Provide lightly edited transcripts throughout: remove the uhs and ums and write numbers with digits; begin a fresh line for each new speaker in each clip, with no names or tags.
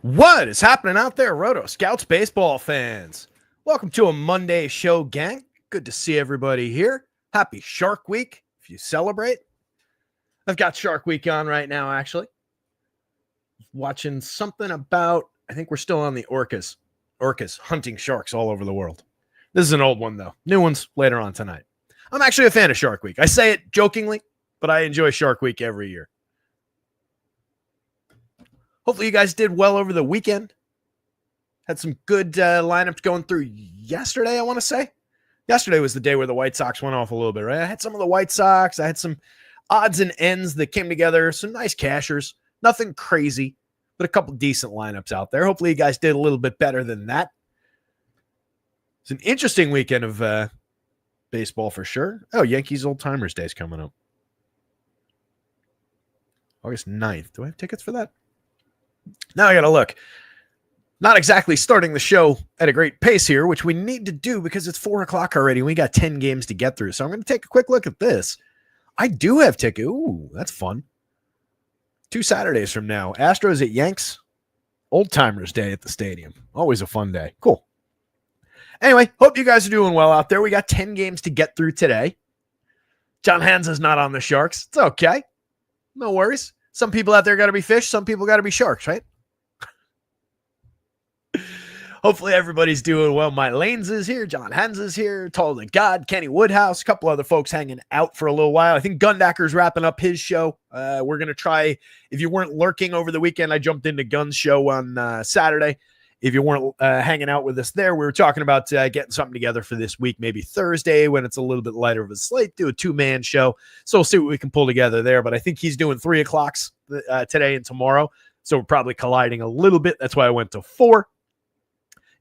What is happening out there, Roto Scouts baseball fans? Welcome to a Monday show, gang. Good to see everybody here. Happy Shark Week if you celebrate. I've got Shark Week on right now, actually. Watching something about, I think we're still on the orcas. Orcas hunting sharks all over the world. This is an old one, though. New ones later on tonight. I'm actually a fan of Shark Week. I say it jokingly, but I enjoy Shark Week every year. Hopefully you guys did well over the weekend. Had some good lineups going through yesterday, I want to say. Yesterday was the day where the White Sox went off a little bit, right? I had some of the White Sox. I had some odds and ends that came together. Some nice cashers. Nothing crazy, but a couple decent lineups out there. Hopefully you guys did a little bit better than that. It's an interesting weekend of baseball for sure. Oh, Yankees Old Timers Day is coming up. August 9th. Do I have tickets for that? Now I got to look. Not exactly starting the show at a great pace here, which we need to do because it's 4 o'clock already. We got 10 games to get through. So I'm going to take a quick look at this. I do have tickets. Ooh, that's fun. 2 Saturdays from now. Astros at Yanks. Old Timers Day at the stadium. Always a fun day. Cool. Anyway, hope you guys are doing well out there. We got 10 games to get through today. John Hans is not on the Sharks. It's okay. No worries. Some people out there got to be fish. Some people got to be sharks, right? Hopefully everybody's doing well. My Lanes is here. John Hans is here. Tall to God. Kenny Woodhouse. A couple other folks hanging out for a little while. I think Gundacker's wrapping up his show. We're going to try, if you weren't lurking over the weekend, I jumped into Gun's show on Saturday. If you weren't hanging out with us there, we were talking about getting something together for this week, maybe Thursday when it's a little bit lighter of a slate, do a 2-man show. So we'll see what we can pull together there. But I think he's doing 3 o'clocks today and tomorrow. So we're probably colliding a little bit. That's why I went to 4.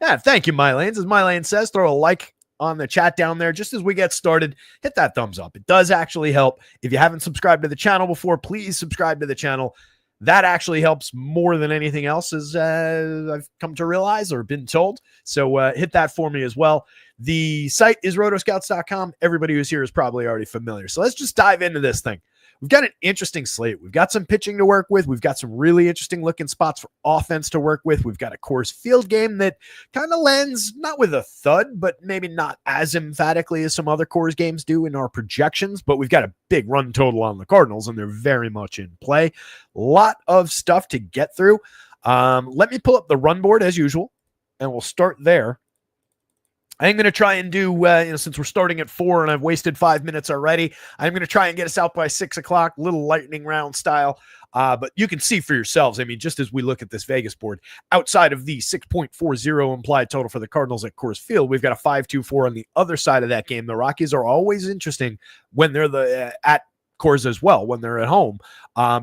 Yeah, thank you, Mylanes. As Mylane says, throw a like on the chat down there. Just as we get started, hit that thumbs up. It does actually help. If you haven't subscribed to the channel before, please subscribe to the channel. That actually helps more than anything else, as I've come to realize or been told. So hit that for me as well. The site is rotoscouts.com. Everybody who's here is probably already familiar. So let's just dive into this thing. We've got an interesting slate. We've got some pitching to work with. We've got some really interesting looking spots for offense to work with. We've got a Coors Field game that kind of lands not with a thud, but maybe not as emphatically as some other Coors games do in our projections. But we've got a big run total on the Cardinals, and they're very much in play. A lot of stuff to get through. Let me pull up the run board as usual, and we'll start there. I'm going to try and do, since we're starting at 4 and I've wasted 5 minutes already, I'm going to try and get us out by 6 o'clock, little lightning round style. But you can see for yourselves, I mean, just as we look at this Vegas board, outside of the 6.40 implied total for the Cardinals at Coors Field, we've got a 5.24 on the other side of that game. The Rockies are always interesting when they're at Coors as well, when they're at home,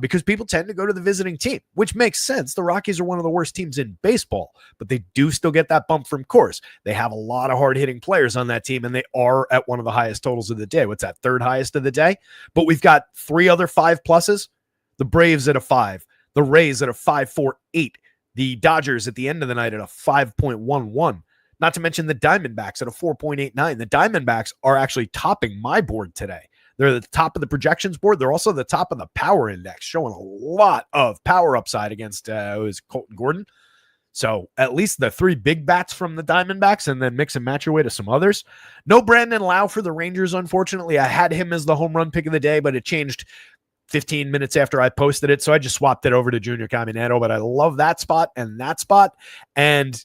because people tend to go to the visiting team, which makes sense. The Rockies are one of the worst teams in baseball, but they do still get that bump from Coors. They have a lot of hard-hitting players on that team, and they are at one of the highest totals of the day. What's that, third highest of the day? But we've got 3 other 5 pluses. The Braves at a 5, the Rays at a 5.48, the Dodgers at the end of the night at a 5.11. Not to mention the Diamondbacks at a 4.89. The Diamondbacks are actually topping my board today. They're at the top of the projections board. They're also the top of the power index, showing a lot of power upside against Colton Gordon. So at least the 3 big bats from the Diamondbacks, and then mix and match your way to some others. No Brandon Lau for the Rangers, unfortunately. I had him as the home run pick of the day, but it changed 15 minutes after I posted it. So I just swapped it over to Junior Caminero, but I love that spot and that spot. And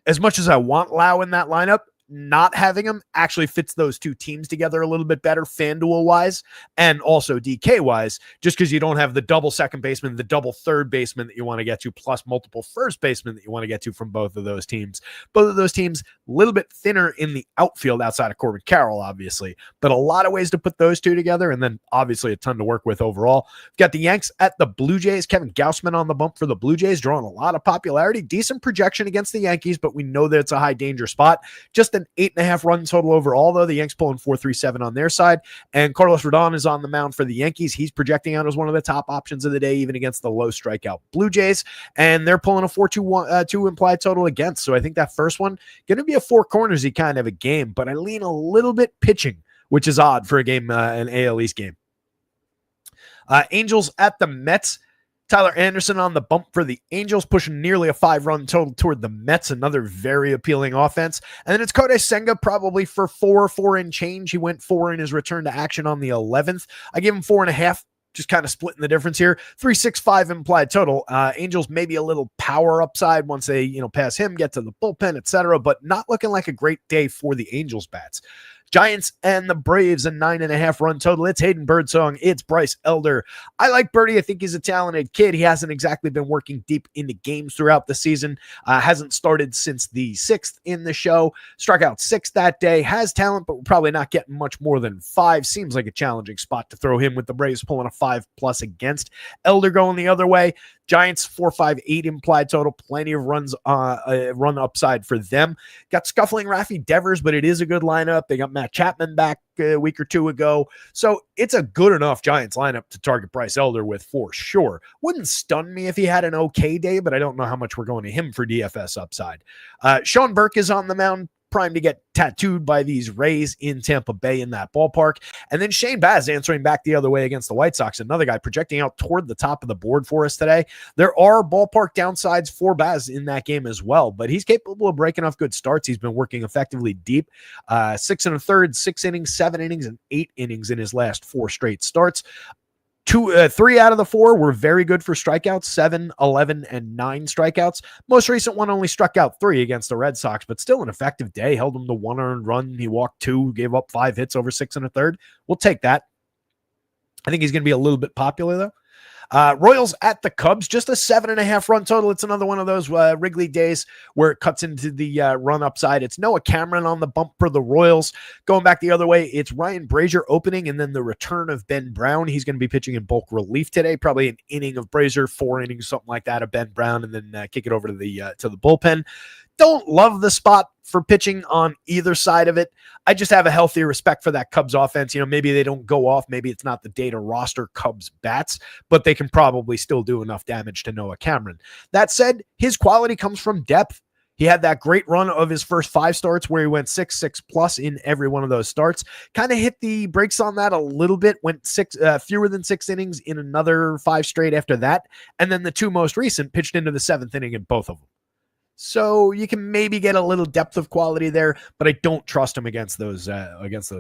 as much as I want Lau in that lineup, not having him actually fits those 2 teams together a little bit better, FanDuel wise and also DK wise, just because you don't have the double second baseman, the double third baseman that you want to get to, plus multiple first basemen that you want to get to from both of those teams. Both of those teams a little bit thinner in the outfield outside of Corbin Carroll, obviously, but a lot of ways to put those 2 together, and then obviously a ton to work with overall. We've got the Yanks at the Blue Jays. Kevin Gausman on the bump for the Blue Jays, drawing a lot of popularity, decent projection against the Yankees, but we know that it's a high danger spot. Just an 8.5 run total overall, though. The Yanks pulling 4.37 on their side. And Carlos Rodon is on the mound for the Yankees. He's projecting out as one of the top options of the day, even against the low strikeout Blue Jays. And they're pulling a 4.2 implied total against. So I think that first one going to be a 4 cornersy kind of a game, but I lean a little bit pitching, which is odd for a game, an AL East game. Angels at the Mets. Tyler Anderson on the bump for the Angels, pushing nearly a 5-run total toward the Mets, another very appealing offense. And then it's Kodai Senga probably for 4 and change. He went 4 in his return to action on the 11th. I give him 4.5. Just kind of splitting the difference here. 3.65 implied total. Angels maybe a little power upside once they, pass him, get to the bullpen, etc. But not looking like a great day for the Angels bats. Giants and the Braves, a 9.5 run total. It's Hayden Birdsong. It's Bryce Elder. I like Birdie. I think he's a talented kid. He hasn't exactly been working deep into games throughout the season. Hasn't started since the 6th in the show. Struck out 6 that day. Has talent, but we're probably not getting much more than 5. Seems like a challenging spot to throw him with the Braves pulling a 5+ against. Elder going the other way. Giants 4.58 implied total. Plenty of runs, run upside for them. Got scuffling Rafi Devers, but it is a good lineup. They got Matt Chapman back a week or two ago. So it's a good enough Giants lineup to target Bryce Elder with for sure. Wouldn't stun me if he had an okay day, but I don't know how much we're going to him for DFS upside. Sean Burke is on the mound, primed to get tattooed by these Rays in Tampa Bay in that ballpark. And then Shane Baz answering back the other way against the White Sox, another guy projecting out toward the top of the board for us today. There are ballpark downsides for Baz in that game as well, but he's capable of breaking off good starts. He's been working effectively deep. 6 1/3, 6 innings, 7 innings, and 8 innings in his last 4 straight starts. 3 out of the 4 were very good for strikeouts, 7, 11, and 9 strikeouts. Most recent one only struck out 3 against the Red Sox, but still an effective day. Held him to 1 earned run. He walked 2, gave up 5 hits over 6 1/3. We'll take that. I think he's going to be a little bit popular, though. Royals at the Cubs, just a 7.5 run total. It's another one of those Wrigley days where it cuts into the run upside. It's Noah Cameron on the bump for the Royals. Going back the other way, it's Ryan Brazier opening and then the return of Ben Brown. He's going to be pitching in bulk relief today, probably an inning of Brazier, 4 innings, something like that of Ben Brown, and then kick it over to the bullpen. Don't love the spot for pitching on either side of it. I just have a healthy respect for that Cubs offense. Maybe they don't go off. Maybe it's not the day to roster Cubs bats, but they can probably still do enough damage to Noah Cameron. That said, his quality comes from depth. He had that great run of his first 5 starts where he went 6+ in every one of those starts. Kind of hit the brakes on that a little bit, went fewer than 6 innings in another 5 straight after that. And then the 2 most recent pitched into the 7th inning in both of them. So you can maybe get a little depth of quality there, but I don't trust him against those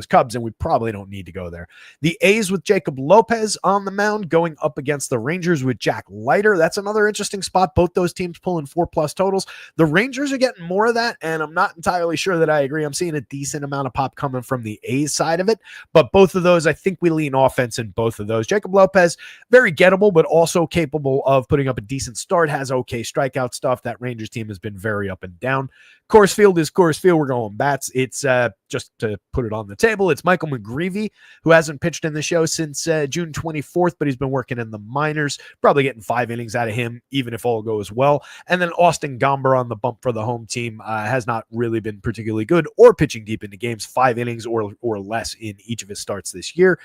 Cubs, and we probably don't need to go there. The A's with Jacob Lopez on the mound going up against the Rangers with Jack Leiter. That's another interesting spot. Both those teams pulling 4+ totals. The Rangers are getting more of that, and I'm not entirely sure that I agree. I'm seeing a decent amount of pop coming from the A's side of it, but both of those, I think we lean offense in both of those. Jacob Lopez, very gettable, but also capable of putting up a decent start, has okay strikeout stuff. That Rangers team has been very up and down. Coors Field is Coors Field. We're going bats. It's just to put it on the table. It's Michael McGreevy, who hasn't pitched in the show since June 24th, but he's been working in the minors. Probably getting 5 innings out of him, even if all goes well. And then Austin Gomber on the bump for the home team has not really been particularly good or pitching deep into games. 5 innings or less in each of his starts this year.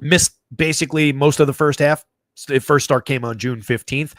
Missed basically most of the first half. The first start came on June 15th.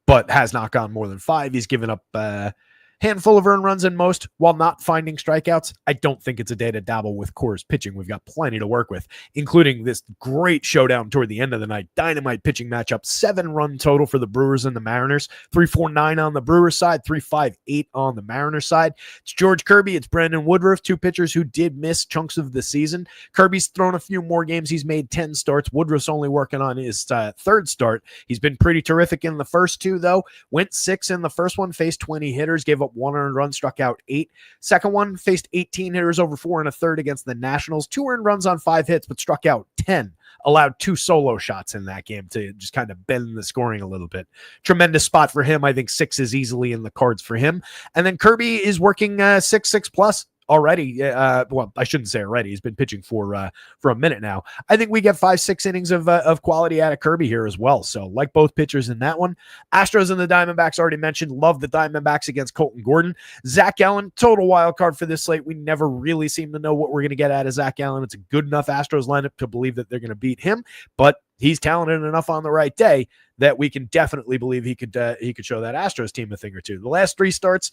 But has not gone more than 5. He's given up a handful of earned runs in most while not finding strikeouts. I don't think it's a day to dabble with Coors pitching. We've got plenty to work with, including this great showdown toward the end of the night. Dynamite pitching matchup, 7-run total for the Brewers and the Mariners. 3.49 on the Brewers side, 3.58 on the Mariners side. It's George Kirby, it's Brandon Woodruff, 2 pitchers who did miss chunks of the season. Kirby's thrown a few more games. He's made 10 starts. Woodruff's only working on his 3rd start. He's been pretty terrific in the first 2, though. Went 6 in the first one, faced 20 hitters, gave up 1 earned run, struck out 8. Second one, faced 18 hitters over 4 1/3 against the Nationals. 2 earned runs on 5 hits, but struck out 10. Allowed 2 solo shots in that game to just kind of bend the scoring a little bit. Tremendous spot for him. I think 6 is easily in the cards for him. And then Kirby is working 6+ already. Well, I shouldn't say already. He's been pitching for a minute now. I think we get 5-6 innings of quality out of Kirby here as well. So like both pitchers in that one. Astros and the Diamondbacks already mentioned. Love the Diamondbacks against Colton Gordon. Zach Allen, total wild card for this slate. We never really seem to know what we're going to get out of Zach Allen. It's a good enough Astros lineup to believe that they're going to beat him, but he's talented enough on the right day that we can definitely believe he could show that Astros team a thing or two. The last 3 starts,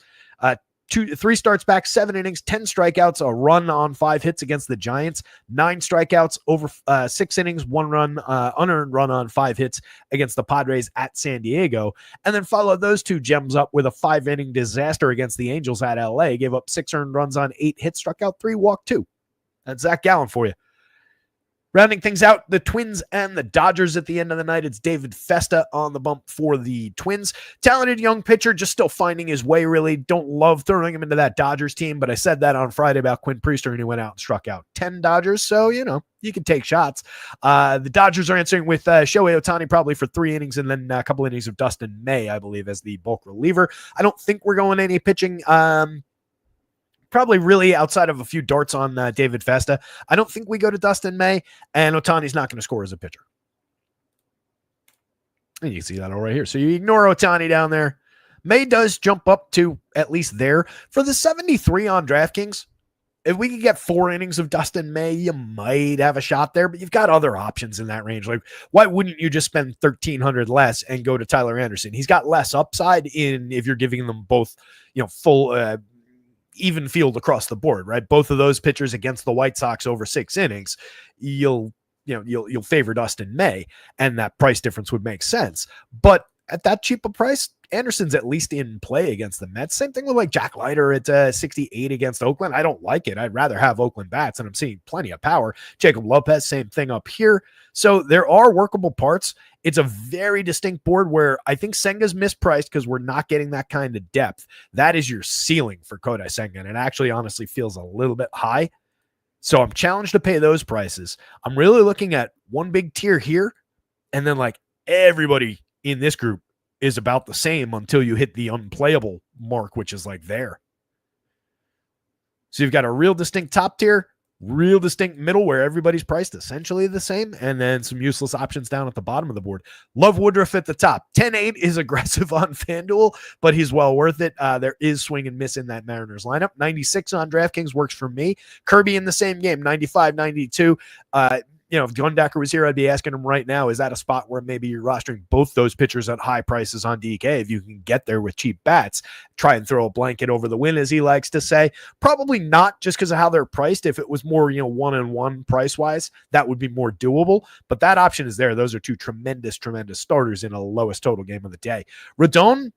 Three starts back, 7 innings, 10 strikeouts, a run on 5 hits against the Giants, 9 strikeouts over 6 innings, 1 run, unearned run on 5 hits against the Padres at San Diego, and then followed those 2 gems up with a 5-inning disaster against the Angels at LA, gave up 6 earned runs on 8 hits, struck out 3, walked 2. That's Zach Gallen for you. Rounding things out, the Twins and the Dodgers at the end of the night. It's David Festa on the bump for the Twins. Talented young pitcher, just still finding his way, really. Don't love throwing him into that Dodgers team, but I said that on Friday about Quinn Priester, and he went out and struck out 10 Dodgers, so, you can take shots. The Dodgers are answering with Shohei Ohtani probably for 3 innings and then a couple innings of Dustin May, I believe, as the bulk reliever. I don't think we're going any pitching. Probably really outside of a few darts on David Festa. I don't think we go to Dustin May, and Ohtani's not going to score as a pitcher. And you can see that all right here. So you ignore Ohtani down there. May does jump up to at least there. For the 73 on DraftKings, if we could get 4 innings of Dustin May, you might have a shot there, but you've got other options in that range. Like, why wouldn't you just spend $1,300 less and go to Tyler Anderson? He's got less upside in if you're giving them both, full even field across the board, right? Both of those pitchers against the White Sox over 6 innings, you'll favor Dustin May, and that price difference would make sense. But at that cheap a price, Anderson's at least in play against the Mets. Same thing with like Jack Leiter at 68 against Oakland. I don't like it. I'd rather have Oakland bats, and I'm seeing plenty of power. Jacob Lopez, same thing up here. So there are workable parts. It's a very distinct board where I think Senga's mispriced because we're not getting that kind of depth. That is your ceiling for Kodai Senga, and it actually honestly feels a little bit high. So I'm challenged to pay those prices. I'm really looking at one big tier here, and then like everybody in this group is about the same until you hit the unplayable mark, which is like there. So you've got a real distinct top tier, real distinct middle where everybody's priced essentially the same, and then some useless options down at the bottom of the board. Love Woodruff at the top. 10-8 is aggressive on FanDuel, but he's well worth it. There is swing and miss in that Mariners lineup. 96 on DraftKings works for me. Kirby in the same game, 95, 92. If Gundaker was here, I'd be asking him right now, is that a spot where maybe you're rostering both those pitchers at high prices on DK? If you can get there with cheap bats, try and throw a blanket over the win, as he likes to say. Probably not, just because of how they're priced. If it was more, 1-on-1 price-wise, that would be more doable. But that option is there. Those are 2 tremendous, tremendous starters in a lowest total game of the day. Rodon,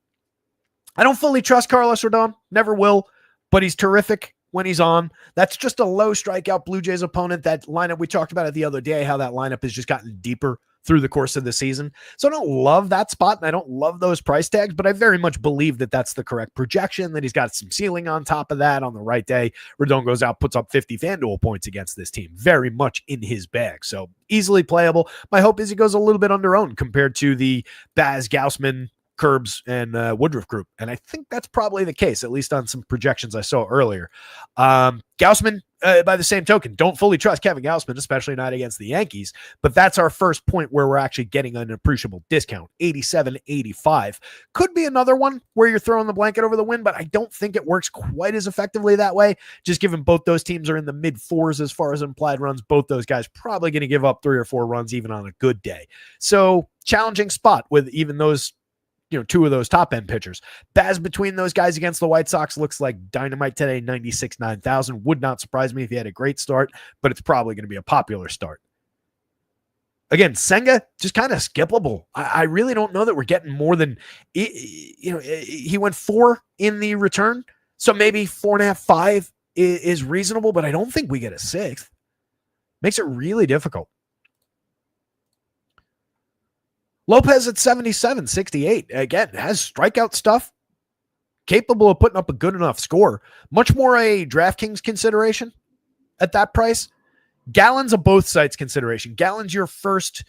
I don't fully trust Carlos Rodon. Never will, but he's terrific when he's on. That's just a low strikeout Blue Jays opponent. That lineup, we talked about it the other day, how that lineup has just gotten deeper through the course of the season. So I don't love that spot, and I don't love those price tags, but I very much believe that that's the correct projection, that he's got some ceiling on top of that. On the right day, Rodon goes out, puts up 50 FanDuel points against this team. Very much in his bag. So easily playable. My hope is he goes a little bit under-owned compared to the Baz, Gausman, Curbs, and Woodruff group. And I think that's probably the case, at least on some projections I saw earlier. Gausman, by the same token, don't fully trust Kevin Gausman, especially not against the Yankees. But that's our first point where we're actually getting an appreciable discount. 87.85 could be another one where you're throwing the blanket over the win, but I don't think it works quite as effectively that way. Just given both those teams are in the mid 4s as far as implied runs, both those guys probably going to give up 3 or 4 runs even on a good day. So challenging spot with even those 2 of those top end pitchers. Baz between those guys against the White Sox looks like dynamite today. 96, 9,000 would not surprise me if he had a great start, but it's probably going to be a popular start. Again, Senga just kind of skippable. I really don't know that we're getting more than he went 4 in the return, so maybe 4.5, 5 is reasonable, but I don't think we get a 6th. Makes it really difficult. Lopez at 77, 68. Again, has strikeout stuff. Capable of putting up a good enough score. Much more a DraftKings consideration at that price. Gallen's a both sides consideration. Gallen's your first.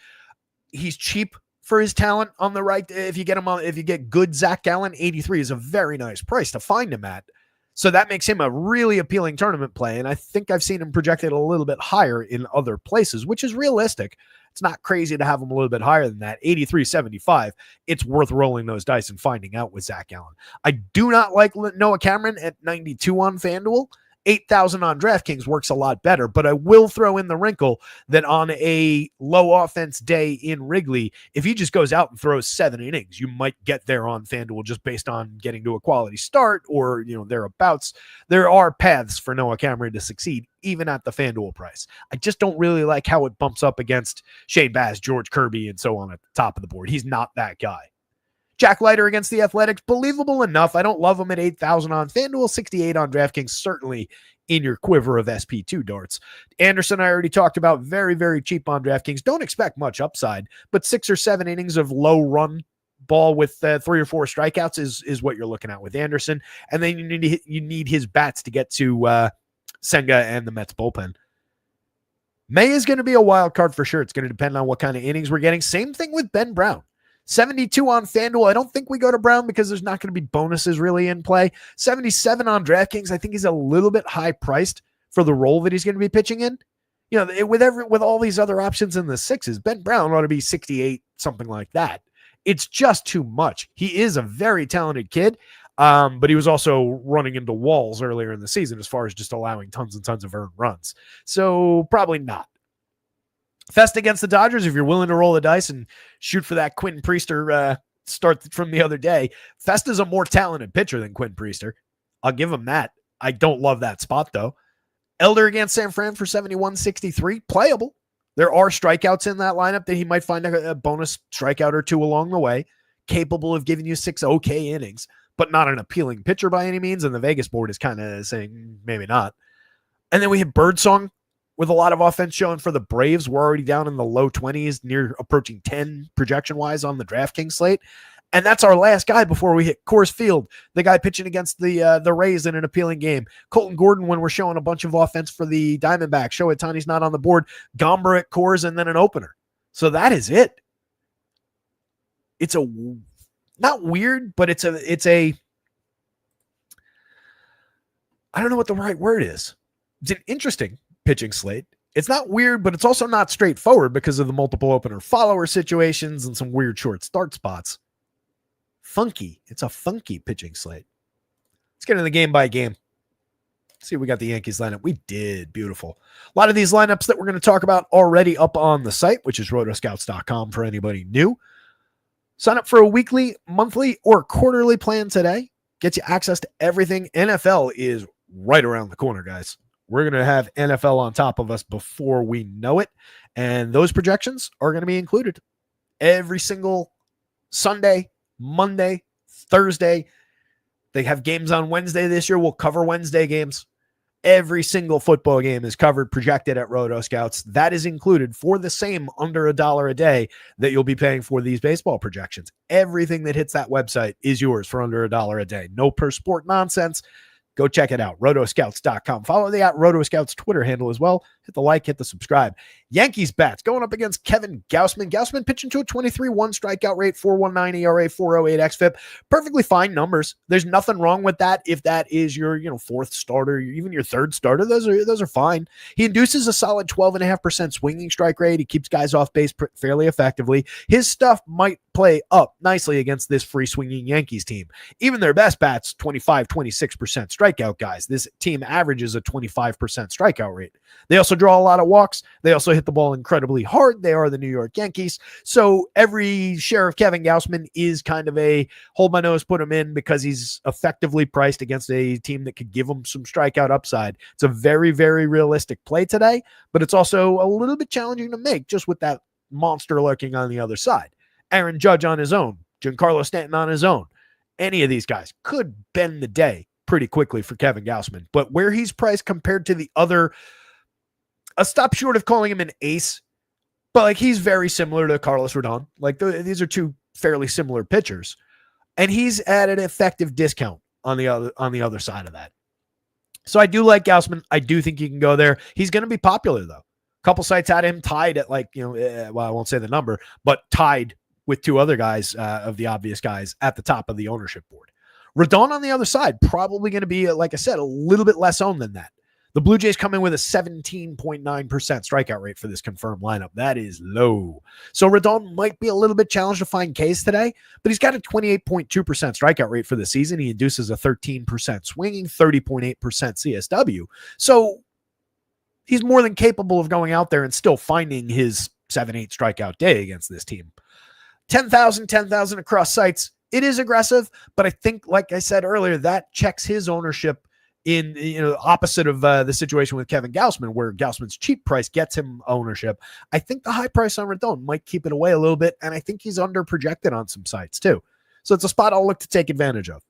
He's cheap for his talent on the right. If you get good Zach Gallen, 83 is a very nice price to find him at. So that makes him a really appealing tournament play. And I think I've seen him projected a little bit higher in other places, which is realistic. It's not crazy to have him a little bit higher than that. 83.75. It's worth rolling those dice and finding out with Zach Gallen. I do not like Noah Cameron at 92 on FanDuel. 8,000 on DraftKings works a lot better, but I will throw in the wrinkle that on a low offense day in Wrigley, if he just goes out and throws 7 innings, you might get there on FanDuel just based on getting to a quality start or, thereabouts. There are paths for Noah Cameron to succeed, even at the FanDuel price. I just don't really like how it bumps up against Shane Baz, George Kirby, and so on at the top of the board. He's not that guy. Jack Leiter against the Athletics, believable enough. I don't love him at 8,000 on FanDuel, 68 on DraftKings, certainly in your quiver of SP2 darts. Anderson, I already talked about, very, very cheap on DraftKings. Don't expect much upside, but 6 or 7 innings of low run ball with 3 or 4 strikeouts is what you're looking at with Anderson. And then you need his bats to get to Senga and the Mets bullpen. May is going to be a wild card for sure. It's going to depend on what kind of innings we're getting. Same thing with Ben Brown. 72 on FanDuel. I don't think we go to Brown because there's not going to be bonuses really in play. 77 on DraftKings. I think he's a little bit high priced for the role that he's going to be pitching in. With all these other options in the 6s, Ben Brown ought to be 68, something like that. It's just too much. He is a very talented kid, but he was also running into walls earlier in the season as far as just allowing tons and tons of earned runs. So probably not. Fest against the Dodgers, if you're willing to roll the dice and shoot for that Quentin Priester start from the other day. Fest is a more talented pitcher than Quentin Priester. I'll give him that. I don't love that spot, though. Elder against San Fran for 71-63. Playable. There are strikeouts in that lineup that he might find a bonus strikeout or 2 along the way. Capable of giving you 6 okay innings, but not an appealing pitcher by any means. And the Vegas board is kind of saying maybe not. And then we have Birdsong with a lot of offense showing for the Braves. We're already down in the low 20s, near approaching 10 projection-wise on the DraftKings slate. And that's our last guy before we hit Coors Field, the guy pitching against the Rays in an appealing game. Colton Gordon when we're showing a bunch of offense for the Diamondbacks. Shohei not on the board. Gomber at Coors, and then an opener. So that is it. It's not weird, but it's a I don't know what the right word is. It's an interesting pitching slate. It's not weird, but it's also not straightforward because of the multiple opener follower situations and some weird short start spots. Funky. It's a funky pitching slate. Let's get into the game by game. See if we got the Yankees lineup. We did. Beautiful. A lot of these lineups that we're going to talk about already up on the site, which is rotoscouts.com for anybody new. Sign up for a weekly, monthly, or quarterly plan today. Gets you access to everything. NFL is right around the corner, guys. We're going to have NFL on top of us before we know it. And those projections are going to be included every single Sunday, Monday, Thursday. They have games on Wednesday this year. We'll cover Wednesday games. Every single football game is covered, projected at RotoScouts. That is included for the same under $1 a day that you'll be paying for these baseball projections. Everything that hits that website is yours for under $1 a day. No per sport nonsense. Go check it out, rotoscouts.com. Follow the @RotoScouts Twitter handle as well. Hit the like, hit the subscribe. Yankees bats going up against Kevin Gausman. Gausman pitching to a 23-1 strikeout rate, 4.19 ERA, 4.08 xFIP. Perfectly fine numbers. There's nothing wrong with that if that is your fourth starter, even your third starter. Those are fine. He induces a solid 12.5% swinging strike rate. He keeps guys off base fairly effectively. His stuff might play up nicely against this free swinging Yankees team. Even their best bats, 25, 26% strikeout guys. This team averages a 25% strikeout rate. They also draw a lot of walks. They also hit the ball incredibly hard. They are the New York Yankees. So every share of Kevin Gausman is kind of a hold my nose, put him in because he's effectively priced against a team that could give him some strikeout upside. It's a very, very realistic play today, but it's also a little bit challenging to make just with that monster lurking on the other side. Aaron Judge on his own, Giancarlo Stanton on his own. Any of these guys could bend the day pretty quickly for Kevin Gausman. But where he's priced compared to the other, a stop short of calling him an ace, but like he's very similar to Carlos Rodon. Like these are two fairly similar pitchers. And he's at an effective discount on the other side of that. So I do like Gausman. I do think you can go there. He's going to be popular though. A couple sites had him tied at I won't say the number, but tied with two other guys of the obvious guys at the top of the ownership board. Rodon on the other side, probably going to be, like I said, a little bit less owned than that. The Blue Jays come in with a 17.9% strikeout rate for this confirmed lineup. That is low. So Rodon might be a little bit challenged to find Ks today, but he's got a 28.2% strikeout rate for the season. He induces a 13% swinging, 30.8% CSW. So he's more than capable of going out there and still finding his 7-8 strikeout day against this team. 10,000 across sites. It is aggressive, but I think, like I said earlier, that checks his ownership in, opposite of the situation with Kevin Gausman, where Gausman's cheap price gets him ownership. I think the high price on Rodon might keep it away a little bit, and I think he's under projected on some sites too. So it's a spot I'll look to take advantage of.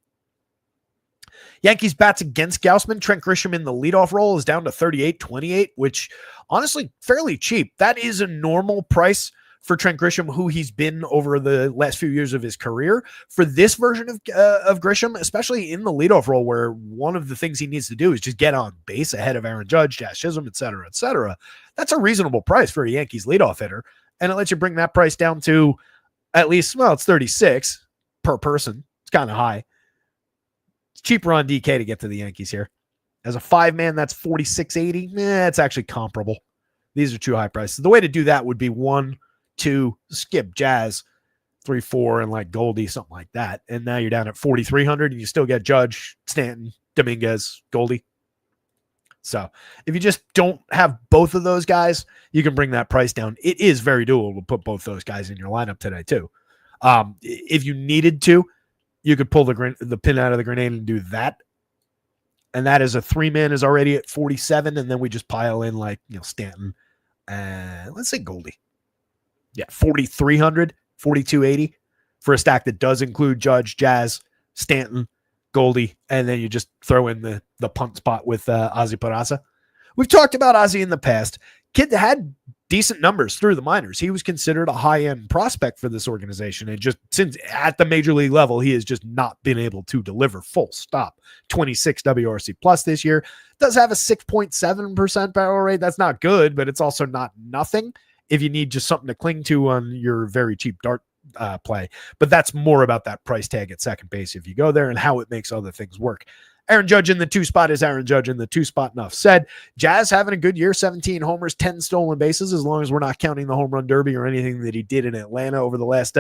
Yankees bats against Gausman. Trent Grisham in the leadoff role is down to 38.28, which honestly fairly cheap. That is a normal price for Trent Grisham, who he's been over the last few years of his career. For this version of Grisham, especially in the leadoff role, where one of the things he needs to do is just get on base ahead of Aaron Judge, Jazz Chisholm, et cetera, that's a reasonable price for a Yankees leadoff hitter. And it lets you bring that price down to at least, it's 36 per person. It's kind of high. It's cheaper on DK to get to the Yankees here. As a 5-man, that's 46.80. It's actually comparable. These are too high prices. The way to do that would be 1, 2, skip Jazz, 3, 4, and like Goldie, something like that. And now you're down at 4,300 and you still get Judge, Stanton, Dominguez, Goldie. So if you just don't have both of those guys, you can bring that price down. It is very doable to put both those guys in your lineup today too. If you needed to, you could pull the pin out of the grenade and do that. And that is a 3-man is already at 47. And then we just pile in Stanton and let's say Goldie. Yeah, 4,300, 4,280 for a stack that does include Judge, Jazz, Stanton, Goldie, and then you just throw in the punt spot with Ozzie Peraza. We've talked about Ozzie in the past. Kid had decent numbers through the minors. He was considered a high-end prospect for this organization, and just since at the major league level, he has just not been able to deliver, full stop. 26 WRC plus this year. Does have a 6.7% barrel rate. That's not good, but it's also not nothing if you need just something to cling to on your very cheap dart play. But that's more about that price tag at second base if you go there and how it makes other things work. Aaron Judge in the 2 spot is Aaron Judge in the 2 spot. Enough said. Jazz having a good year, 17 homers, 10 stolen bases, as long as we're not counting the home run derby or anything that he did in Atlanta over the last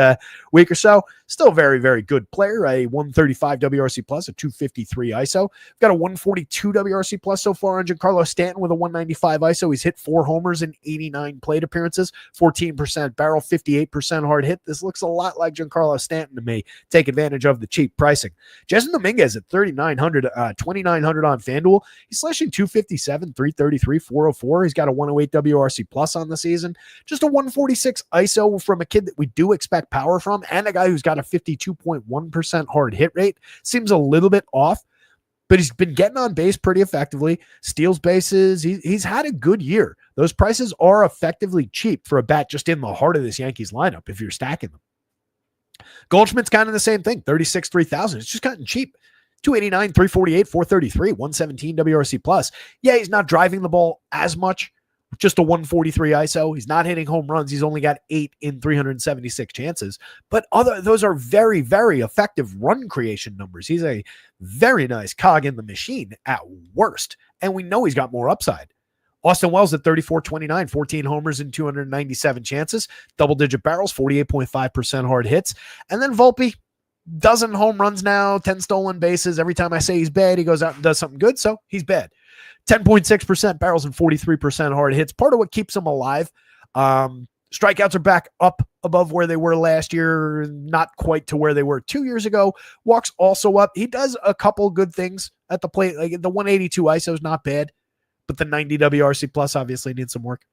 week or so. Still very, very good player. A 135 WRC plus, a 253 ISO. Got a 142 WRC plus so far on Giancarlo Stanton with a 195 ISO. He's hit 4 homers in 89 plate appearances, 14% barrel, 58% hard hit. This looks a lot like Giancarlo Stanton to me. Take advantage of the cheap pricing. Jason Dominguez at 3,900. 2,900 on FanDuel. He's slashing 257, 333, 404. He's got a 108 WRC plus on the season. Just a 146 ISO from a kid that we do expect power from, and a guy who's got a 52.1% hard hit rate. Seems a little bit off, but he's been getting on base pretty effectively. Steals bases. He's had a good year. Those prices are effectively cheap for a bat just in the heart of this Yankees lineup if you're stacking them. Goldschmidt's kind of the same thing. 36, 3,000. It's just gotten cheap. 289, 348, 433, 117 WRC plus. Yeah, he's not driving the ball as much. Just a 143 ISO. He's not hitting home runs. He's only got 8 in 376 chances. But those are very, very effective run creation numbers. He's a very nice cog in the machine at worst. And we know he's got more upside. Austin Wells at 34.29, 14 homers in 297 chances. Double-digit barrels, 48.5% hard hits. And then Volpe, dozen home runs now, 10 stolen bases. Every time I say he's bad, he goes out and does something good, so he's bad. 10.6% barrels and 43% hard hits. Part of what keeps him alive. Strikeouts are back up above where they were last year, not quite to where they were 2 years ago. Walks also up. He does a couple good things at the plate. Like the 182 ISO is not bad, but the 90 WRC plus obviously needs some work.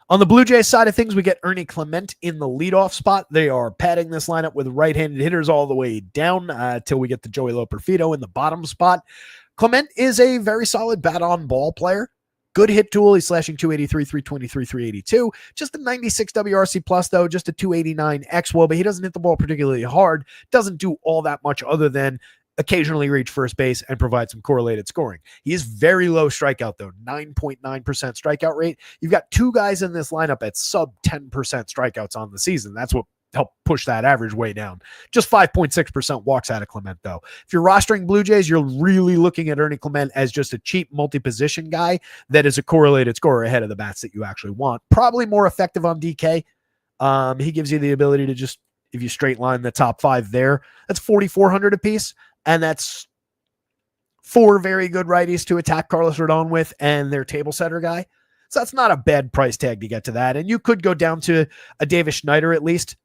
On the Blue Jays side of things, we get Ernie Clement in the leadoff spot. They are padding this lineup with right-handed hitters all the way down till we get to Joey Loperfido in the bottom spot. Clement is a very solid bat-on-ball player. Good hit tool. He's slashing 283, 323, 382. Just a 96 WRC plus, though. Just a 289 XWO, but he doesn't hit the ball particularly hard. Doesn't do all that much other than occasionally reach first base and provide some correlated scoring. He is very low strikeout, though, 9.9% strikeout rate. You've got 2 guys in this lineup at sub 10% strikeouts on the season. That's what help push that average way down. Just 5.6% walks out of Clement, though. If you're rostering Blue Jays, you're really looking at Ernie Clement as just a cheap multi-position guy that is a correlated scorer ahead of the bats that you actually want. Probably more effective on DK. He gives you the ability to just, if you straight line the top 5 there, that's 4,400 apiece, and that's 4 very good righties to attack Carlos Rodon with and their table setter guy. So that's not a bad price tag to get to that. And you could go down to a Davis Schneider at least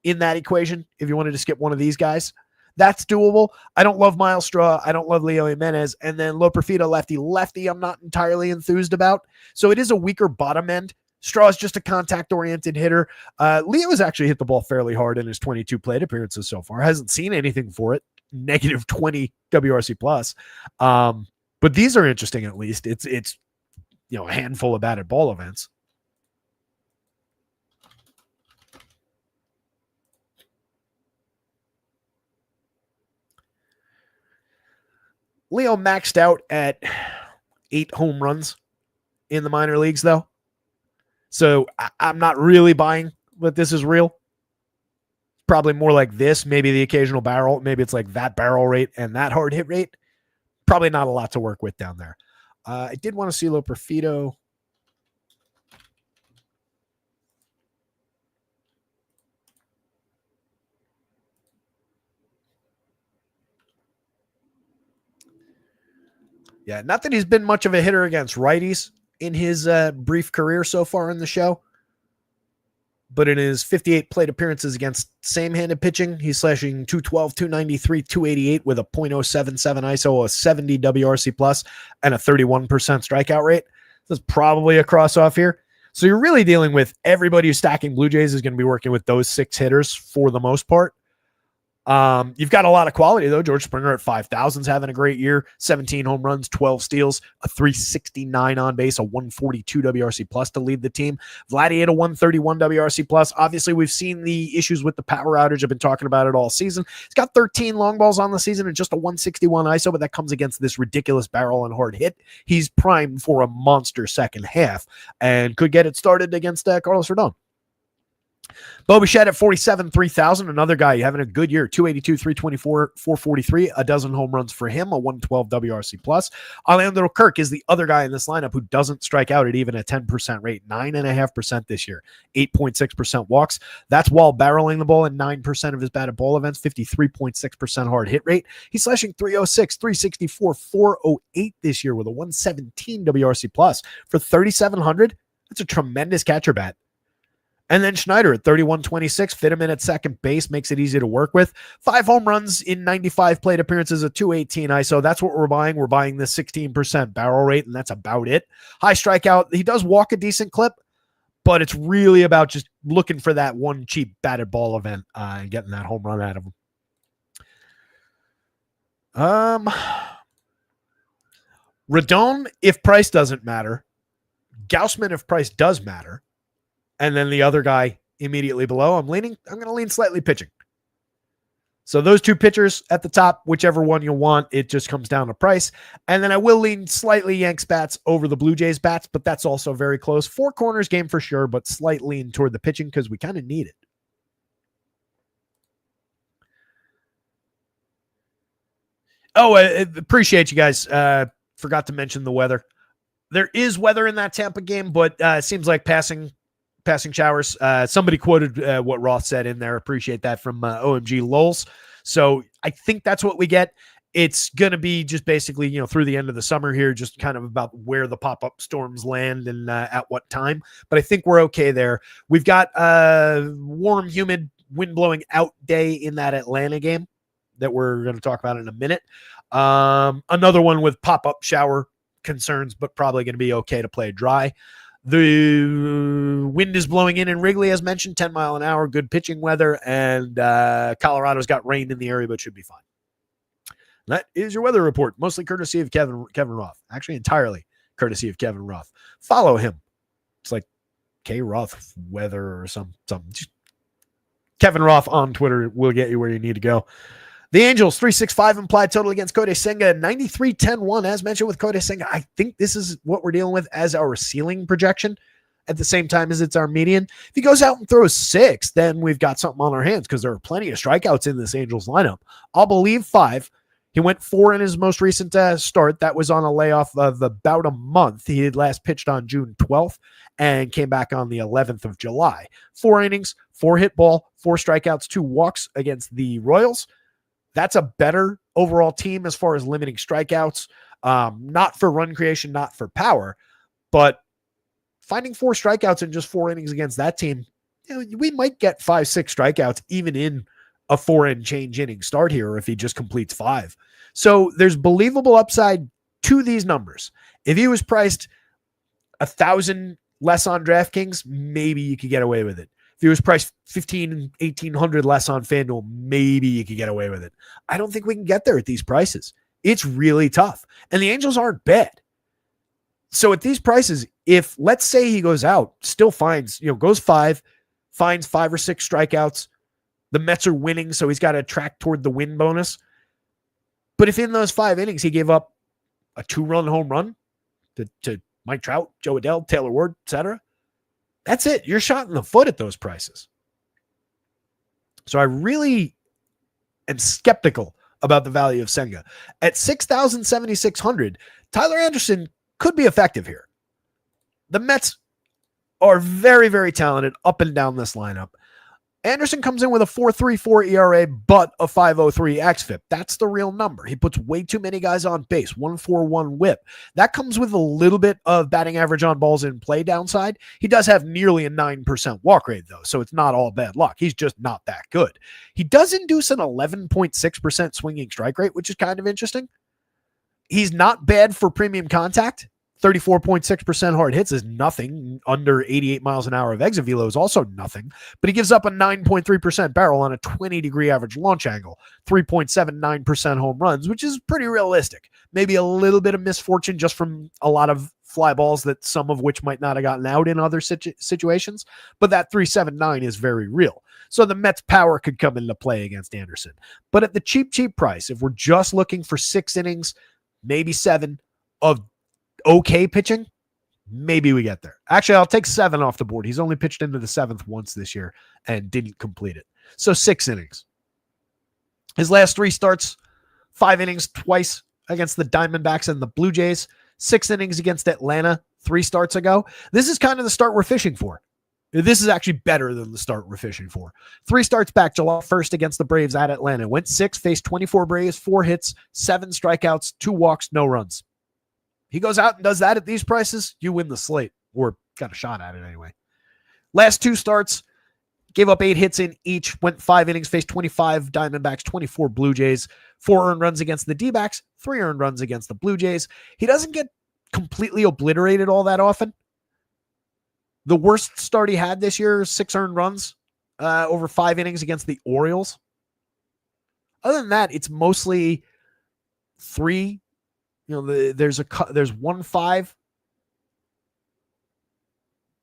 in that equation if you wanted to skip one of these guys. That's doable. I don't love Miles Straw. I don't love Leo Jimenez. And then Lo Profito lefty I'm not entirely enthused about. So it is a weaker bottom end. Straw is just a contact-oriented hitter. Leo has actually hit the ball fairly hard in his 22 plate appearances so far. Hasn't seen anything for it. Negative 20 WRC plus. But these are interesting at least. It's a handful of batted ball events. Leo maxed out at 8 home runs in the minor leagues, though. So I'm not really buying that this is real. Probably more like this, maybe the occasional barrel. Maybe it's like that barrel rate and that hard hit rate. Probably not a lot to work with down there. I did want to see Lo Profito. Yeah, not that he's been much of a hitter against righties in his brief career so far in the show. But in his 58 plate appearances against same-handed pitching, he's slashing 212, 293, 288 with a .077 ISO, a 70 WRC plus, and a 31% strikeout rate. That's probably a cross-off here. So you're really dealing with everybody who's stacking Blue Jays is going to be working with those 6 hitters for the most part. You've got a lot of quality, though. George Springer at 5,000 is having a great year. 17 home runs, 12 steals, a 369 on base, a 142 WRC plus to lead the team. Vladdy at a 131 WRC plus. Obviously, we've seen the issues with the power outage. I've been talking about it all season. He's got 13 long balls on the season and just a 161 ISO, but that comes against this ridiculous barrel and hard hit. He's primed for a monster second half and could get it started against Carlos Rodon. Bo Bichette at 47, 3,000. Another guy having a good year. 282, 324, 443. A dozen home runs for him. A 112 WRC plus. Alejandro Kirk is the other guy in this lineup who doesn't strike out at even a 10% rate. 9.5% this year. 8.6% walks. That's while barreling the ball in 9% of his batted ball events. 53.6% hard hit rate. He's slashing 306, 364, 408 this year with a 117 WRC plus. For 3,700, that's a tremendous catcher bat. And then Schneider at 31-26, fit him in at second base, makes it easy to work with. 5 home runs in 95 plate appearances, a 218 ISO. That's what we're buying. We're buying the 16% barrel rate, and that's about it. High strikeout. He does walk a decent clip, but it's really about just looking for that one cheap batted ball event and getting that home run out of him. Rodon, if price doesn't matter. Gaussman, if price does matter. And then the other guy immediately below, I'm going to lean slightly pitching. So those 2 pitchers at the top, whichever one you want, it just comes down to price. And then I will lean slightly Yanks bats over the Blue Jays bats, but that's also very close. 4 corners game for sure, but slight lean toward the pitching because we kind of need it. Oh, I appreciate you guys. Forgot to mention the weather. There is weather in that Tampa game, but it seems like passing showers. Somebody quoted what Roth said in there. Appreciate that from OMG Lulz. So I think that's what we get. It's going to be just basically, through the end of the summer here, just kind of about where the pop-up storms land and at what time. But I think we're okay there. We've got a warm, humid, wind-blowing out day in that Atlanta game that we're going to talk about in a minute. Another one with pop-up shower concerns, but probably going to be okay to play dry. The wind is blowing in Wrigley, as mentioned, 10 mile an hour, good pitching weather, and Colorado's got rain in the area, but should be fine. That is your weather report, mostly courtesy of Kevin Roth. Actually, entirely courtesy of Kevin Roth. Follow him. It's like K Roth Weather or something. Just Kevin Roth on Twitter will get you where you need to go. The Angels, 365 implied total against Kodai Senga, 93-10-1, as mentioned with Kodai Senga. I think this is what we're dealing with as our ceiling projection. at the same time as it's our median. If he goes out and throws 6, then we've got something on our hands because there are plenty of strikeouts in this Angels lineup. I'll believe 5. He went 4 in his most recent start. That was on a layoff of about a month. He had last pitched on June 12th and came back on the 11th of July. 4 innings, 4 hit ball, 4 strikeouts, 2 walks against the Royals. That's a better overall team as far as limiting strikeouts. Not for run creation, not for power, but finding 4 strikeouts in just 4 innings against that team, we might get 5-6 strikeouts even in a 4 and change inning start here if he just completes 5. So there's believable upside to these numbers. If he was priced 1,000 less on DraftKings, maybe you could get away with it. If he was priced 1,500, 1,800 less on FanDuel, maybe you could get away with it. I don't think we can get there at these prices. It's really tough. And the Angels aren't bad. So at these prices, if let's say he goes out, still finds, goes 5, finds 5 or 6 strikeouts, the Mets are winning, so he's got to track toward the win bonus. But if in those 5 innings he gave up a 2-run home run to Mike Trout, Joe Adell, Taylor Ward, etc., that's it. You're shot in the foot at those prices. So I really am skeptical about the value of Senga. At 6,000, 7,600, Tyler Anderson could be effective here. The Mets are very, very talented up and down this lineup. Anderson comes in with a 4.34 ERA, but a 5.03 xFIP. That's the real number. He puts way too many guys on base, 1.41 whip. That comes with a little bit of batting average on balls in play downside. He does have nearly a 9% walk rate, though, so it's not all bad luck. He's just not that good. He does induce an 11.6% swinging strike rate, which is kind of interesting. He's not bad for premium contact. 34.6% hard hits is nothing. Under 88 miles an hour of exit velo is also nothing. But he gives up a 9.3% barrel on a 20-degree average launch angle. 3.79% home runs, which is pretty realistic. Maybe a little bit of misfortune just from a lot of fly balls that some of which might not have gotten out in other situations. But that 3.79 is very real. So the Mets' power could come into play against Anderson. But at the cheap price, if we're just looking for 6 innings, maybe 7 of okay pitching, maybe we get there. Actually, I'll take 7 off the board. He's only pitched into the 7th once this year and didn't complete it. So 6 innings. His last 3 starts, 5 innings twice against the Diamondbacks and the Blue Jays, 6 innings against Atlanta 3 starts ago. This is kind of the start we're fishing for. This is actually better than the start we're fishing for. 3 starts back July 1st against the Braves at Atlanta. Went 6, faced 24 Braves, 4 hits, 7 strikeouts, 2 walks, no runs. He goes out and does that at these prices, you win the slate, or got a shot at it anyway. Last 2 starts, gave up 8 hits in each, went 5 innings, faced 25 Diamondbacks, 24 Blue Jays, 4 earned runs against the D-backs, 3 earned runs against the Blue Jays. He doesn't get completely obliterated all that often. The worst start he had this year is 6 earned runs over 5 innings against the Orioles. Other than that, it's mostly 3. There's 1-5,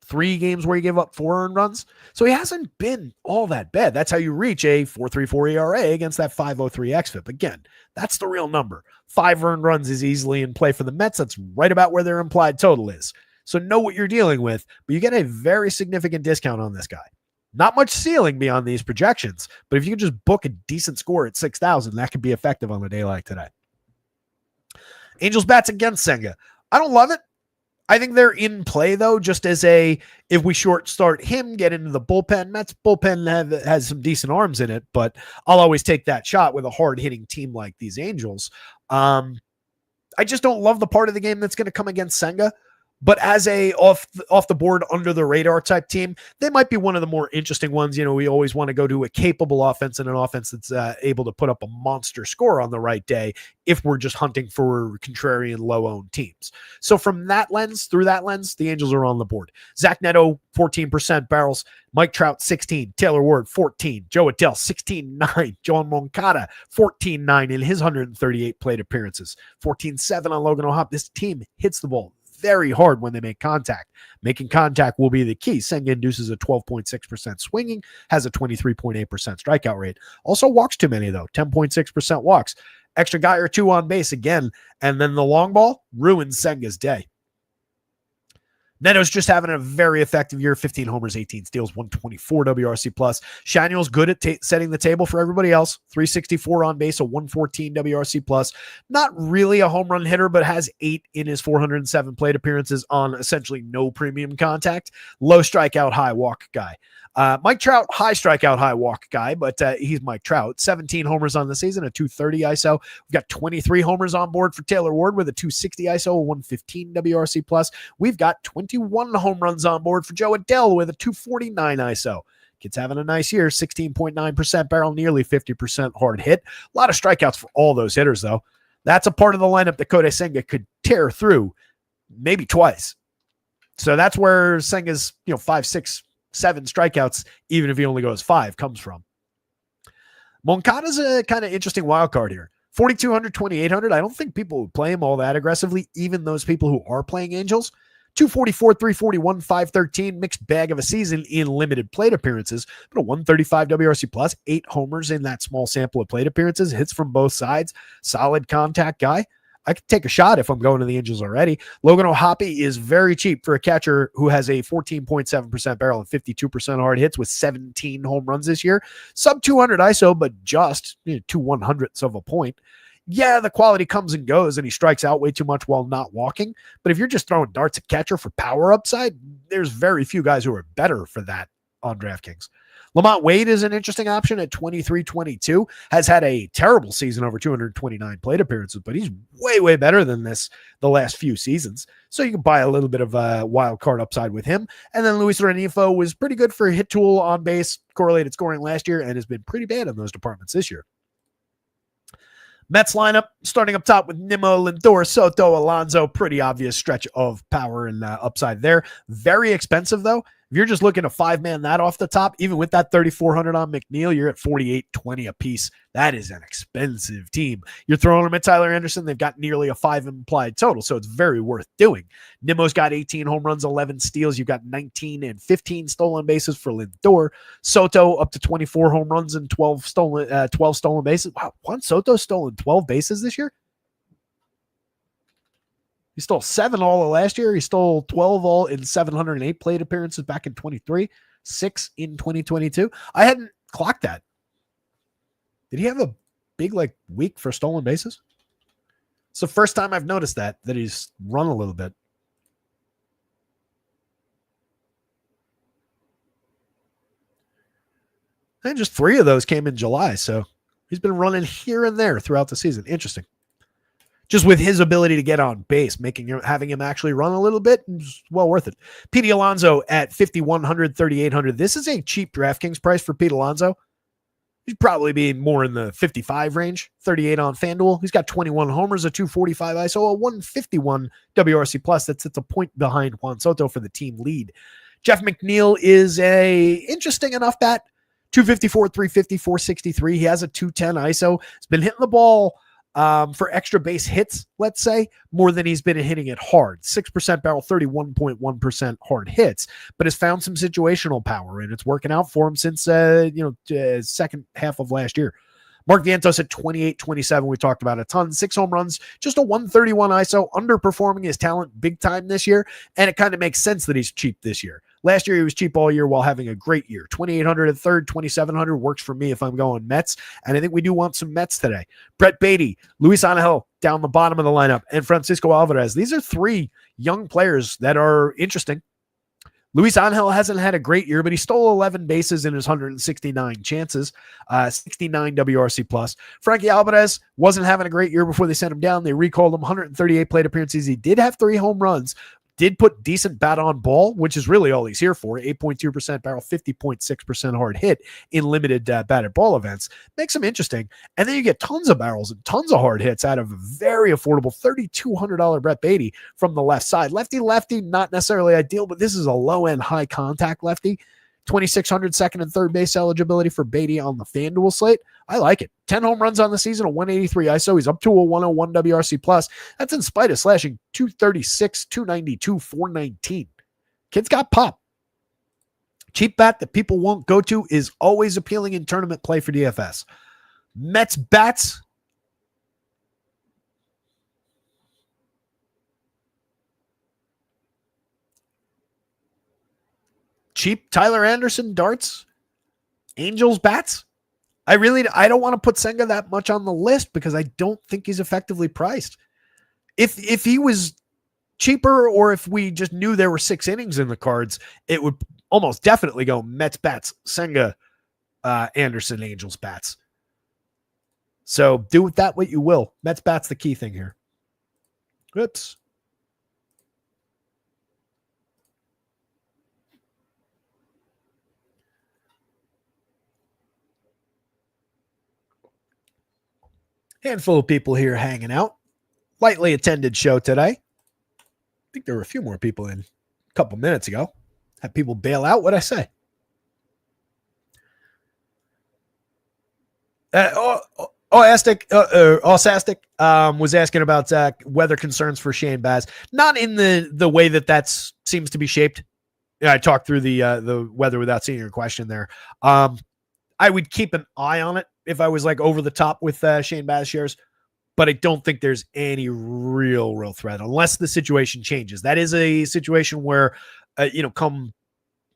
3 games where he gave up 4 earned runs. So he hasn't been all that bad. That's how you reach a 4.34 ERA against that 5.03 xFIP. Again, that's the real number. 5 earned runs is easily in play for the Mets. That's right about where their implied total is. So know what you're dealing with, but you get a very significant discount on this guy. Not much ceiling beyond these projections, but if you can just book a decent score at 6,000, that could be effective on a day like today. Angels bats against Senga. I don't love it. I think they're in play, though, just as if we short start him, get into the bullpen. Mets bullpen has some decent arms in it, but I'll always take that shot with a hard-hitting team like these Angels. I just don't love the part of the game that's going to come against Senga. But as a off the board, under the radar type team, they might be one of the more interesting ones. We always want to go to a capable offense and an offense that's able to put up a monster score on the right day if we're just hunting for contrarian low-owned teams. So through that lens, the Angels are on the board. Zach Neto, 14% barrels. Mike Trout, 16. Taylor Ward, 14. Joe Adell, 16.9. Joan Moncada, 14.9 in his 138 plate appearances. 14.7 on Logan O'Hoppe. This team hits the ball very hard when they make contact. Making contact will be the key. Senga induces a 12.6% swinging, has a 23.8% strikeout rate. Also walks too many, though. 10.6% walks. Extra guy or 2 on base again, and then the long ball ruins Senga's day. Neto's just having a very effective year, 15 homers, 18 steals, 124 WRC plus. Shanuel's good at setting the table for everybody else, 364 on base, a 114 WRC plus. Not really a home run hitter, but has 8 in his 407 plate appearances on essentially no premium contact. Low strikeout, high walk guy. Mike Trout, high strikeout, high walk guy, but he's Mike Trout. 17 homers on the season, a 230 ISO. We've got 23 homers on board for Taylor Ward with a 260 ISO, a 115 WRC plus. We've got 21 home runs on board for Joe Adell with a 249 ISO. Kid's having a nice year, 16.9% barrel, nearly 50% hard hit. A lot of strikeouts for all those hitters, though. That's a part of the lineup that Kodai Senga could tear through maybe twice. So that's where Senga's 5, 6, 7 strikeouts, even if he only goes 5, comes from. Moncada's a kind of interesting wild card here. 4,200, 2,800. I don't think people would play him all that aggressively, even those people who are playing Angels. 244, 341, 513, mixed bag of a season in limited plate appearances, but a 135 WRC plus, 8 homers in that small sample of plate appearances, hits from both sides, solid contact guy. I could take a shot if I'm going to the Angels already. Logan O'Hoppe is very cheap for a catcher who has a 14.7% barrel and 52% hard hits with 17 home runs this year. Sub 200 ISO, but just 2/100ths of a point. Yeah, the quality comes and goes, and he strikes out way too much while not walking. But if you're just throwing darts at catcher for power upside, there's very few guys who are better for that on DraftKings. Lamont Wade is an interesting option at 23-22. Has had a terrible season, over 229 plate appearances, but he's way, way better than this the last few seasons. So you can buy a little bit of a wild card upside with him. And then Luis Rengifo was pretty good for hit tool on base, correlated scoring last year, and has been pretty bad in those departments this year. Mets lineup, starting up top with Nimmo, Lindor, Soto, Alonso. Pretty obvious stretch of power and upside there. Very expensive, though. If you're just looking to 5-man that off the top, even with that 3,400 on McNeil, you're at 48.20 a piece. That is an expensive team. You're throwing them at Tyler Anderson. They've got nearly a 5 implied total, so it's very worth doing. Nimmo's got 18 home runs, 11 steals. You've got 19 and 15 stolen bases for Lindor. Soto up to 24 home runs and 12 stolen bases. Wow, Juan Soto stolen 12 bases this year? He stole 7 all of last year. He stole 12 all in 708 plate appearances back in 23, 6 in 2022. I hadn't clocked that. Did he have a big week for stolen bases? It's the first time I've noticed that he's run a little bit. And just 3 of those came in July, so he's been running here and there throughout the season. Interesting. Just with his ability to get on base, having him actually run a little bit, is well worth it. Pete Alonso at 5,100, 3,800. This is a cheap DraftKings price for Pete Alonso. He'd probably be more in the 55 range, 38 on FanDuel. He's got 21 homers, a 245 ISO, a 151 WRC plus. That sits a point behind Juan Soto for the team lead. Jeff McNeil is a interesting enough bat. 254, 350, 463. He has a 210 ISO. He's been hitting the ball for extra base hits, let's say, more than he's been hitting it hard. 6% barrel, 31.1% hard hits, but has found some situational power, and it's working out for him since second half of last year. Mark Vientos at 28-27. We talked about a ton. 6 home runs, just a 131 ISO, underperforming his talent big time this year, and it kind of makes sense that he's cheap this year. Last year, he was cheap all year while having a great year. 2,800 at third, 2,700 works for me if I'm going Mets, and I think we do want some Mets today. Brett Beatty, Luis Angel down the bottom of the lineup, and Francisco Alvarez. These are 3 young players that are interesting. Luis Angel hasn't had a great year, but he stole 11 bases in his 169 chances, 69 WRC plus. Frankie Alvarez wasn't having a great year before they sent him down. They recalled him, 138 plate appearances. He did have 3 home runs, did put decent bat on ball, which is really all he's here for. 8.2% barrel, 50.6% hard hit in limited batted ball events. Makes him interesting. And then you get tons of barrels and tons of hard hits out of a very affordable $3,200 Brett Beatty from the left side. Lefty, not necessarily ideal, but this is a low-end, high-contact lefty. 2,600 second and third base eligibility for Beatty on the FanDuel slate. I like it. 10 home runs on the season, a 183 ISO. He's up to a 101 WRC plus. That's in spite of slashing 236, 292, 419. Kid's got pop. Cheap bat that people won't go to is always appealing in tournament play for DFS. Mets bats. cheap Tyler Anderson darts, Angels bats. I don't want to put Senga that much on the list because I don't think he's effectively priced. If he was cheaper, or if we just knew there were 6 innings in the cards, it would almost definitely go Mets bats, Senga, Anderson, Angels bats. So do with that what you will. Mets bats the key thing here. Oops. Handful of people here hanging out. Lightly attended show today. I think there were a few more people in a couple minutes ago. Had people bail out. What'd I say? Osastic was asking about weather concerns for Shane Baz. Not in the way that seems to be shaped. Yeah, I talked through the weather without seeing your question there. I would keep an eye on it if I was like over the top with Shane Baz shares, but I don't think there's any real threat unless the situation changes. That is a situation where, come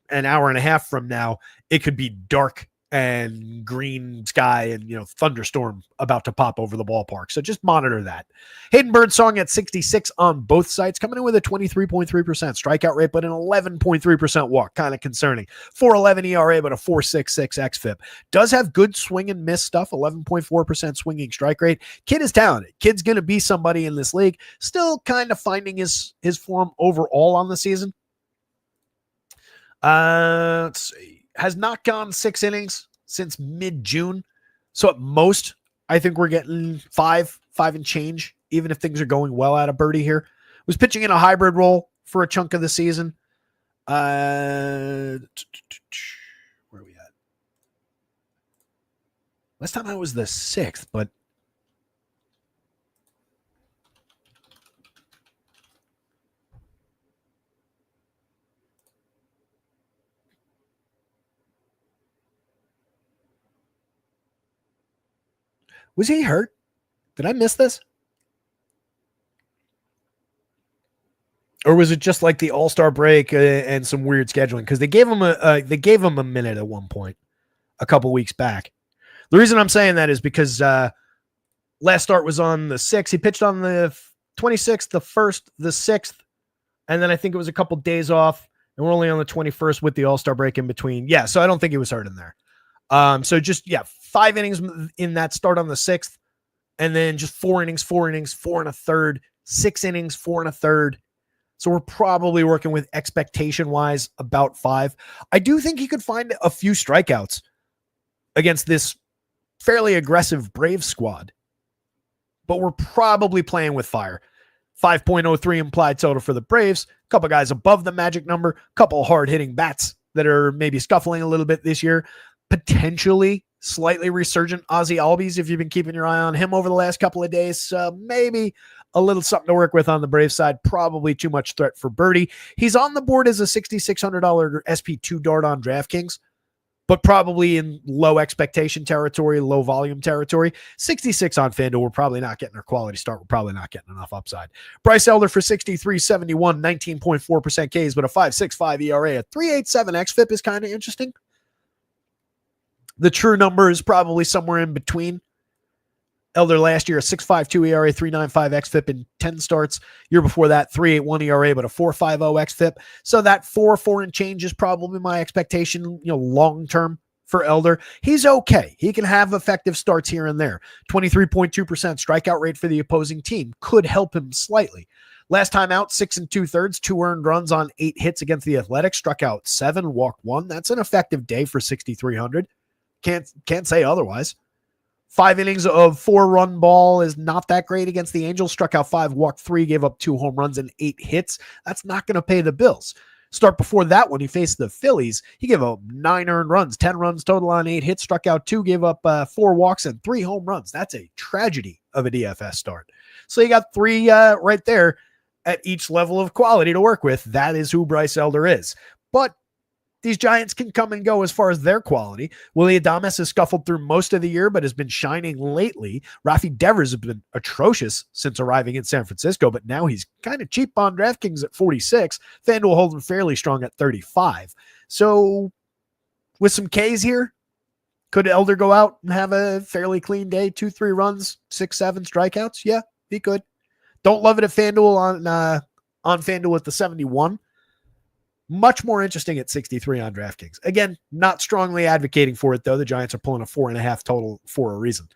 an hour and a half from now, it could be dark and green sky and, thunderstorm about to pop over the ballpark. So just monitor that. Hayden Birdsong at 66 on both sites, coming in with a 23.3% strikeout rate, but an 11.3% walk. Kind of concerning. 4.11 ERA, but a 4.66 xFIP. Does have good swing and miss stuff, 11.4% swinging strike rate. Kid is talented. Kid's going to be somebody in this league. Still kind of finding his form overall on the season. Let's see. Has not gone 6 innings since mid-June. So at most, I think we're getting 5 and change, even if things are going well out of Birdie here. Was pitching in a hybrid role for a chunk of the season. Where are we at? Last time I was the 6th, but was he hurt? Did I miss this? Or was it just like the All-Star break and some weird scheduling? Because they gave him a minute at one point a couple weeks back. The reason I'm saying that is because last start was on the 6th. He pitched on the 26th, the 1st, the 6th, and then I think it was a couple days off, and we're only on the 21st with the All-Star break in between. Yeah, so I don't think he was hurt in there. So just, 5 innings in that start on the 6th, and then just 4 innings, 4 1/3, 6 innings, 4 1/3. So we're probably working with expectation-wise about 5. I do think he could find a few strikeouts against this fairly aggressive Braves squad, but we're probably playing with fire. 5.03 implied total for the Braves, a couple guys above the magic number, a couple hard-hitting bats that are maybe scuffling a little bit this year, potentially slightly resurgent Ozzy Albies if you've been keeping your eye on him over the last couple of days. So maybe a little something to work with on the Braves side. Probably too much threat for Birdie. He's on the board as a $6,600 SP2 dart on DraftKings, but probably in low expectation territory, low volume territory. 66 on FanDuel. We're probably not getting a quality start. We're probably not getting enough upside. Bryce Elder for 63.71, 19.4% Ks, but a 5.65 ERA, a 3.87 xFIP is kind of interesting. The true number is probably somewhere in between. Elder last year, a 6.52 ERA, 3.95 xFIP in 10 starts. Year before that, 3.81 ERA, but a 4.50 xFIP. So that 4 and change is probably my expectation, long-term for Elder. He's okay. He can have effective starts here and there. 23.2% strikeout rate for the opposing team could help him slightly. Last time out, 6 2/3, 2 earned runs on 8 hits against the Athletics, struck out 7, walked 1. That's an effective day for 6,300. Can't say otherwise. 5 innings of 4-run ball is not that great against the Angels. Struck out 5, walked 3, gave up 2 home runs and 8 hits. That's not going to pay the bills. Start before that, when he faced the Phillies, he gave up 9 earned runs, 10 runs total on 8 hits, struck out 2, gave up 4 walks and 3 home runs. That's a tragedy of a DFS start. So you got 3 right there at each level of quality to work with. That is who Bryce Elder is. But these Giants can come and go as far as their quality. Willy Adames has scuffled through most of the year, but has been shining lately. Rafi Devers has been atrocious since arriving in San Francisco, but now he's kind of cheap on DraftKings at 46. FanDuel holds him fairly strong at 35. So with some Ks here, could Elder go out and have a fairly clean day? 2-3 runs, 6-7 strikeouts? Yeah, he could. Don't love it at FanDuel on FanDuel at the 71. Much more interesting at 63 on DraftKings. Again, not strongly advocating for it, though. The Giants are pulling a 4.5 total for a reason.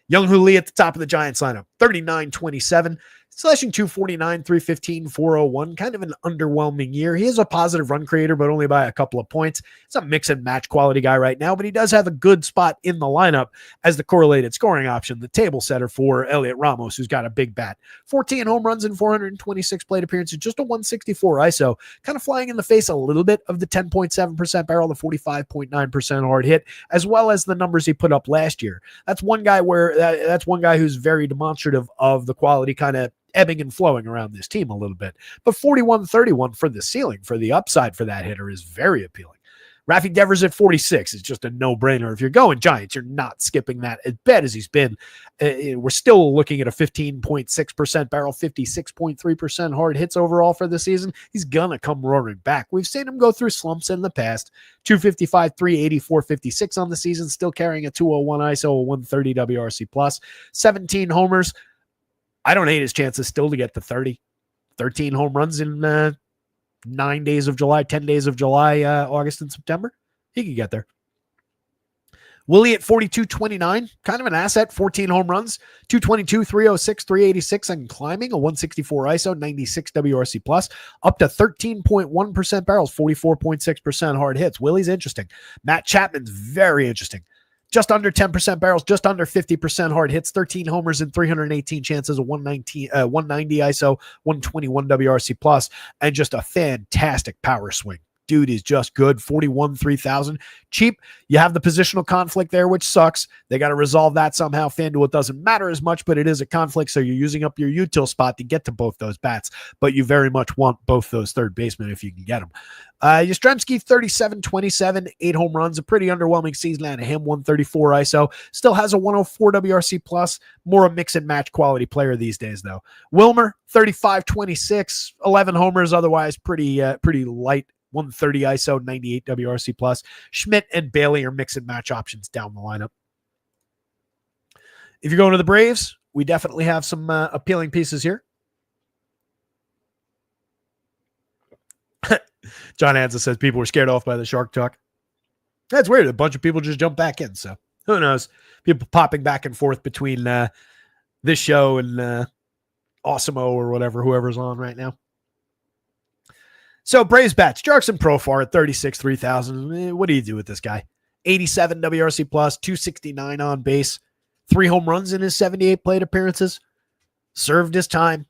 Young-Hoo Lee at the top of the Giants lineup, 39-27, slashing 249, 315, 401. Kind of an underwhelming year. He is a positive run creator, but only by a couple of points. He's a mix and match quality guy right now, but he does have a good spot in the lineup as the correlated scoring option, the table setter for Elliot Ramos, who's got a big bat. 14 home runs and 426 plate appearances, just a 164 ISO, kind of flying in the face a little bit of the 10.7% barrel, the 45.9% hard hit, as well as the numbers he put up last year. That's one guy who's very demonstrative of the quality kind of ebbing and flowing around this team a little bit. But 41-31 for the ceiling, for the upside for that hitter is very appealing. Rafi Devers at 46 is just a no-brainer. If you're going Giants, you're not skipping that as bad as he's been. We're still looking at a 15.6% barrel, 56.3% hard hits overall for the season. He's going to come roaring back. We've seen him go through slumps in the past. 255, 380, 456 on the season, still carrying a 201 ISO, a 130 WRC plus, 17 homers. I don't hate his chances still to get to 30. 13 home runs in 9 days of July, 10 days of July, August, and September. He could get there. Willie at 42-29, kind of an asset, 14 home runs, 222, 306, 386, and climbing, a 164 ISO, 96 WRC plus, up to 13.1% barrels, 44.6% hard hits. Willie's interesting. Matt Chapman's very interesting. Just under 10% barrels, just under 50% hard hits, 13 homers and 318 chances, a 190 ISO, 121 WRC plus, and just a fantastic power swing. Dude is just good. 41, 3,000. Cheap. You have the positional conflict there, which sucks. They got to resolve that somehow. FanDuel, it doesn't matter as much, but it is a conflict, so you're using up your util spot to get to both those bats, but you very much want both those third basemen if you can get them. Yastrzemski, 37-27, 8 home runs, a pretty underwhelming season out of him, 134 ISO. Still has a 104 WRC plus, more a mix and match quality player these days, though. Wilmer, 35-26, 11 homers, otherwise pretty light. 130 ISO, 98 WRC plus. Schmidt and Bailey are mix and match options down the lineup. If you're going to the Braves, we definitely have some appealing pieces here. John Hansa says people were scared off by the shark talk. That's weird. A bunch of people just jumped back in. So who knows? People popping back and forth between this show and Awesemo or whatever, whoever's on right now. So Braves bats, Jarkson Profar at 36, 3,000. What do you do with this guy? 87 WRC plus, 269 on base, 3 home runs in his 78 plate appearances. Served his time.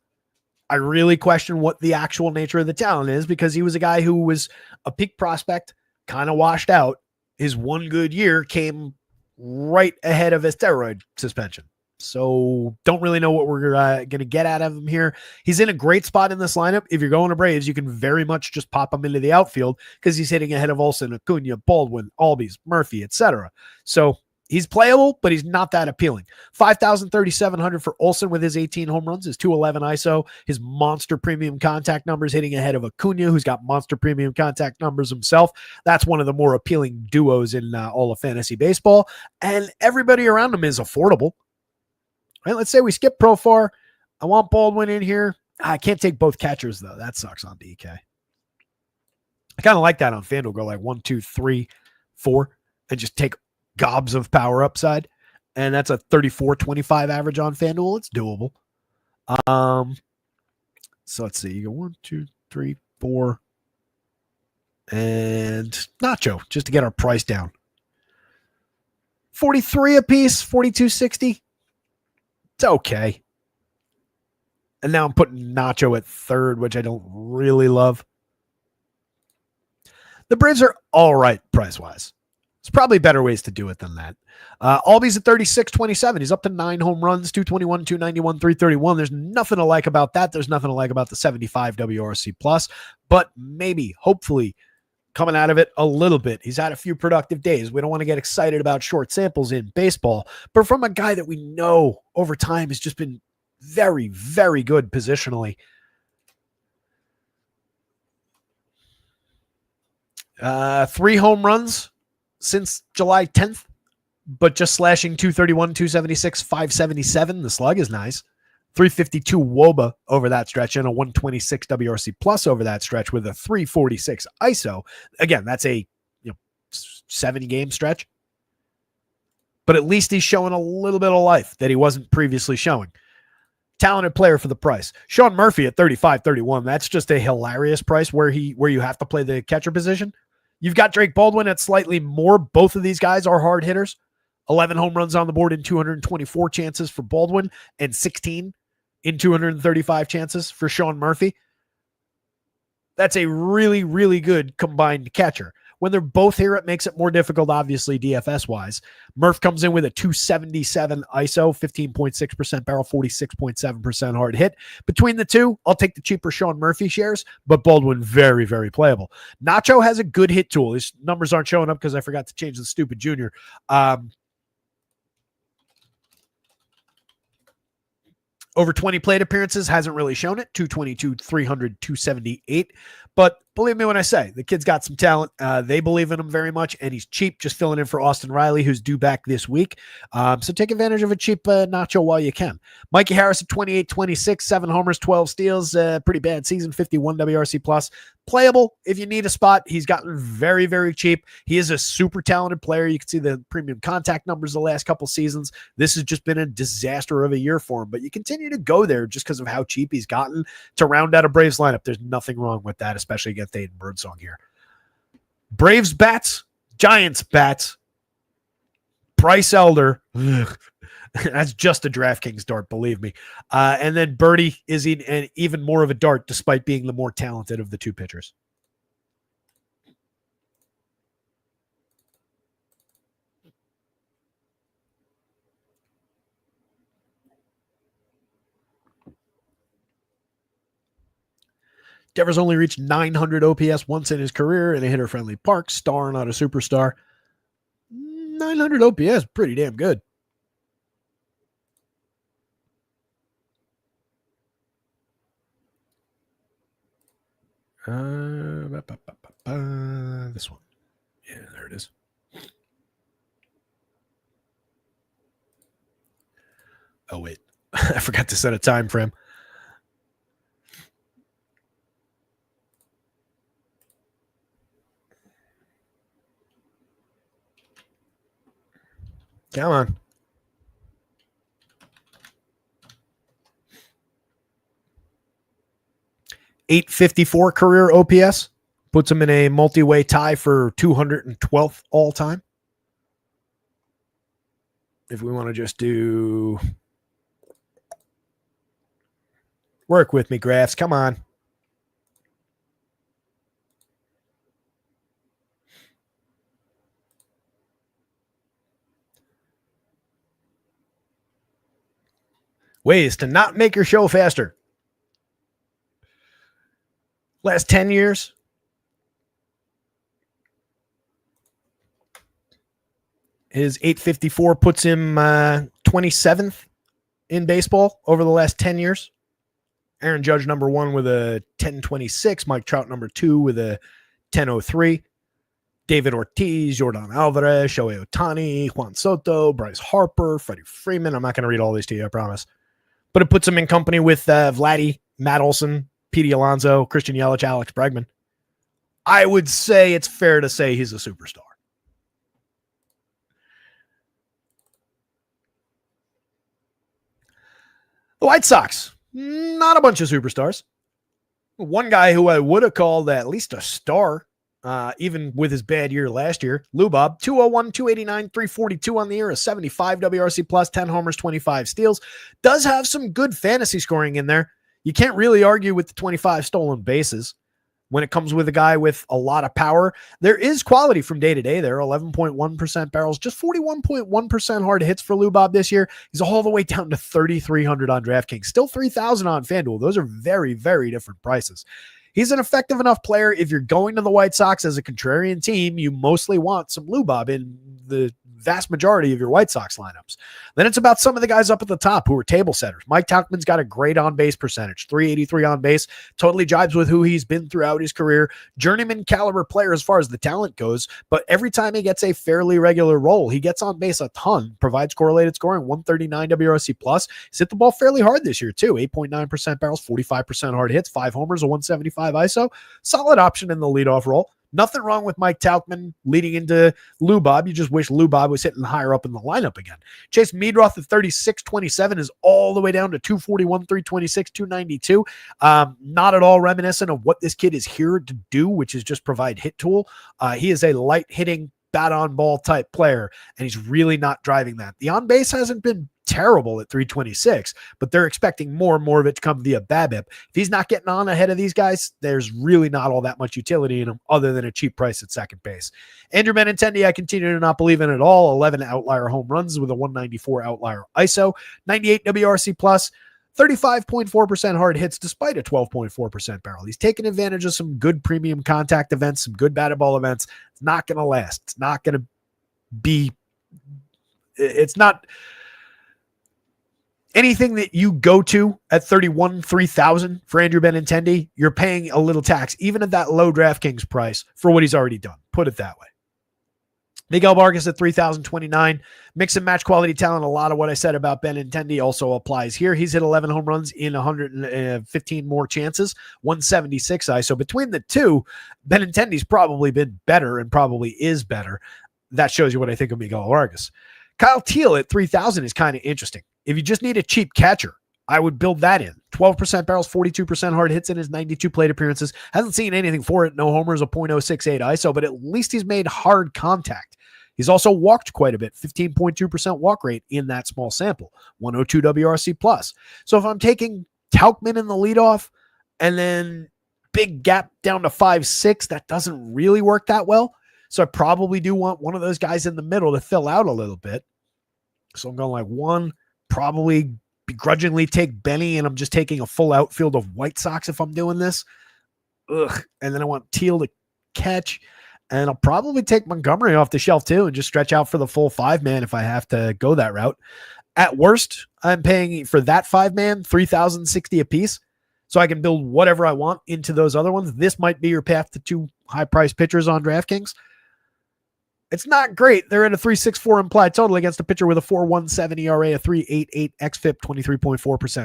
I really question what the actual nature of the talent is, because he was a guy who was a peak prospect, kind of washed out. His one good year came right ahead of his steroid suspension. So don't really know what we're going to get out of him here. He's in a great spot in this lineup. If you're going to Braves, you can very much just pop him into the outfield because he's hitting ahead of Olsen, Acuna, Baldwin, Albies, Murphy, etc. So he's playable, but he's not that appealing. 5,700 for Olsen with his 18 home runs, his 211 ISO, his monster premium contact numbers, hitting ahead of Acuna, who's got monster premium contact numbers himself. That's one of the more appealing duos in all of fantasy baseball. And everybody around him is affordable. Right, let's say we skip Profar. I want Baldwin in here. I can't take both catchers, though. That sucks on DK. I kind of like that on FanDuel. Go like 1, 2, 3, 4, and just take gobs of power upside. And that's a 34-25 average on FanDuel. It's doable. So let's see. You go 1, 2, 3, 4. And Nacho, just to get our price down. 43 a piece, 42.60. It's okay. And now I'm putting Nacho at third, which I don't really love. The Braves are all right price-wise. There's probably better ways to do it than that. Albies at 36-27. He's up to 9 home runs, 221, 291, 331. There's nothing to like about that. There's nothing to like about the 75 WRC plus. But maybe, hopefully, coming out of it a little bit. He's had a few productive days. We don't want to get excited about short samples in baseball, but from a guy that we know over time has just been very, very good positionally. 3 home runs since July 10th, but just slashing 231, 276, 577. The slug is nice. 352 WOBA over that stretch and a 126 WRC plus over that stretch with a 346 ISO. Again, that's a 7-game stretch, but at least he's showing a little bit of life that he wasn't previously showing. Talented player for the price. Sean Murphy at 35-31. That's just a hilarious price where you have to play the catcher position. You've got Drake Baldwin at slightly more. Both of these guys are hard hitters. 11 home runs on the board in 224 chances for Baldwin and 16 in 235 chances for Sean Murphy. That's a really, really good combined catcher. When they're both here, it makes it more difficult, obviously, DFS-wise. Murph comes in with a 277 ISO, 15.6% barrel, 46.7% hard hit. Between the two, I'll take the cheaper Sean Murphy shares, but Baldwin very, very playable. Nacho has a good hit tool. His numbers aren't showing up because I forgot to change the stupid junior. Over 20 plate appearances, hasn't really shown it. 222, 300, 278. But believe me when I say, the kid's got some talent. They believe in him very much, and he's cheap, just filling in for Austin Riley, who's due back this week. So take advantage of a cheap Nacho while you can. Mikey Harris at 28-26, 7 homers, 12 steals. Pretty bad season, 51 WRC plus. Playable if you need a spot. He's gotten very, very cheap. He is a super talented player. You can see the premium contact numbers the last couple seasons. This has just been a disaster of a year for him, but you continue to go there just because of how cheap he's gotten to round out a Braves lineup. There's nothing wrong with that, especially against Aiden Birdsong here. Braves bats, Giants bats, Bryce Elder. Ugh. That's just a DraftKings dart, believe me. And then Birdie is even more of a dart, despite being the more talented of the two pitchers. Devers only reached 900 OPS once in his career in a hitter-friendly park. Star, not a superstar. 900 OPS, pretty damn good. This one. Yeah, there it is. Oh, wait. I forgot to set a time frame. Come on. .854 career OPS puts him in a multi-way tie for 212th all time. If we want to just do work with me, graphs, come on. Ways to not make your show faster. Last 10 years. His .854 puts him 27th in baseball over the last 10 years. Aaron Judge, number 1 with a 10.26. Mike Trout, number 2 with a 10.03. David Ortiz, Jordan Alvarez, Shohei Ohtani, Juan Soto, Bryce Harper, Freddie Freeman. I'm not going to read all these to you, I promise. But it puts him in company with Vladdy, Matt Olson, Pete Alonso, Christian Yelich, Alex Bregman. I would say it's fair to say he's a superstar. The White Sox, not a bunch of superstars. One guy who I would have called at least a star, even with his bad year last year, Lou Bob, 201, 289, 342 on the year, a 75 WRC plus, 10 homers, 25 steals. Does have some good fantasy scoring in there. You can't really argue with the 25 stolen bases when it comes with a guy with a lot of power. There is quality from day to day there. 11.1% barrels, just 41.1% hard hits for Lou Bob this year. He's all the way down to 3,300 on DraftKings, still 3,000 on FanDuel. Those are very, very different prices. He's an effective enough player. If you're going to the White Sox as a contrarian team, you mostly want some Lubob in the vast majority of your White Sox lineups. Then it's about some of the guys up at the top who are table setters. Mike Tauchman's got a great on-base percentage, 383 on base, totally jibes with who he's been throughout his career. Journeyman caliber player as far as the talent goes, but every time he gets a fairly regular role, he gets on base a ton, provides correlated scoring, 139 WRC plus. He's hit the ball fairly hard this year too, 8.9% barrels, 45% hard hits, 5 homers, a 175 ISO. Solid option in the leadoff role. Nothing wrong with Mike Tauchman leading into Lubob. You just wish Lubob was hitting higher up in the lineup again. Chase Meadroth at 36.27 is all the way down to 241, 326, 292. Not at all reminiscent of what this kid is here to do, which is just provide hit tool. He is a light hitting, bat on ball type player, and he's really not driving that. The on base hasn't been terrible at 326, but they're expecting more and more of it to come via BABIP. If he's not getting on ahead of these guys, there's really not all that much utility in him other than a cheap price at second base. Andrew Benintendi, I continue to not believe in at all. 11 outlier home runs with a 194 outlier ISO, 98 WRC plus, 35.4% hard hits despite a 12.4% barrel. He's taking advantage of some good premium contact events, some good batted ball events. It's not going to last. It's not going to be, it's not anything that you go to at 3,000 for Andrew Benintendi. You're paying a little tax, even at that low DraftKings price, for what he's already done. Put it that way. Miguel Vargas at 3,029. Mix and match quality talent. A lot of what I said about Benintendi also applies here. He's hit 11 home runs in 115 more chances, 176 ISO. Between the two, Benintendi's probably been better and probably is better. That shows you what I think of Miguel Vargas. Kyle Teal at 3,000 is kind of interesting. If you just need a cheap catcher, I would build that in. 12% barrels, 42% hard hits in his 92 plate appearances. Hasn't seen anything for it. No homers, a .068 ISO, but at least he's made hard contact. He's also walked quite a bit, 15.2% walk rate in that small sample, 102 WRC plus. So if I'm taking Tauchman in the leadoff and then big gap down to 5'6", that doesn't really work that well. So I probably do want one of those guys in the middle to fill out a little bit. So I'm going like one, probably begrudgingly take Benny, and I'm just taking a full outfield of White Sox if I'm doing this. And then I want Teal to catch. And I'll probably take Montgomery off the shelf too and just stretch out for the full 5-man if I have to go that route. At worst, I'm paying for that 5-man $3,060 a piece, so I can build whatever I want into those other ones. This might be your path to 2 high-priced pitchers on DraftKings. It's not great. They're at a 3.64 implied total against a pitcher with a 4.17 ERA, a 3.88 xFIP, 23.4%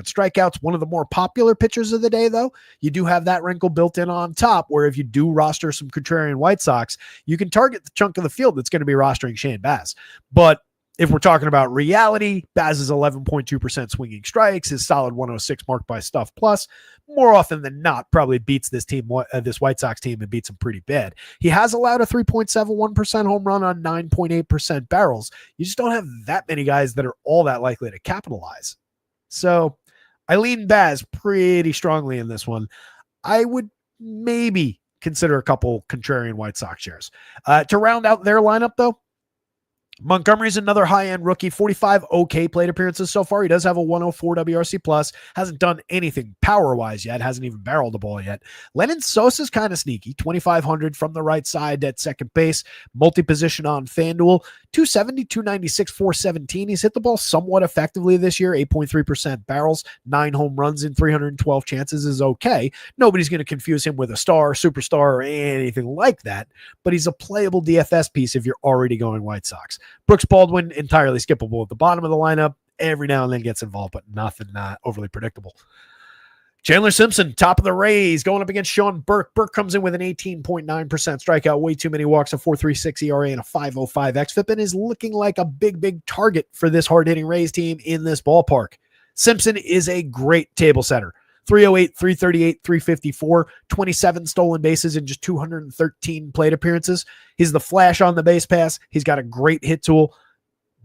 strikeouts. One of the more popular pitchers of the day, though. You do have that wrinkle built in on top, where if you do roster some contrarian White Sox, you can target the chunk of the field that's going to be rostering Shane Baz. But if we're talking about reality, Baz's 11.2% swinging strikes, his solid 106 marked by stuff plus, more often than not, probably beats this team, this White Sox team, and beats them pretty bad. He has allowed a 3.71% home run on 9.8% barrels. You just don't have that many guys that are all that likely to capitalize. So I lean Baz pretty strongly in this one. I would maybe consider a couple contrarian White Sox shares. To round out their lineup, though, Montgomery's another high-end rookie, 45 okay plate appearances so far. He does have a 104 WRC plus, hasn't done anything power-wise yet, hasn't even barreled the ball yet. Lennon Sosa's kind of sneaky, 2,500 from the right side at second base, multi-position on FanDuel, 270, 296, 417. He's hit the ball somewhat effectively this year, 8.3% barrels, 9 home runs in 312 chances is okay. Nobody's going to confuse him with a star, superstar, or anything like that, but he's a playable DFS piece if you're already going White Sox. Brooks Baldwin, entirely skippable at the bottom of the lineup. Every now and then gets involved, but nothing overly predictable. Chandler Simpson, top of the Rays, going up against Sean Burke. Burke comes in with an 18.9% strikeout, way too many walks, a 4.36 ERA, and a 5.05 xFIP, and is looking like a big target for this hard-hitting Rays team in this ballpark. Simpson is a great table setter. 308, 338, 354, 27 stolen bases in just 213 plate appearances. He's the flash on the base pass. He's got a great hit tool.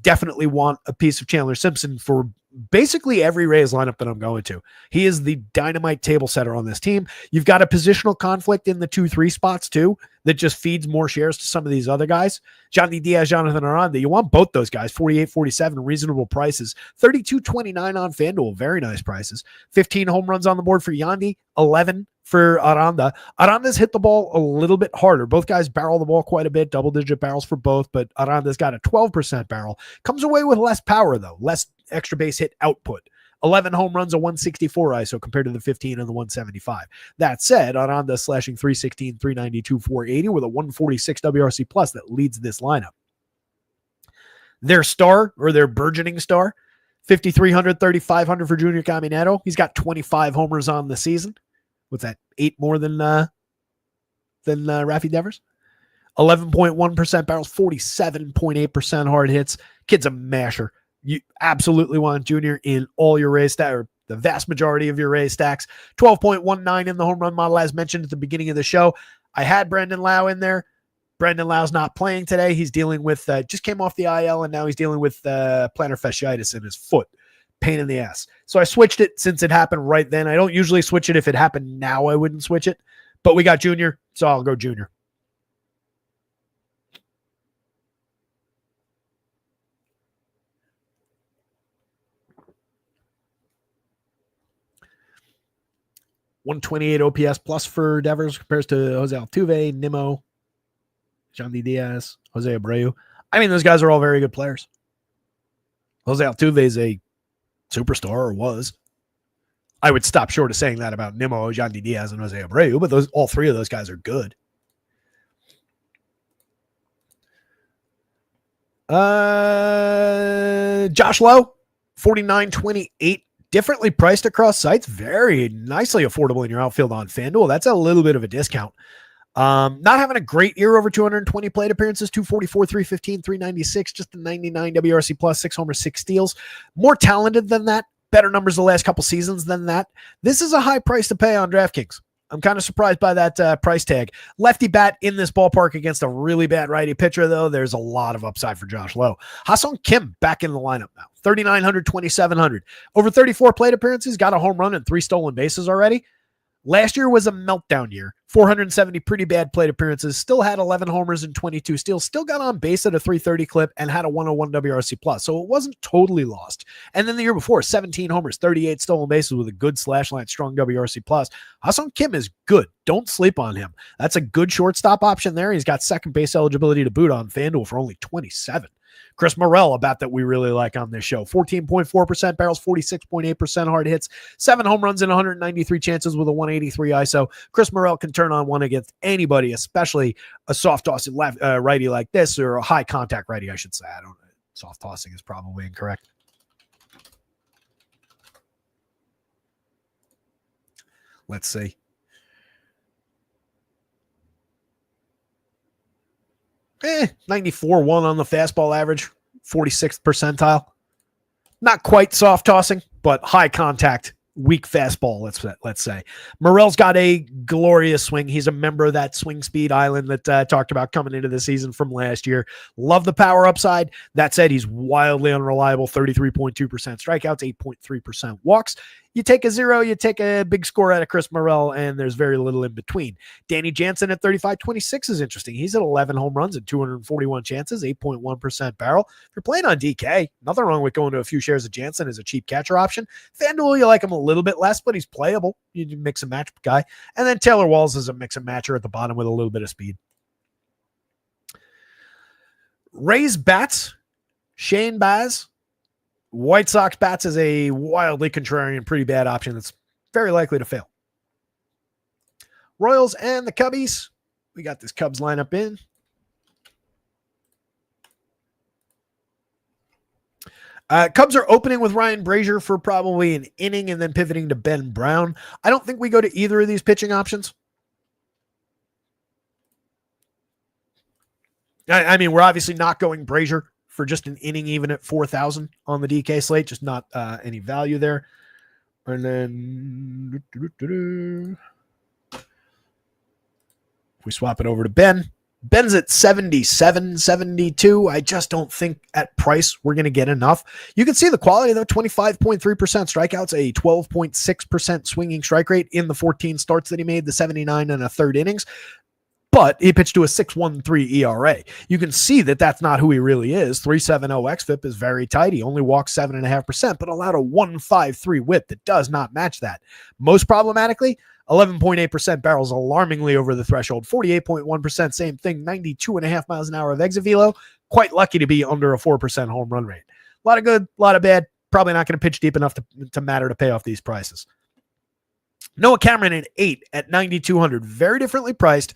Definitely want a piece of Chandler Simpson for basically every Rays lineup that I'm going to. He is the dynamite table setter on this team. You've got a positional conflict in the 2-3 spots too that just feeds more shares to some of these other guys. Johnny Diaz, Jonathan Aranda. You want both those guys. 48-47, reasonable prices. 32-29 on FanDuel, very nice prices. 15 home runs on the board for Yandy, 11 for Aranda. Aranda's hit the ball a little bit harder. Both guys barrel the ball quite a bit, double-digit barrels for both, but Aranda's got a 12% barrel. Comes away with less power, though, less extra base hit output. 11 home runs, a 164 ISO compared to the 15 and the 175. That said, Aranda slashing 316, 392, 480 with a 146 WRC plus that leads this lineup. Their star, or their burgeoning star, 5,300, 3,500 for Junior Caminero. He's got 25 homers on the season. What's that? 8 more than Rafi Devers? 11.1% barrels, 47.8% hard hits. Kid's a masher. You absolutely want Junior in all your Rays stacks, or the vast majority of your Rays stacks. 12.19 in the home run model, as mentioned at the beginning of the show. I had Brandon Lau in there. Brandon Lau's not playing today. He's dealing with, just came off the IL, and now he's dealing with plantar fasciitis in his foot. Pain in the ass. So I switched it since it happened right then. I don't usually switch it. If it happened now, I wouldn't switch it. But we got Junior, so I'll go Junior. .128 OPS plus for Devers compares to Jose Altuve, Nimmo, Johnny Diaz, Jose Abreu. I mean, those guys are all very good players. Jose Altuve is a superstar, or was. I would stop short of saying that about Nimmo, Johnny Diaz, and Jose Abreu, but all three of those guys are good. Josh Lowe, 49.28. Differently priced across sites, very nicely affordable in your outfield on FanDuel. That's a little bit of a discount. Not having a great year, over 220 plate appearances, 244, 315, 396, just a 99 WRC plus, 6 homers, 6 steals. More talented than that, better numbers the last couple seasons than that. This is a high price to pay on DraftKings. I'm kind of surprised by that price tag. Lefty bat in this ballpark against a really bad righty pitcher, though. There's a lot of upside for Josh Lowe. Ha-Seong Kim back in the lineup now. 3,900, 2,700. Over 34 plate appearances, got a home run and 3 stolen bases already. Last year was a meltdown year. 470 pretty bad plate appearances, still had 11 homers and 22 steals, still got on base at a 330 clip, and had a 101 WRC plus. So it wasn't totally lost. And then the year before, 17 homers, 38 stolen bases with a good slash line, strong WRC plus. Ha-Seong Kim is good. Don't sleep on him. That's a good shortstop option there. He's got second base eligibility to boot on FanDuel for only 27. Chris Morel, a bat that we really like on this show. 14.4% barrels, 46.8% hard hits, 7 home runs and 193 chances with a 183 ISO. Chris Morel can turn on one against anybody, especially a soft tossing righty like this, or a high contact righty, I should say. I don't know. Soft tossing is probably incorrect. Let's see. Eh, 94-1 on the fastball average, 46th percentile. Not quite soft tossing, but high contact, weak fastball, let's say. Morel's got a glorious swing. He's a member of that swing speed island that I talked about coming into the season from last year. Love the power upside. That said, he's wildly unreliable, 33.2% strikeouts, 8.3% walks. You take a 0, you take a big score out of Chris Morel, and there's very little in between. Danny Jansen at 35.26 is interesting. He's at 11 home runs and 241 chances, 8.1% barrel. If you're playing on DK, nothing wrong with going to a few shares of Jansen as a cheap catcher option. FanDuel, you like him a little bit less, but he's playable. You mix and match guy. And then Taylor Walls is a mix and matcher at the bottom with a little bit of speed. Rays bats, Shane Baz. White Sox bats is a wildly contrarian, pretty bad option that's very likely to fail. Royals and the Cubbies. We got this Cubs lineup in. Cubs are opening with Ryan Brazier for probably an inning and then pivoting to Ben Brown. I don't think we go to either of these pitching options. I mean, we're obviously not going Brazier for just an inning, even at 4,000 on the DK slate, just not any value there. And then if we swap it over to Ben, Ben's at 77, 72. I just don't think at price we're going to get enough. You can see the quality, though. 25.3% strikeouts, a 12.6% swinging strike rate in the 14 starts that he made, the 79 and a third innings. But he pitched to a 6.13 ERA. You can see that that's not who he really is. 3.70 xFIP is very tight. He only walked 7.5%, but allowed a 1.53 whip that does not match that. Most problematically, 11.8% barrels, alarmingly over the threshold. 48.1%, same thing. 92.5 miles an hour of exit velo. Quite lucky to be under a 4% home run rate. A lot of good, a lot of bad. Probably not going to pitch deep enough to matter to pay off these prices. Noah Cameron at 8 at 9,200. Very differently priced.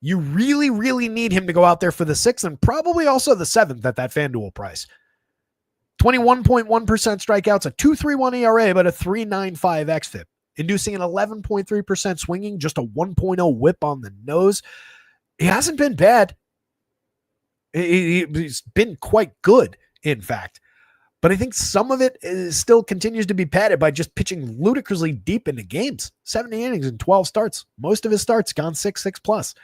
You really, really need him to go out there for the 6th and probably also the 7th at that FanDuel price. 21.1% strikeouts, a 2.31 ERA, but a 3.95 xFIP. Inducing an 11.3% swinging, just a 1.0 whip on the nose. He hasn't been bad. He's been quite good, in fact. But I think some of it still continues to be padded by just pitching ludicrously deep into games. 70 innings and 12 starts. Most of his starts gone 6+.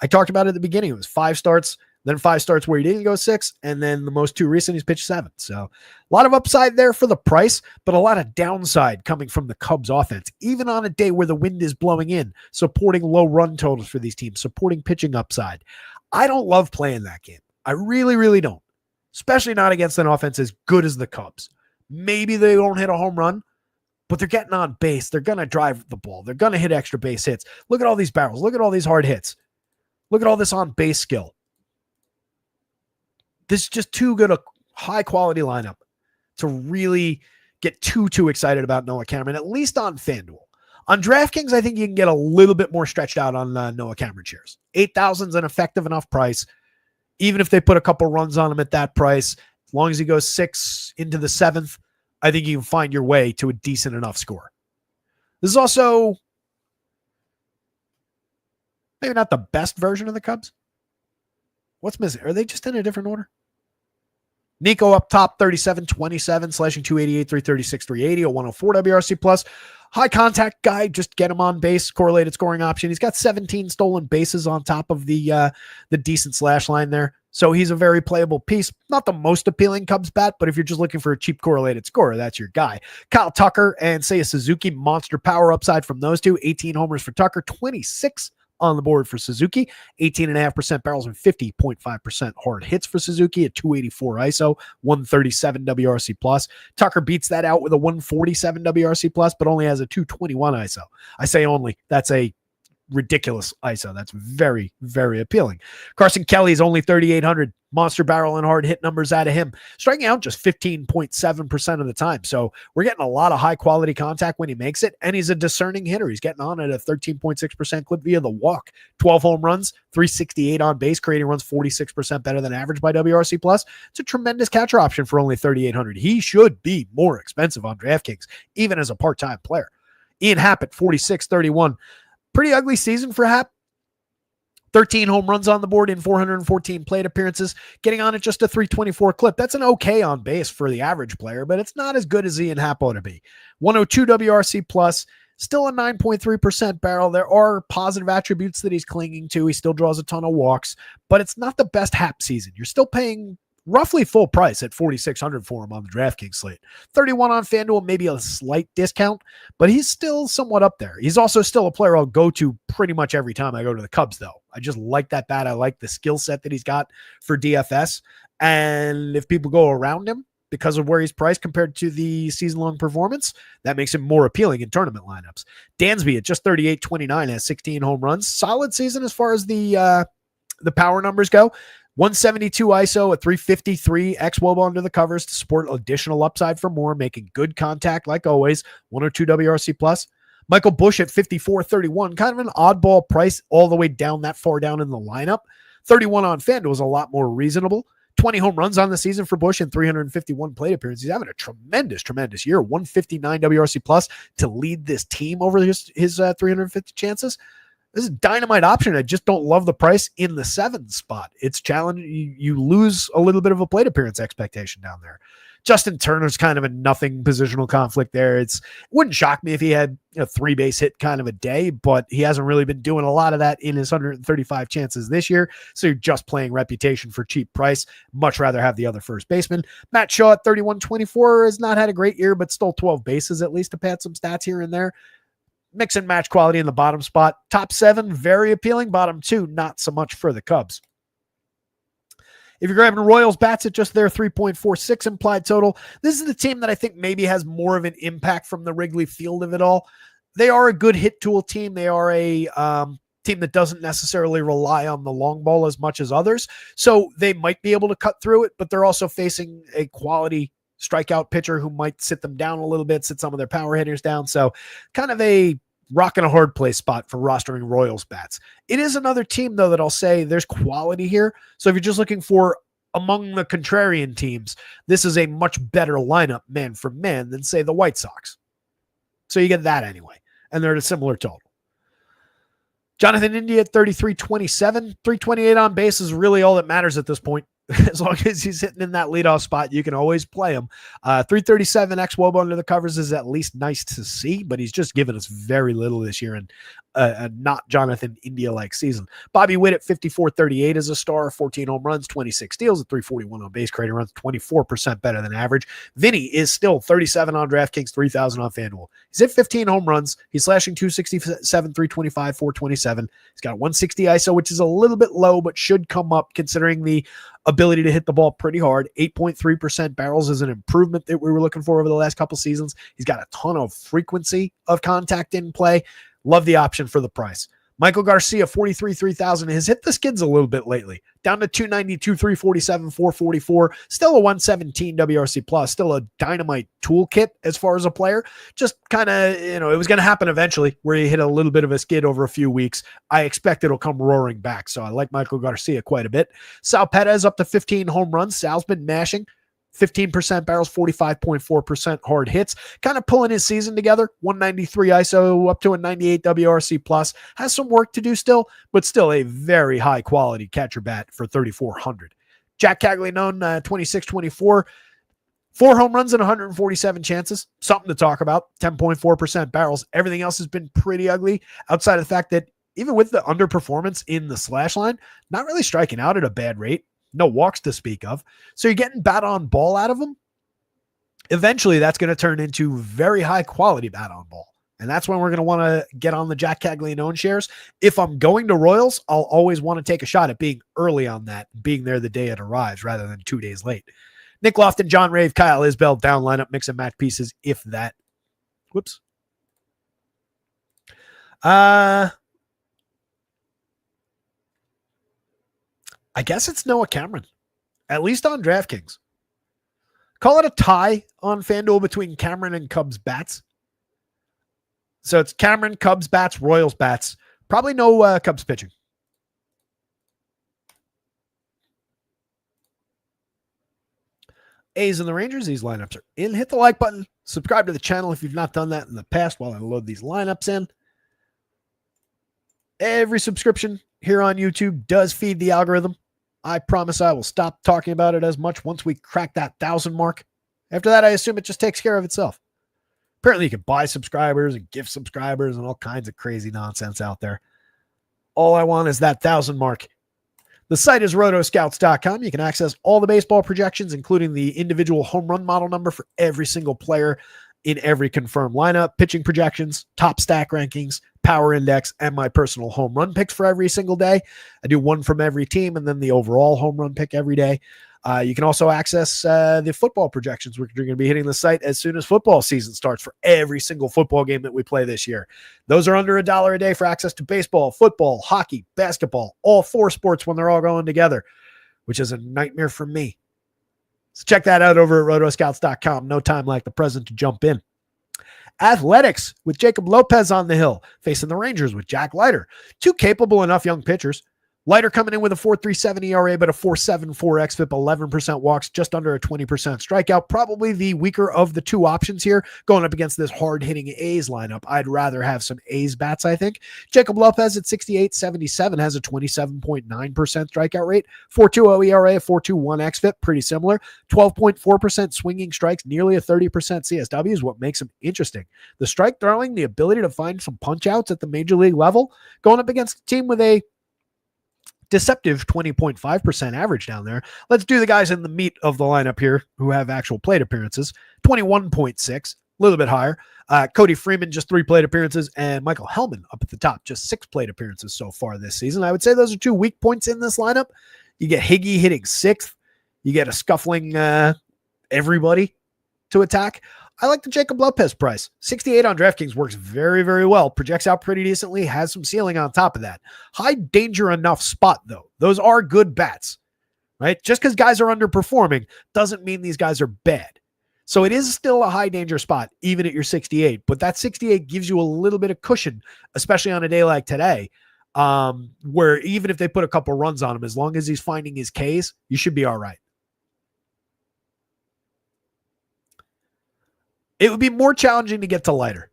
I talked about it at the beginning. It was 5 starts, then 5 starts where he didn't go 6, and then the most 2 recent, he's pitched 7. So a lot of upside there for the price, but a lot of downside coming from the Cubs offense, even on a day where the wind is blowing in, supporting low run totals for these teams, supporting pitching upside. I don't love playing that game. I really, really don't, especially not against an offense as good as the Cubs. Maybe they don't hit a home run, but they're getting on base. They're going to drive the ball. They're going to hit extra base hits. Look at all these barrels. Look at all these hard hits. Look at all this on base skill. This is just too good a high quality lineup to really get too excited about Noah Cameron, at least on FanDuel. On DraftKings, I think you can get a little bit more stretched out on Noah Cameron shares. 8,000 is an effective enough price. Even if they put a couple runs on him at that price, as long as he goes 6 into the 7th, I think you can find your way to a decent enough score. This is also maybe not the best version of the Cubs. What's missing? Are they just in a different order? Nico up top, 37-27, slashing 288, 336, 380, a 104 WRC plus. High contact guy, just get him on base, correlated scoring option. He's got 17 stolen bases on top of the decent slash line there. So he's a very playable piece. Not the most appealing Cubs bat, but if you're just looking for a cheap correlated scorer, that's your guy. Kyle Tucker and Seiya Suzuki, monster power upside from those two. 18 homers for Tucker, 26 on the board for Suzuki, 18.5% barrels and 50.5% hard hits for Suzuki at 284 ISO, 137 WRC plus. Tucker beats that out with a 147 WRC plus, but only has a 221 ISO. I say only, that's a ridiculous ISO. That's very, very appealing. Carson Kelly's only 3,800. Monster barrel and hard hit numbers out of him. Striking out just 15.7% of the time. So we're getting a lot of high quality contact when he makes it. And he's a discerning hitter. He's getting on at a 13.6% clip via the walk. 12 home runs, 368 on base, creating runs 46% better than average by WRC plus. It's a tremendous catcher option for only 3,800. He should be more expensive on DraftKings, even as a part-time player. Ian Happ at 46.31. Pretty ugly season for Happ. 13 home runs on the board in 414 plate appearances, getting on at just a 324 clip. That's an okay on base for the average player, but it's not as good as Ian Happ ought to be. 102 WRC plus, still a 9.3% barrel. There are positive attributes that he's clinging to. He still draws a ton of walks, but it's not the best Happ season. You're still paying roughly full price at 4,600 for him on the DraftKings slate. 31 on FanDuel, maybe a slight discount, but he's still somewhat up there. He's also still a player I'll go to pretty much every time I go to the Cubs, though. I just like that bat. I like the skill set that he's got for DFS. And if people go around him because of where he's priced compared to the season-long performance, that makes him more appealing in tournament lineups. Dansby at just 38.29 has 16 home runs. Solid season as far as the power numbers go. 172 ISO, a 353 xWOBA under the covers to support additional upside for more, making good contact like always. 102 WRC plus. Michael Busch at 54.31, kind of an oddball price all the way down that far down in the lineup. 31 on FanDuel is a lot more reasonable. 20 home runs on the season for Busch and 351 plate appearances. He's having a tremendous year. 159 WRC plus to lead this team over his 350 chances. This is a dynamite option. I just don't love the price in the 7 spot. It's challenging. You lose a little bit of a plate appearance expectation down there. Justin Turner's kind of a nothing positional conflict there. It wouldn't shock me if he had a 3-base hit kind of a day, but he hasn't really been doing a lot of that in his 135 chances this year. So you're just playing reputation for cheap price. Much rather have the other first baseman. Matt Shaw at 31-24 has not had a great year, but stole 12 bases at least to pad some stats here and there. Mix and match quality in the bottom spot. Top 7, very appealing. Bottom 2, not so much for the Cubs. If you're grabbing Royals bats at just their 3.46 implied total, this is the team that I think maybe has more of an impact from the Wrigley Field of it all. They are a good hit tool team. They are a team that doesn't necessarily rely on the long ball as much as others. So they might be able to cut through it, but they're also facing a quality strikeout pitcher who might sit them down a little bit, sit some of their power hitters down. So kind of a rock and a hard place spot for rostering Royals bats. It is another team, though, that I'll say there's quality here. So if you're just looking for among the contrarian teams, this is a much better lineup man for man than, say, the White Sox. So you get that anyway. And they're at a similar total. Jonathan India at 33-27, 328 on base is really all that matters at this point. As long as he's hitting in that leadoff spot, you can always play him. 337 xWOBA under the covers is at least nice to see, but he's just given us very little this year and a not Jonathan India-like season. Bobby Witt at 54-38 is a star, 14 home runs, 26 steals at 341 on base, creating runs 24% better than average. Vinny is still 37 on DraftKings, 3,000 on FanDuel. He's hit 15 home runs. He's slashing 267, 325, 427. He's got 160 ISO, which is a little bit low, but should come up considering the ability to hit the ball pretty hard. 8.3% barrels is an improvement that we were looking for over the last couple seasons. He's got a ton of frequency of contact in play. Love the option for the price. Michael Garcia, 3,000, has hit the skids a little bit lately. Down to 292, 347, 444. Still a 117 WRC plus. Still a dynamite toolkit as far as a player. Just kind of, it was going to happen eventually where he hit a little bit of a skid over a few weeks. I expect it'll come roaring back. So I like Michael Garcia quite a bit. Sal Perez up to 15 home runs. Sal's been mashing. 15% barrels, 45.4% hard hits, kind of pulling his season together. 193 ISO up to a 98 WRC plus. Has some work to do still, but still a very high quality catcher bat for 3,400. Jack Caglianone, 26-24, 4 home runs and 147 chances. Something to talk about. 10.4% barrels. Everything else has been pretty ugly outside of the fact that even with the underperformance in the slash line, not really striking out at a bad rate. No walks to speak of. So you're getting bat on ball out of them. Eventually, that's going to turn into very high quality bat on ball. And that's when we're going to want to get on the Jack Caglianone shares. If I'm going to Royals, I'll always want to take a shot at being early on that, being there the day it arrives rather than 2 days late. Nick Lofton, John Rave, Kyle Isbell, down lineup, mix and match pieces, if that. Whoops. I guess it's Noah Cameron, at least on DraftKings. Call it a tie on FanDuel between Cameron and Cubs bats. So it's Cameron, Cubs bats, Royals bats. Probably no Cubs pitching. A's and the Rangers, these lineups are in. Hit the like button. Subscribe to the channel if you've not done that in the past while I load these lineups in. Every subscription here on YouTube does feed the algorithm. I promise I will stop talking about it as much once we crack that 1,000 mark. After that, I assume it just takes care of itself. Apparently, you can buy subscribers and gift subscribers and all kinds of crazy nonsense out there. All I want is that 1,000 mark. The site is rotoscouts.com. You can access all the baseball projections, including the individual home run model number for every single player in every confirmed lineup, pitching projections, top stack rankings, power index, and my personal home run picks for every single day. I do one from every team and then the overall home run pick every day. You can also access the football projections. We're going to be hitting the site as soon as football season starts for every single football game that we play this year. Those are under $1 a day for access to baseball, football, hockey, basketball, all 4 sports when they're all going together, which is a nightmare for me. So check that out over at rotoscouts.com. No time like the present to jump in. Athletics with Jacob Lopez on the hill, facing the Rangers with Jack Leiter. 2 capable enough young pitchers. Leiter coming in with a 4.37 ERA, but a 4.74 xFIP, 11% walks, just under a 20% strikeout. Probably the weaker of the two options here going up against this hard-hitting A's lineup. I'd rather have some A's bats, I think. Jacob Lopez at 68.77 has a 27.9% strikeout rate, 4.20 ERA, 4.21 xFIP, pretty similar. 12.4% swinging strikes, nearly a 30% CSW is what makes him interesting. The strike throwing, the ability to find some punch-outs at the major league level, going up against a team with a deceptive 20.5% average down there. Let's do the guys in the meat of the lineup here who have actual plate appearances. 21.6, a little bit higher. Cody Freeman, just 3 plate appearances, and Michael Hellman up at the top, just 6 plate appearances so far this season. I would say those are 2 weak points in this lineup. You get Higgy hitting 6th. You get a scuffling everybody to attack. I like the Jacob Lopez price. 68 on DraftKings works very, very well. Projects out pretty decently, has some ceiling on top of that. High danger enough spot, though. Those are good bats, right? Just because guys are underperforming doesn't mean these guys are bad. So it is still a high danger spot, even at your 68. But that 68 gives you a little bit of cushion, especially on a day like today, where even if they put a couple runs on him, as long as he's finding his Ks, you should be all right. It would be more challenging to get to Leiter,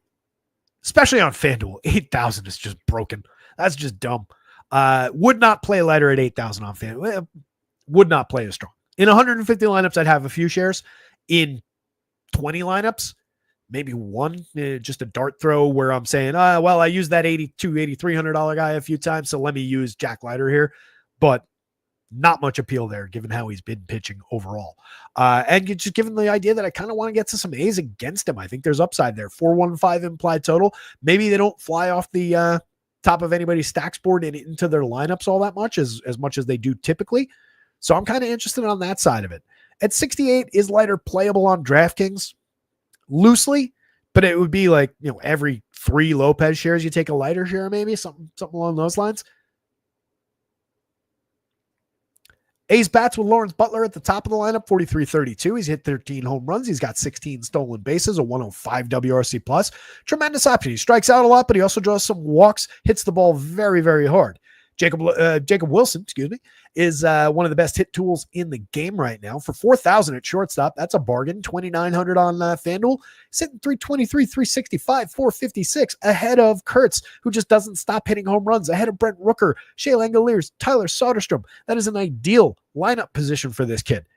especially on FanDuel. 8,000 is just broken. That's just dumb. Would not play Leiter at 8,000 on FanDuel. Would not play as strong. In 150 lineups, I'd have a few shares. In 20 lineups, maybe one, just a dart throw where I'm saying, well, I used that $8,300 guy a few times, so let me use Jack Leiter here. But not much appeal there, given how he's been pitching overall. And just given the idea that I kind of want to get to some A's against him. I think there's upside there. 415 implied total. Maybe they don't fly off the top of anybody's stacks board and into their lineups all that much as they do typically. So I'm kind of interested on that side of it. At 68, is Leiter playable on DraftKings? Loosely, but it would be like, every 3 Lopez shares, you take a Leiter share, maybe something along those lines. A's bats with Lawrence Butler at the top of the lineup, 43-32. He's hit 13 home runs. He's got 16 stolen bases, a 105 WRC plus. Tremendous option. He strikes out a lot, but he also draws some walks, hits the ball very, very hard. Jacob Wilson, is one of the best hit tools in the game right now. For 4,000 at shortstop, that's a bargain. 2,900 on FanDuel. Sitting 323, 365, 456, ahead of Kurtz, who just doesn't stop hitting home runs, ahead of Brent Rooker, Shea Langoliers, Tyler Soderstrom. That is an ideal lineup position for this kid.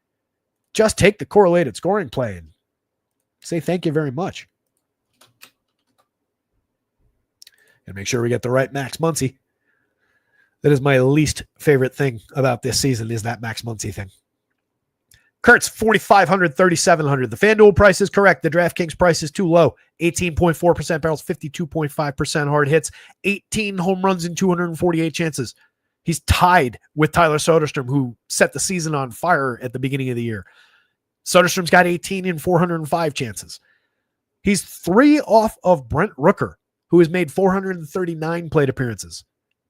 Just take the correlated scoring play and say thank you very much. And make sure we get the right Max Muncy. That is my least favorite thing about this season, is that Max Muncy thing. Kurtz, 4,500, 3,700. The FanDuel price is correct. The DraftKings price is too low. 18.4% barrels, 52.5% hard hits, 18 home runs in 248 chances. He's tied with Tyler Soderstrom, who set the season on fire at the beginning of the year. Soderstrom's got 18 in 405 chances. He's 3 off of Brent Rooker, who has made 439 plate appearances.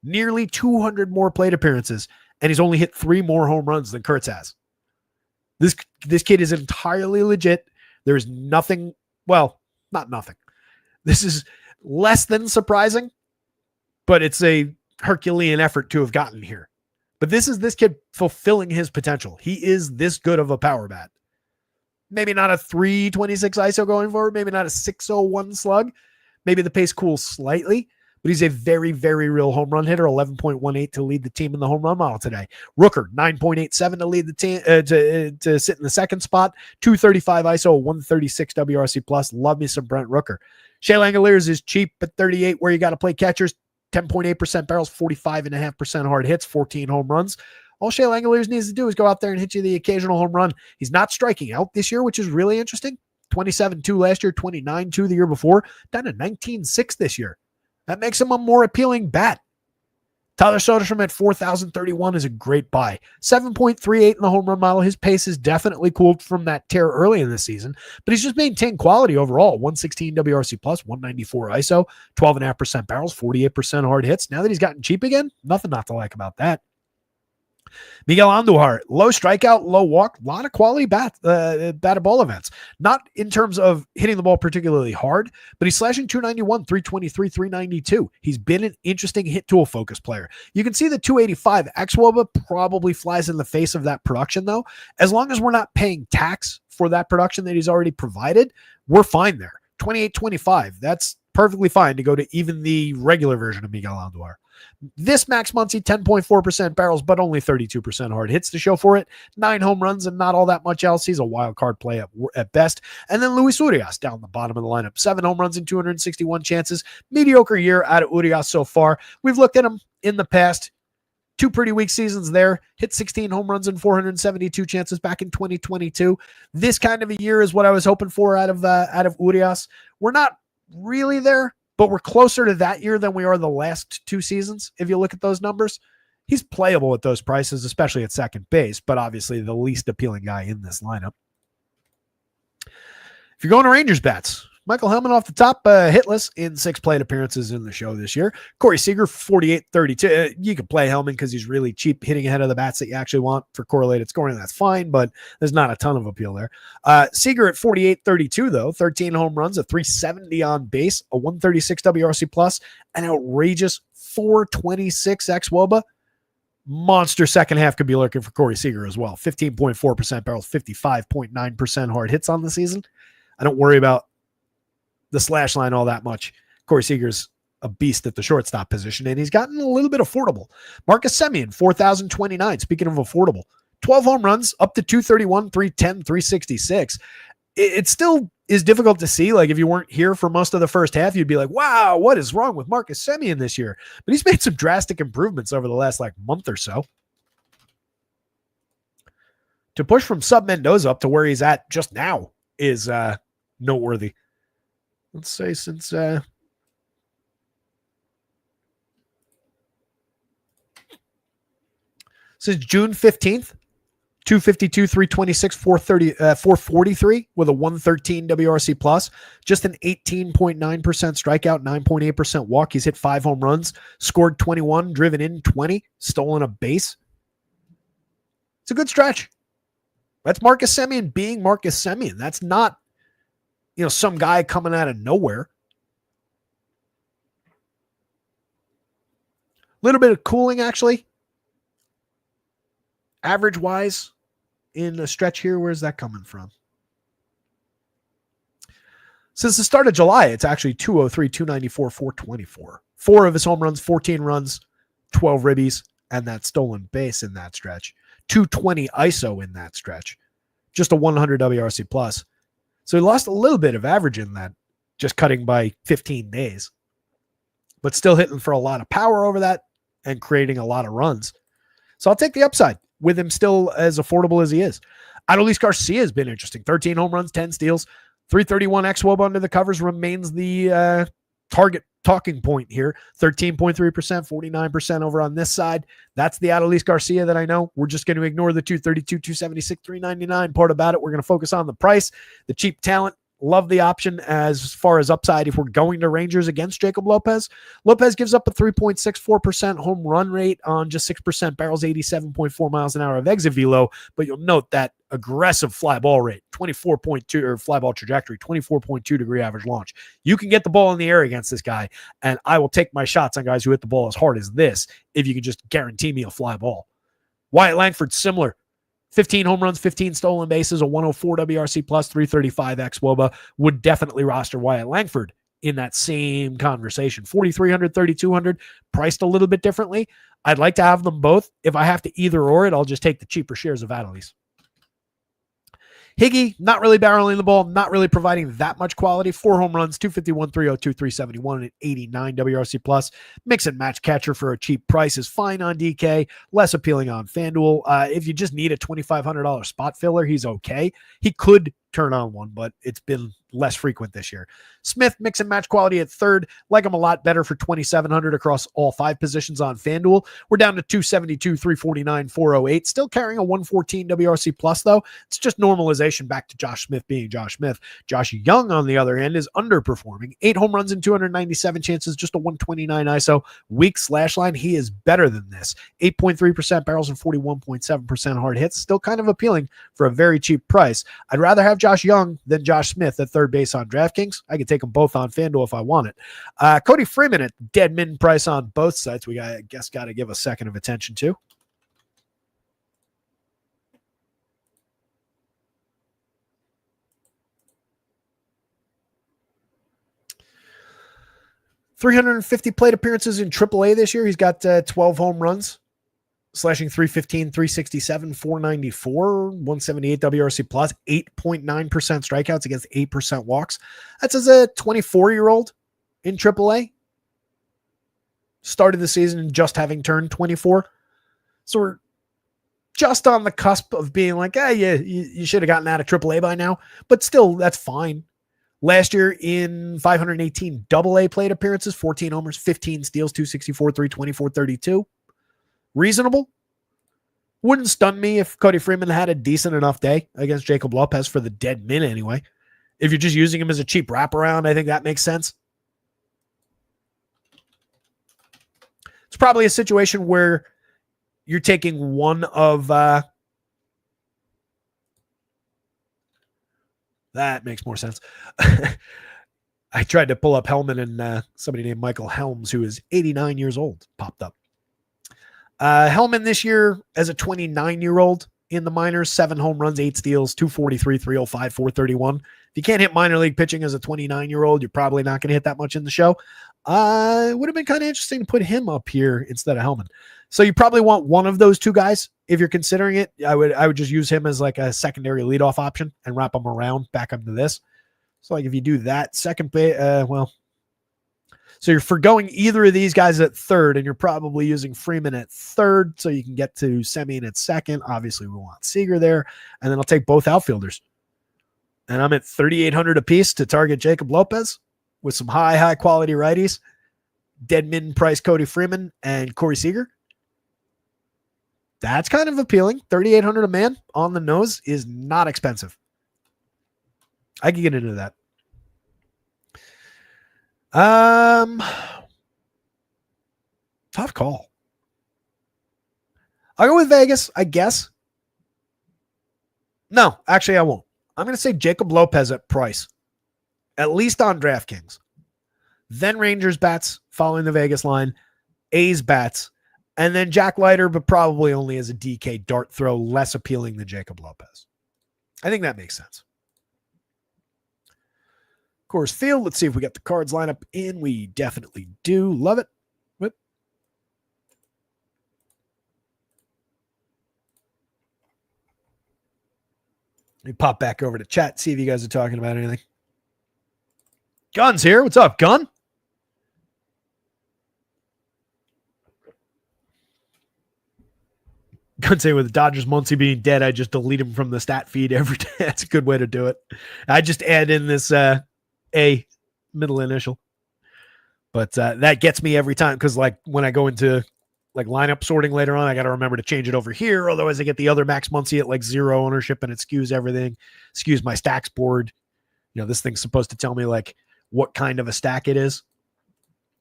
Nearly 200 more plate appearances, and he's only hit 3 more home runs than Kurtz has. This kid is entirely legit. There's nothing, well, not nothing. This is less than surprising, but it's a Herculean effort to have gotten here. But this is this kid fulfilling his potential. He is this good of a power bat. Maybe not a 326 ISO going forward, maybe not a 601 slug. Maybe the pace cools slightly. But he's a very, very real home run hitter, 11.18 to lead the team in the home run model today. Rooker, 9.87 to lead the team, to sit in the second spot, 235 ISO, 136 WRC plus. Love me some Brent Rooker. Shea Langoliers is cheap at 38, where you got to play catchers, 10.8% barrels, 45.5% hard hits, 14 home runs. All Shea Langoliers needs to do is go out there and hit you the occasional home run. He's not striking out this year, which is really interesting. 27-2 last year, 29-2 the year before, down to 19-6 this year. That makes him a more appealing bat. Tyler Soderstrom at 4,031 is a great buy. 7.38 in the home run model. His pace is definitely cooled from that tear early in the season, but he's just maintained quality overall. 116 WRC plus, 194 ISO, 12.5% barrels, 48% hard hits. Now that he's gotten cheap again, nothing not to like about that. Miguel Andujar, low strikeout, low walk, a lot of quality batted ball events. Not in terms of hitting the ball particularly hard, but he's slashing 291, 323, 392. He's been an interesting hit tool focus player. You can see the 285 xWOBA probably flies in the face of that production, though. As long as we're not paying tax for that production that he's already provided, we're fine there. 28-25, that's perfectly fine to go to even the regular version of Miguel Andujar. This Max Muncy, 10.4% barrels, but only 32% hard hits to show for it. 9 home runs and not all that much else. He's a wild card play at best. And then Luis Urias down the bottom of the lineup. 7 home runs and 261 chances. Mediocre year out of Urias so far. We've looked at him in the past. 2 pretty weak seasons there. Hit 16 home runs and 472 chances back in 2022. This kind of a year is what I was hoping for out of Urias. We're not really there, but we're closer to that year than we are the last 2 seasons. If you look at those numbers, he's playable at those prices, especially at second base, but obviously the least appealing guy in this lineup. If you're going to Rangers bats, Michael Hellman off the top, hitless in 6 plate appearances in the show this year. Corey Seager, 48-32. You can play Hellman because he's really cheap, hitting ahead of the bats that you actually want for correlated scoring. That's fine, but there's not a ton of appeal there. Seager at 48-32, though. 13 home runs, a 370 on base, a 136 WRC plus, an outrageous 426 xWOBA. Monster second half could be lurking for Corey Seager as well. 15.4% barrels, 55.9% hard hits on the season. I don't worry about the slash line all that much. Corey Seager's a beast at the shortstop position, and he's gotten a little bit affordable. Marcus Semien, 4,029. Speaking of affordable, 12 home runs, up to 231, 310, 366. It still is difficult to see. Like, if you weren't here for most of the first half, you'd be like, wow, what is wrong with Marcus Semien this year? But he's made some drastic improvements over the last month or so. To push from Sub Mendoza up to where he's at just now is noteworthy. Let's say since June 15th, 252, 326, 443 with a 113 WRC plus, just an 18.9% strikeout, 9.8% walk. He's hit 5 home runs, scored 21, driven in 20, stolen a base. It's a good stretch. That's Marcus Semien being Marcus Semien. That's not, some guy coming out of nowhere. A little bit of cooling, actually. Average-wise, in a stretch here, where's that coming from? Since the start of July, it's actually 203, 294, 424. 4 of his home runs, 14 runs, 12 ribbies, and that stolen base in that stretch. 220 ISO in that stretch. Just a 100 WRC plus. So he lost a little bit of average in that, just cutting by 15 days. But still hitting for a lot of power over that and creating a lot of runs. So I'll take the upside with him still as affordable as he is. Adolis Garcia has been interesting. 13 home runs, 10 steals, 331 xWOBA under the covers remains the target talking point here. 13.3%, 49% over on this side. That's the Adolis Garcia that I know. We're just going to ignore the 232, 276, 399 part about it. We're going to focus on the price, the cheap talent. Love the option as far as upside if we're going to Rangers against Jacob Lopez. Lopez gives up a 3.64% home run rate on just 6% barrels, 87.4 miles an hour of exit velo. But you'll note that aggressive fly ball rate, 24.2, or fly ball trajectory, 24.2 degree average launch. You can get the ball in the air against this guy, and I will take my shots on guys who hit the ball as hard as this if you can just guarantee me a fly ball. Wyatt Langford, similar. 15 home runs, 15 stolen bases, a 104 WRC plus, 335 xWOBA. Would definitely roster Wyatt Langford in that same conversation. 4,300, 3,200, priced a little bit differently. I'd like to have them both. If I have to either or it, I'll just take the cheaper shares of Adolis. Higgy, not really barreling the ball, not really providing that much quality. 4 home runs, 251, 302, 371, and 89 WRC plus. Mix and match catcher for a cheap price is fine on DK, less appealing on FanDuel. If you just need a $2,500 spot filler, he's okay. He could turn on one, but it's been less frequent this year. Smith, mix and match quality at third. Like him a lot better for 2,700 across all 5 positions on FanDuel. We're down to 272, 349, 408. Still carrying a 114 WRC plus, though. It's just normalization back to Josh Smith being Josh Smith. Josh Young, on the other hand, is underperforming. 8 home runs in 297 chances, just a 129 ISO. Weak slash line. He is better than this. 8.3% barrels and 41.7% hard hits. Still kind of appealing for a very cheap price. I'd rather have Josh Young than Josh Smith at third base on DraftKings. I could take them both on FanDuel if I want it. Cody Freeman at dead min price on both sites. We got to give a second of attention to. .350 plate appearances in AAA this year. He's got 12 home runs, slashing 315, 367, 494, 178 WRC plus, 8.9% strikeouts against 8% walks. That's as a 24-year-old in AAA. Started the season just having turned 24. So we're just on the cusp of being like, you should have gotten out of AAA by now. But still, that's fine. Last year in 518 AA plate appearances, 14 homers, 15 steals, 264, 324, 32. Reasonable. Wouldn't stun me if Cody Freeman had a decent enough day against Jacob Lopez for the dead min anyway. If you're just using him as a cheap wraparound, I think that makes sense. It's probably a situation where you're taking one of... that makes more sense. I tried to pull up Hellman, and somebody named Michael Helms, who is 89 years old, popped up. Hellman this year as a 29-year-old in the minors, 7 home runs, 8 steals, 243, 305, 431. If you can't hit minor league pitching as a 29-year-old, you're probably not going to hit that much in the show. It would have been kind of interesting to put him up here instead of Hellman. So you probably want one of those two guys. If you're considering it, I would just use him as like a secondary leadoff option and wrap him around back up to this. So like if you do that second base, so you're forgoing either of these guys at third, and you're probably using Freeman at third so you can get to Semien at second. Obviously, we want Seager there, and then I'll take both outfielders. And I'm at 3,800 apiece to target Jacob Lopez with some high quality righties. Dead min price Cody Freeman and Corey Seager. That's kind of appealing. 3,800 a man on the nose is not expensive. I can get into that. Tough call. I'll go with Vegas, I guess. No, actually I won't. I'm going to say Jacob Lopez at price, at least on DraftKings. Then Rangers bats following the Vegas line, A's bats, and then Jack Leiter, but probably only as a DK dart throw, less appealing than Jacob Lopez. I think that makes sense. Coors Field. Let's see if we got the cards line up in. We definitely do. Love it. Whip. Let me pop back over to chat, see if you guys are talking about anything. Gun's here. What's up, Gun? Gun say with the Dodgers Muncy being dead, I just delete him from the stat feed every day. That's a good way to do it. I just add in this A middle initial. But that gets me every time, because like when I go into like lineup sorting later on, I got to remember to change it over here. Otherwise, I get the other Max Muncy at like 0 ownership, and it skews everything, skews my stacks board. You know, this thing's supposed to tell me like what kind of a stack it is.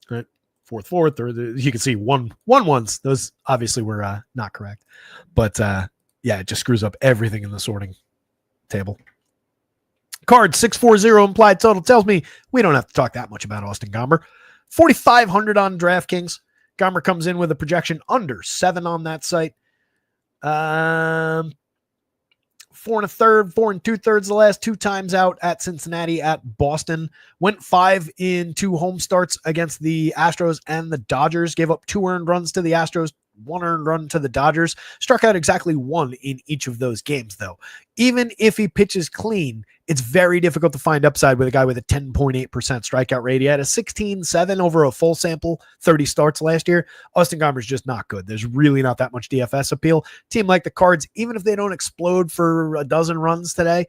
Right? Fourth, or you can see one ones. Those obviously were not correct. But yeah, it just screws up everything in the sorting table. Card 640 implied total tells me we don't have to talk that much about Austin Gomber. 4,500 on DraftKings. Gomber comes in with a projection under 7 on that site. 4 1/3, 4 2/3 the last 2 times out at Cincinnati, at Boston. Went 5 in 2 home starts against the Astros and the Dodgers. Gave up 2 earned runs to the Astros, 1 earned run to the Dodgers. Struck out exactly 1 in each of those games, though. Even if he pitches clean, it's very difficult to find upside with a guy with a 10.8% strikeout rate. He had a 16.7 over a full sample, 30 starts last year. Austin Gomber's just not good. There's really not that much DFS appeal. Team like the Cards, even if they don't explode for a dozen runs today,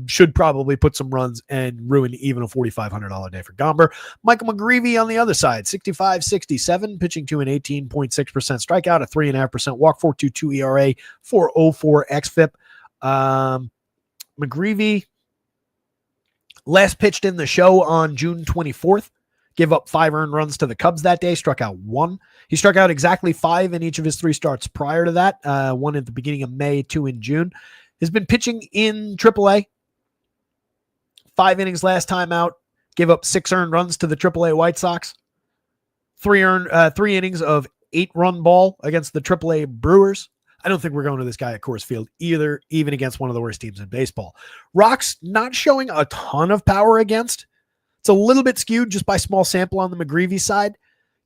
Should probably put some runs and ruin even a $4,500 day for Gomber. Michael McGreevy on the other side, 65-67, pitching to an 18.6% strikeout, a 3.5% walk, 4.22 ERA, 4.04 xFIP. McGreevy last pitched in the show on June 24th. Gave up 5 earned runs to the Cubs that day, struck out 1. He struck out exactly 5 in each of his 3 starts prior to that, 1 at the beginning of May, 2 in June. Has been pitching in AAA. 5 innings last time out, gave up 6 earned runs to the AAA White Sox. 3 innings of 8-run ball against the AAA Brewers. I don't think we're going to this guy at Coors Field either, even against one of the worst teams in baseball. Rocks not showing a ton of power against. It's a little bit skewed just by small sample on the McGreevy side.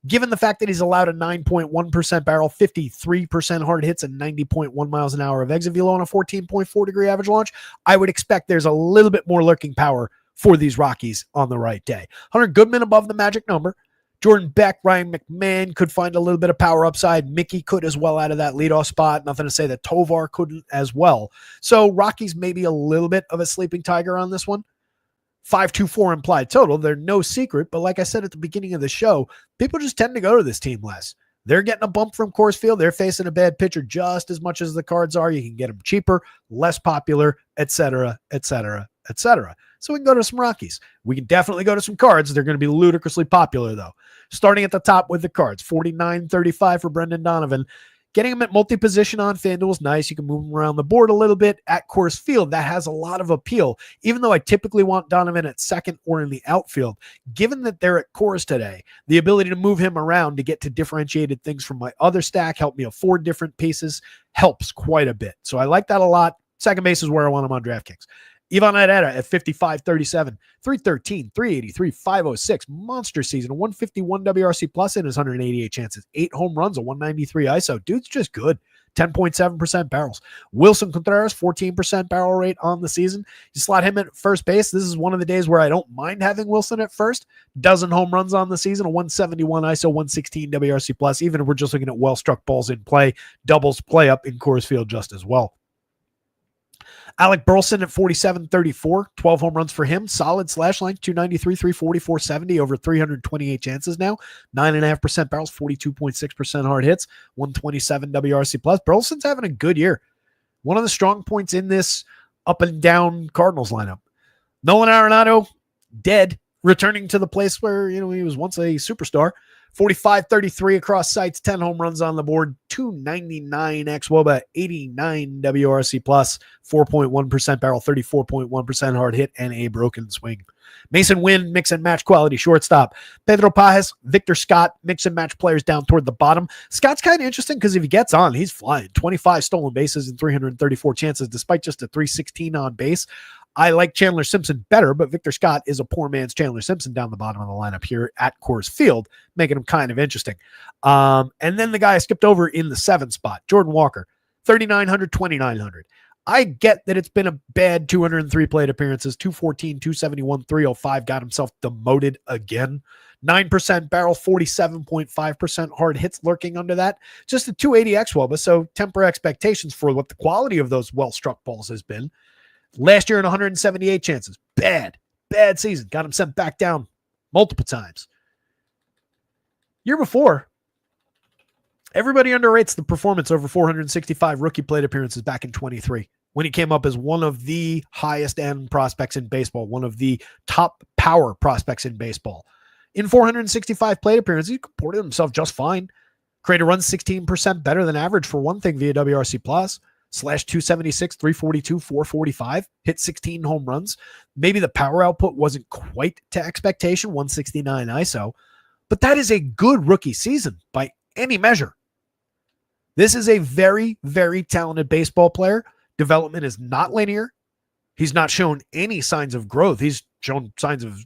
Given the fact that he's allowed a 9.1% barrel, 53% hard hits, and 90.1 miles an hour of exit velo on a 14.4 degree average launch, I would expect there's a little bit more lurking power for these Rockies on the right day. Hunter Goodman above the magic number. Jordan Beck, Ryan McMahon could find a little bit of power upside. Mickey could as well out of that leadoff spot. Nothing to say that Tovar couldn't as well. So Rockies maybe a little bit of a sleeping tiger on this one. 5.24 implied total. They're no secret, but like I said at the beginning of the show, people just tend to go to this team less. They're getting a bump from Coors Field. They're facing a bad pitcher just as much as the Cards are. You can get them cheaper, less popular, etc., etc., etc. So we can go to some Rockies. We can definitely go to some Cards. They're going to be ludicrously popular, though. Starting at the top with the Cards, 49.35 for Brendan Donovan. Getting him at multi-position on FanDuel is nice. You can move him around the board a little bit at Coors Field. That has a lot of appeal, even though I typically want Donovan at second or in the outfield. Given that they're at Coors today, the ability to move him around to get to differentiated things from my other stack, help me afford different pieces, helps quite a bit. So I like that a lot. Second base is where I want him on DraftKings. Ivan Herrera at 55.37, 313, 383, 506. Monster season, a 151 WRC plus in his 188 chances. 8 home runs, a 193 ISO. Dude's just good. 10.7% barrels. Wilson Contreras, 14% barrel rate on the season. You slot him at first base. This is one of the days where I don't mind having Wilson at first. Dozen home runs on the season, a 171 ISO, 116 WRC plus. Even if we're just looking at well-struck balls in play, doubles play up in Coors Field just as well. Alec Burleson at 47.34, 12 home runs for him. Solid slash line, 293, 340, 470, over 328 chances now. 9.5% barrels, 42.6% hard hits, 127 WRC plus. Burleson's having a good year. One of the strong points in this up and down Cardinals lineup. Nolan Arenado, dead, returning to the place where he was once a superstar. 45-33 across sites, 10 home runs on the board, 299 xWOBA, 89 WRC plus, 4.1% barrel, 34.1% hard hit, and a broken swing. Mason Wynn, mix and match quality shortstop. Pedro Pajes, Victor Scott, mix and match players down toward the bottom. Scott's kind of interesting because if he gets on, he's flying. 25 stolen bases and 334 chances, despite just a 316 on base. I like Chandler Simpson better, but Victor Scott is a poor man's Chandler Simpson down the bottom of the lineup here at Coors Field, making him kind of interesting. And then the guy I skipped over in the 7th spot, Jordan Walker, 3,900, 2,900. I get that it's been a bad 203 plate appearances, 214, 271, 305, got himself demoted again. 9% barrel, 47.5% hard hits lurking under that. Just a 280 xWOBA, so temper expectations for what the quality of those well-struck balls has been. Last year in 178 chances. Bad season. Got him sent back down multiple times. Year before, everybody underrates the performance over 465 rookie plate appearances back in 23 when he came up as one of the highest end prospects in baseball, one of the top power prospects in baseball. In 465 plate appearances, he comported himself just fine. Created runs 16% better than average for one thing via WRC plus. Slash 276, 342, 445, hit 16 home runs. Maybe the power output wasn't quite to expectation, 169 ISO, but that is a good rookie season by any measure. This is a very, very talented baseball player. Development is not linear. He's not shown any signs of growth. He's shown signs of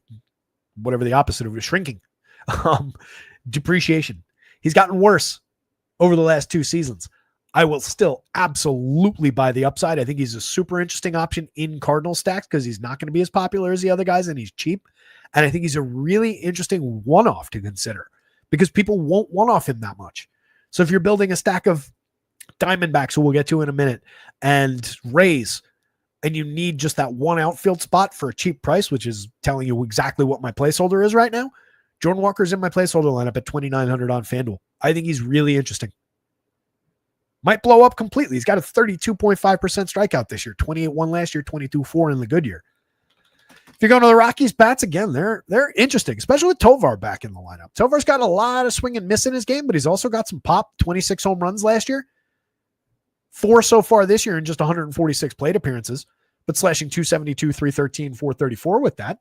whatever the opposite of shrinking, depreciation. He's gotten worse over the last 2 seasons. I will still absolutely buy the upside. I think he's a super interesting option in Cardinal stacks because he's not going to be as popular as the other guys and he's cheap. And I think he's a really interesting one-off to consider because people won't one-off him that much. So if you're building a stack of Diamondbacks, who we'll get to in a minute, and Rays, and you need just that one outfield spot for a cheap price, which is telling you exactly what my placeholder is right now, Jordan Walker's in my placeholder lineup at 2,900 on FanDuel. I think he's really interesting. Might blow up completely. He's got a 32.5% strikeout this year, 28-1 last year, 22-4 in the good year. If you're going to the Rockies bats again, they're interesting, especially with Tovar back in the lineup. Tovar's got a lot of swing and miss in his game, but he's also got some pop, 26 home runs last year. 4 so far this year in just 146 plate appearances, but slashing 272, 313, 434 with that.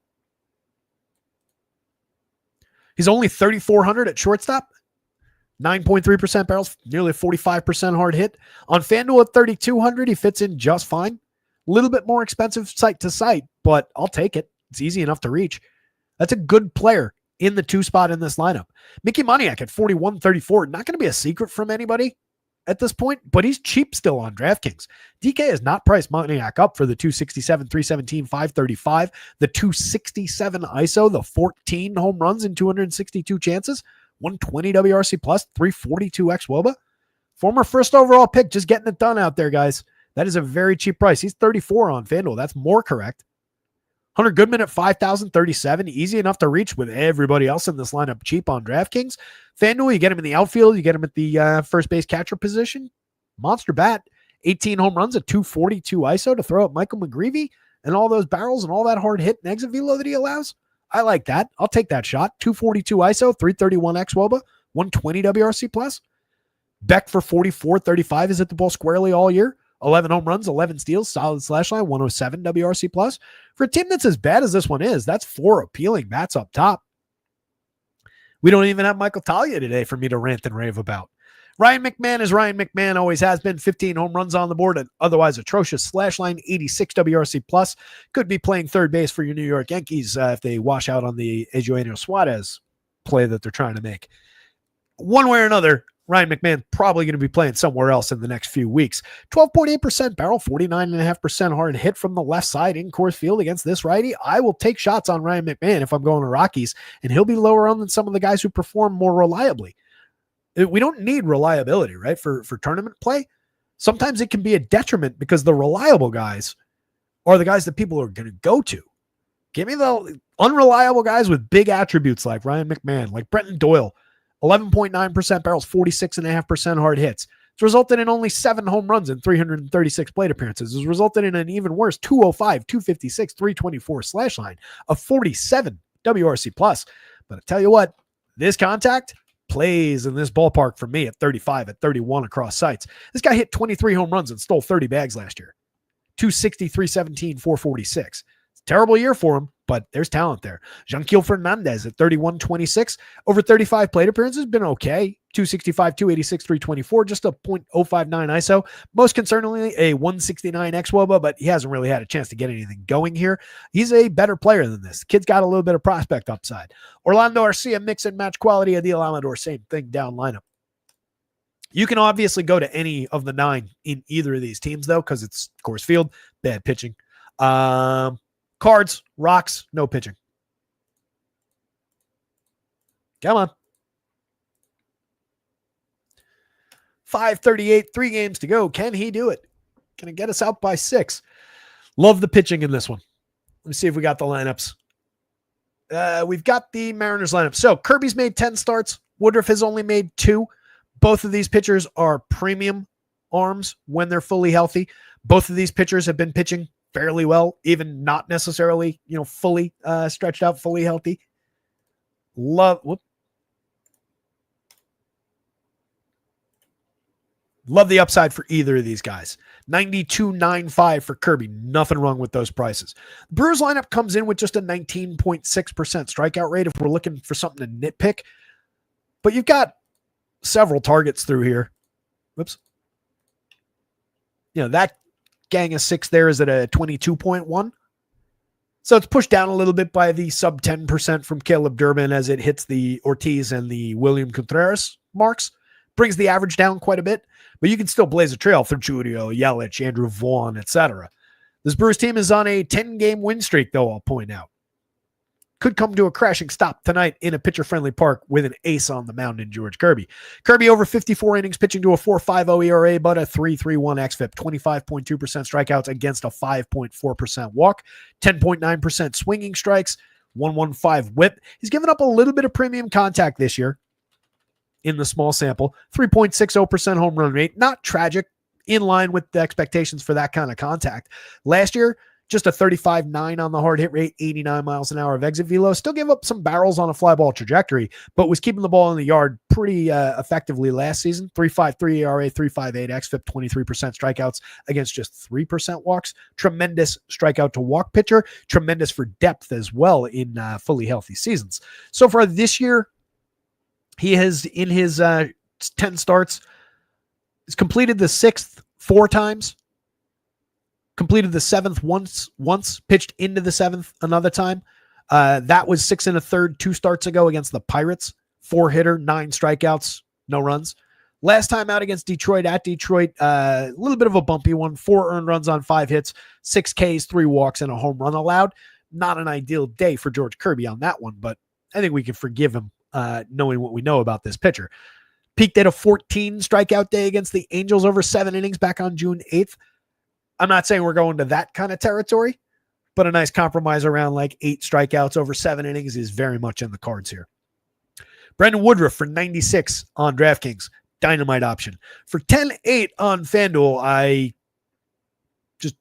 He's only 3,400 at shortstop, 9.3% barrels, nearly 45% hard hit. On FanDuel at 3,200, he fits in just fine. A little bit more expensive site to site, but I'll take it. It's easy enough to reach. That's a good player in the 2 spot in this lineup. Mickey Moniak at 4,134, not going to be a secret from anybody at this point, but he's cheap still on DraftKings. DK has not priced Moniak up for the 267, 317, 535, the 267 ISO, the 14 home runs in 262 chances, 120 WRC plus, 342 xWOBA. Former first overall pick, just getting it done out there, guys. That is a very cheap price. He's 34 on FanDuel. That's more correct. Hunter Goodman at 5,037. Easy enough to reach with everybody else in this lineup cheap on DraftKings. FanDuel, you get him in the outfield. You get him at the first base catcher position. Monster bat. 18 home runs at 242 ISO to throw at Michael McGreevy and all those barrels and all that hard hit and exit velo that he allows. I like that. I'll take that shot. 242 ISO, 331 xWOBA, 120 WRC plus. Beck for 44.35 is at the ball squarely all year. 11 home runs, 11 steals, solid slash line, 107 WRC plus. For a team that's as bad as this one is, that's 4 appealing bats up top. We don't even have Michael Talia today for me to rant and rave about. Ryan McMahon is Ryan McMahon, always has been. 15 home runs on the board, and otherwise atrocious slash line, 86 WRC plus. Could be playing third base for your New York Yankees if they wash out on the Eugenio Suarez play that they're trying to make. One way or another, Ryan McMahon probably going to be playing somewhere else in the next few weeks. 12.8% barrel, 49.5% hard hit from the left side in Coors Field against this righty. I will take shots on Ryan McMahon if I'm going to Rockies, and he'll be lower on than some of the guys who perform more reliably. We don't need reliability, right, for tournament play. Sometimes it can be a detriment because the reliable guys are the guys that people are going to go to. Give me the unreliable guys with big attributes like Ryan McMahon, like Brenton Doyle. 11.9% barrels, 46.5% hard hits. It's resulted in only 7 home runs in 336 plate appearances. It's resulted in an even worse 205, 256, 324 slash line of 47 WRC plus. But I tell you what, this contact plays in this ballpark for me at 35, at 31 across sites. This guy hit 23 home runs and stole 30 bags last year. 260, 317, 446. Terrible year for him, but there's talent there. Janquiel Fernandez at 31-26. Over 35 plate appearances, been okay. 265, 286, 324, just a .059 ISO. Most concerningly, a 169 xWOBA, but he hasn't really had a chance to get anything going here. He's a better player than this. Kid's got a little bit of prospect upside. Orlando Arcia, mix and match quality. Adil Amador, same thing, down lineup. You can obviously go to any of the 9 in either of these teams, though, because it's Coors Field, bad pitching. Cards, Rocks, no pitching. Come on. 5:38, 3 games to go. Can he do it? Can it get us out by 6? Love the pitching in this one. Let me see if we got the lineups. We've got the Mariners lineup. So Kirby's made 10 starts. Woodruff has only made 2. Both of these pitchers are premium arms when they're fully healthy. Both of these pitchers have been pitching fairly well, even not necessarily, fully stretched out, fully healthy. Love the upside for either of these guys. 92.95 for Kirby. Nothing wrong with those prices. The Brewers lineup comes in with just a 19.6% strikeout rate if we're looking for something to nitpick. But you've got several targets through here. Whoops. That gang of 6 there is at a 22.1. So it's pushed down a little bit by the sub 10% from Caleb Durbin as it hits the Ortiz and the William Contreras marks. Brings the average down quite a bit, but you can still blaze a trail for Julio, Yelich, Andrew Vaughn, etc. This Brewers team is on a 10-game win streak, though, I'll point out. could come to a crashing stop tonight in a pitcher-friendly park with an ace on the mound in George Kirby. Kirby over 54 innings, pitching to a 4.50 ERA, but a 3.31 xFIP, 25.2% strikeouts against a 5.4% walk, 10.9% swinging strikes, 115 whip. He's given up a little bit of premium contact this year in the small sample, 3.60% home run rate, not tragic, in line with the expectations for that kind of contact. Last year, just a 35.9 on the hard hit rate, 89 miles an hour of exit velo. Still gave up some barrels on a fly ball trajectory, but was keeping the ball in the yard pretty effectively last season. 3.53 ERA, 3.58 xFIP, 23% strikeouts against just 3% walks. Tremendous strikeout to walk pitcher. Tremendous for depth as well in fully healthy seasons. So far this year, he has, in his 10 starts, has completed the 6th 4 times, completed the 7th once, pitched into the 7th another time. That was 6 1/3 2 starts ago against the Pirates. 4-hitter, 9 strikeouts, no runs. Last time out against Detroit, at Detroit, a little bit of a bumpy one. 4 earned runs on 5 hits, 6 Ks, 3 walks, and a home run allowed. Not an ideal day for George Kirby on that one, but I think we can forgive him knowing what we know about this pitcher. Peaked at a 14 strikeout day against the Angels over 7 innings back on June 8th. I'm not saying we're going to that kind of territory, but a nice compromise around like 8 strikeouts over 7 innings is very much in the cards here. Brandon Woodruff for 96 on DraftKings, dynamite option. For 10-8 on FanDuel, I just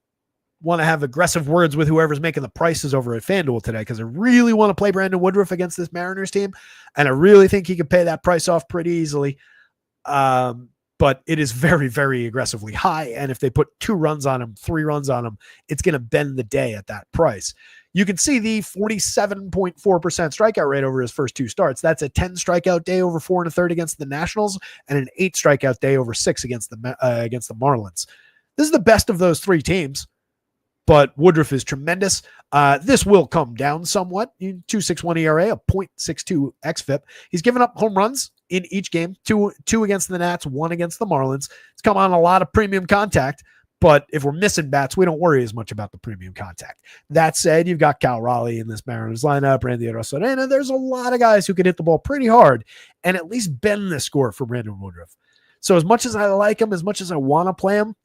want to have aggressive words with whoever's making the prices over at FanDuel today, because I really want to play Brandon Woodruff against this Mariners team, and I really think he could pay that price off pretty easily. But it is very, very aggressively high. And if they put 2 runs on him, 3 runs on him, it's going to bend the day at that price. You can see the 47.4% strikeout rate over his first 2 starts. That's a 10 strikeout day over 4 1/3 against the Nationals and an 8 strikeout day over 6 against the Marlins. This is the best of those 3 teams, but Woodruff is tremendous. This will come down somewhat. 2.61 ERA, a 0.62 xFIP. He's given up home runs in each game, two against the Nats, 1 against the Marlins. It's come on a lot of premium contact, but if we're missing bats, we don't worry as much about the premium contact. That said, you've got Cal Raleigh in this Mariners lineup, Randy Arozarena. There's a lot of guys who can hit the ball pretty hard and at least bend the score for Brandon Woodruff. So as much as I like him, as much as I want to play him,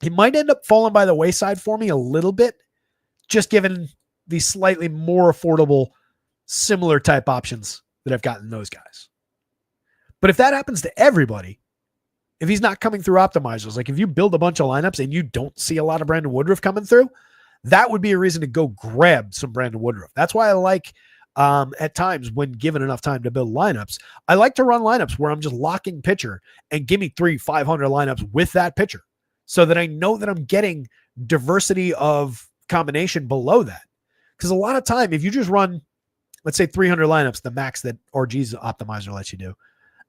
he might end up falling by the wayside for me a little bit, just given the slightly more affordable, similar type options that I've gotten those guys. But if that happens to everybody, if he's not coming through optimizers, like if you build a bunch of lineups and you don't see a lot of Brandon Woodruff coming through, that would be a reason to go grab some Brandon Woodruff. That's why I like, at times when given enough time to build lineups, I like to run lineups where I'm just locking pitcher and give me 3 500 lineups with that pitcher, so that I know that I'm getting diversity of combination below that. Because a lot of time, if you just run, let's say 300 lineups, the max that RG's optimizer lets you do,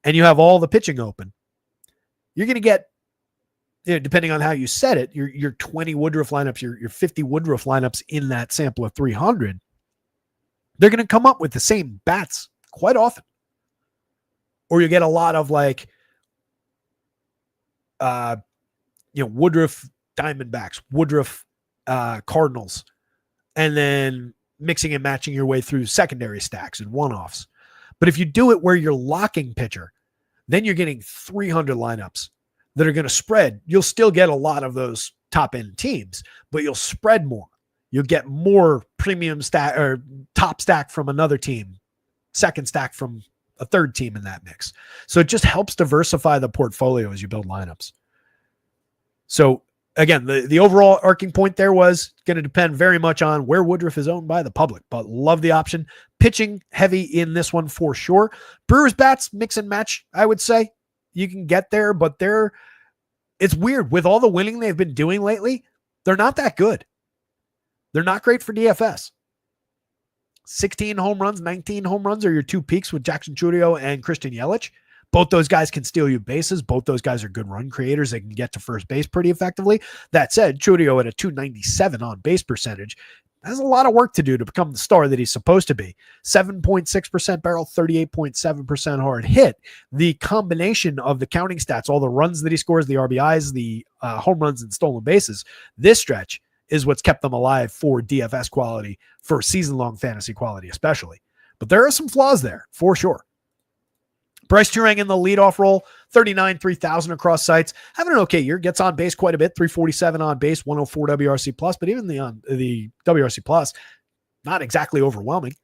and you have all the pitching open, you're going to get, depending on how you set it, your 20 Woodruff lineups, your 50 Woodruff lineups in that sample of 300, they're going to come up with the same bats quite often. Or you get a lot of like, Woodruff Diamondbacks, Woodruff Cardinals, and then mixing and matching your way through secondary stacks and one-offs. But if you do it where you're locking pitcher, then you're getting 300 lineups that are going to spread. You'll still get a lot of those top-end teams, but you'll spread more. You'll get more premium stack or top stack from another team, second stack from a third team in that mix. So it just helps diversify the portfolio as you build lineups. So again, the overall arcing point there was going to depend very much on where Woodruff is owned by the public, but love the option. Pitching heavy in this one for sure. Brewers bats, mix and match, I would say. You can get there, but it's weird. With all the winning they've been doing lately, they're not that good. They're not great for DFS. 16 home runs, 19 home runs are your 2 peaks with Jackson Chourio and Christian Yelich. Both those guys can steal you bases. Both those guys are good run creators. They can get to first base pretty effectively. That said, Chourio at a 297 on base percentage has a lot of work to do to become the star that he's supposed to be. 7.6% barrel, 38.7% hard hit. The combination of the counting stats, all the runs that he scores, the RBIs, the home runs and stolen bases, this stretch is what's kept them alive for DFS quality, for season-long fantasy quality especially. But there are some flaws there, for sure. Bryce Turang in the leadoff role, 39, 3,000 across sites. Having an okay year, gets on base quite a bit, 347 on base, 104 WRC plus, but even the WRC plus, not exactly overwhelming.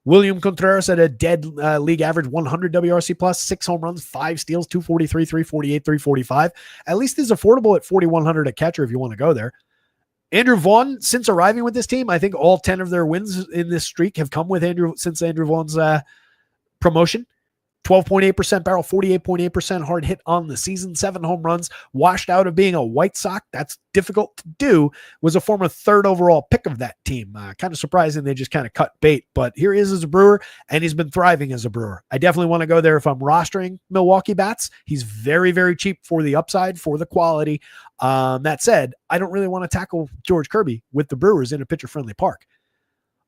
William Contreras at a dead league average 100 WRC plus, 6 home runs, 5 steals, 243, 348, 345. At least is affordable at 4,100 a catcher if you want to go there. Andrew Vaughn, since arriving with this team, I think all 10 of their wins in this streak have come with Andrew Vaughn's promotion. 12.8% barrel, 48.8% hard hit on the season, 7 home runs, washed out of being a White Sox. That's difficult to do. Was a former 3rd overall pick of that team. Kind of surprising they just kind of cut bait, but here he is as a Brewer, and he's been thriving as a Brewer. I definitely want to go there if I'm rostering Milwaukee bats. He's very, very cheap for the upside, for the quality. That said, I don't really want to tackle George Kirby with the Brewers in a pitcher-friendly park.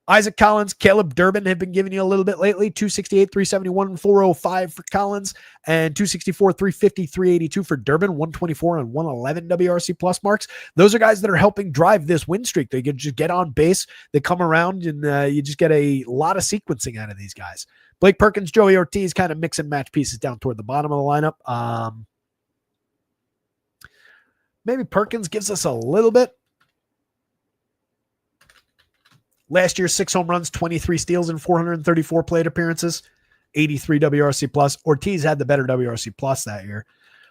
Isaac Collins, Caleb Durbin have been giving you a little bit lately. 268, 371, 405 for Collins, and 264, 350, 382 for Durbin, 124 and 111 WRC plus marks. Those are guys that are helping drive this win streak. They can just get on base, they come around, and you just get a lot of sequencing out of these guys. Blake Perkins, Joey Ortiz, kind of mix and match pieces down toward the bottom of the lineup. Maybe Perkins gives us a little bit. Last year, 6 home runs, 23 steals, and 434 plate appearances, 83 WRC plus. Ortiz had the better WRC plus that year.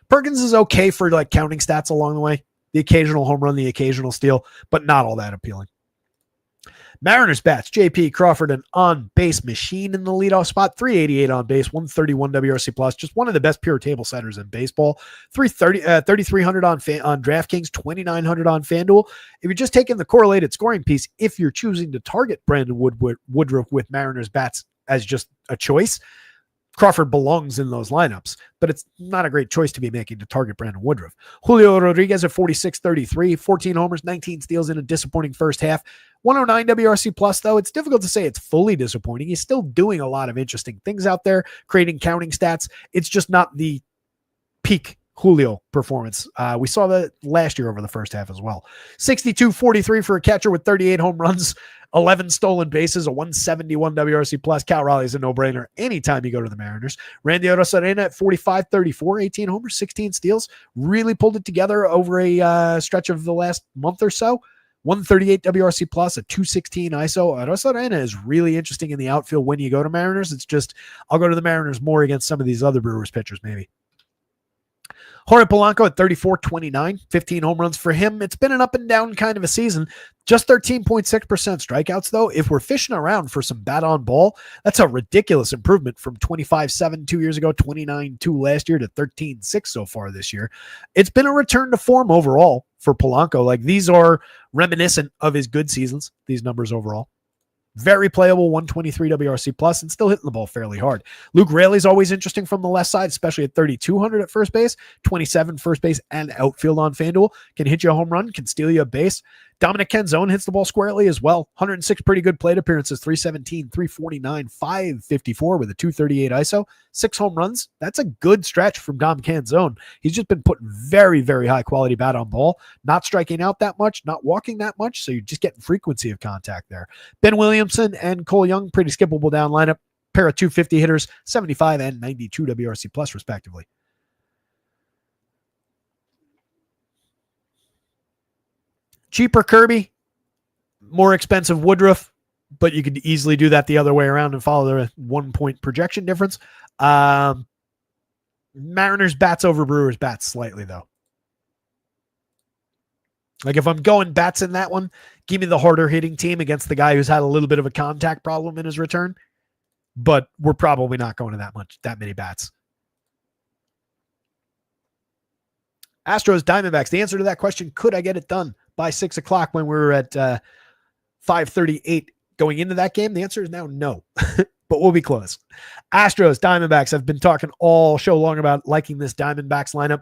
Perkins is okay for like counting stats along the way. The occasional home run, the occasional steal, but not all that appealing. Mariners bats, JP Crawford, an on-base machine in the leadoff spot, 388 on base, 131 WRC plus, just one of the best pure table setters in baseball. 3,300 on DraftKings, 2,900 on FanDuel. If you're just taking the correlated scoring piece, if you're choosing to target Brandon Woodruff with Mariners bats as just a choice, Crawford belongs in those lineups, but it's not a great choice to be making to target Brandon Woodruff. Julio Rodriguez at 46-33, 14 homers, 19 steals in a disappointing first half. 109 WRC plus, though. It's difficult to say it's fully disappointing. He's still doing a lot of interesting things out there, creating counting stats. It's just not the peak Julio performance. We saw that last year over the first half as well. 62-43 for a catcher with 38 home runs, 11 stolen bases, a 171 WRC plus. Cal Raleigh is a no-brainer anytime you go to the Mariners. Randy Arozarena at 45-34, 18 homers, 16 steals. Really pulled it together over a stretch of the last month or so. 138 WRC plus, a 216 ISO. Arozarena is really interesting in the outfield when you go to Mariners. It's just, I'll go to the Mariners more against some of these other Brewers pitchers maybe. Jorge Polanco at 34-29, 15 home runs for him. It's been an up and down kind of a season. Just 13.6% strikeouts, though. If we're fishing around for some bat on ball, that's a ridiculous improvement from 25-7 2 years ago, 29-2 last year to 13-6 so far this year. It's been a return to form overall for Polanco. Like, these are reminiscent of his good seasons, these numbers overall. Very playable, 123 WRC plus, and still hitting the ball fairly hard. Luke Raley's always interesting from the left side, especially at 3,200 at first base, 27 first base and outfield on FanDuel. Can hit you a home run, can steal you a base. Dominic Canzone hits the ball squarely as well. 106 pretty good plate appearances, 317, 349, 554 with a 238 ISO. 6 home runs. That's a good stretch from Dom Canzone. He's just been putting very, very high quality bat on ball, not striking out that much, not walking that much, so you're just getting frequency of contact there. Ben Williamson and Cole Young, pretty skippable down lineup. Pair of 250 hitters, 75 and 92 WRC plus respectively. Cheaper Kirby, more expensive Woodruff, but you could easily do that the other way around and follow the 1 point projection difference. Mariners bats over Brewers bats slightly, though. Like, if I'm going bats in that one, give me the harder hitting team against the guy who's had a little bit of a contact problem in his return, but we're probably not going to that many bats. Astros Diamondbacks. The answer to that question, could I get it done by 6 o'clock when we were at 5:38 going into that game? The answer is now no, but we'll be close. Astros Diamondbacks. I've been talking all show long about liking this Diamondbacks lineup.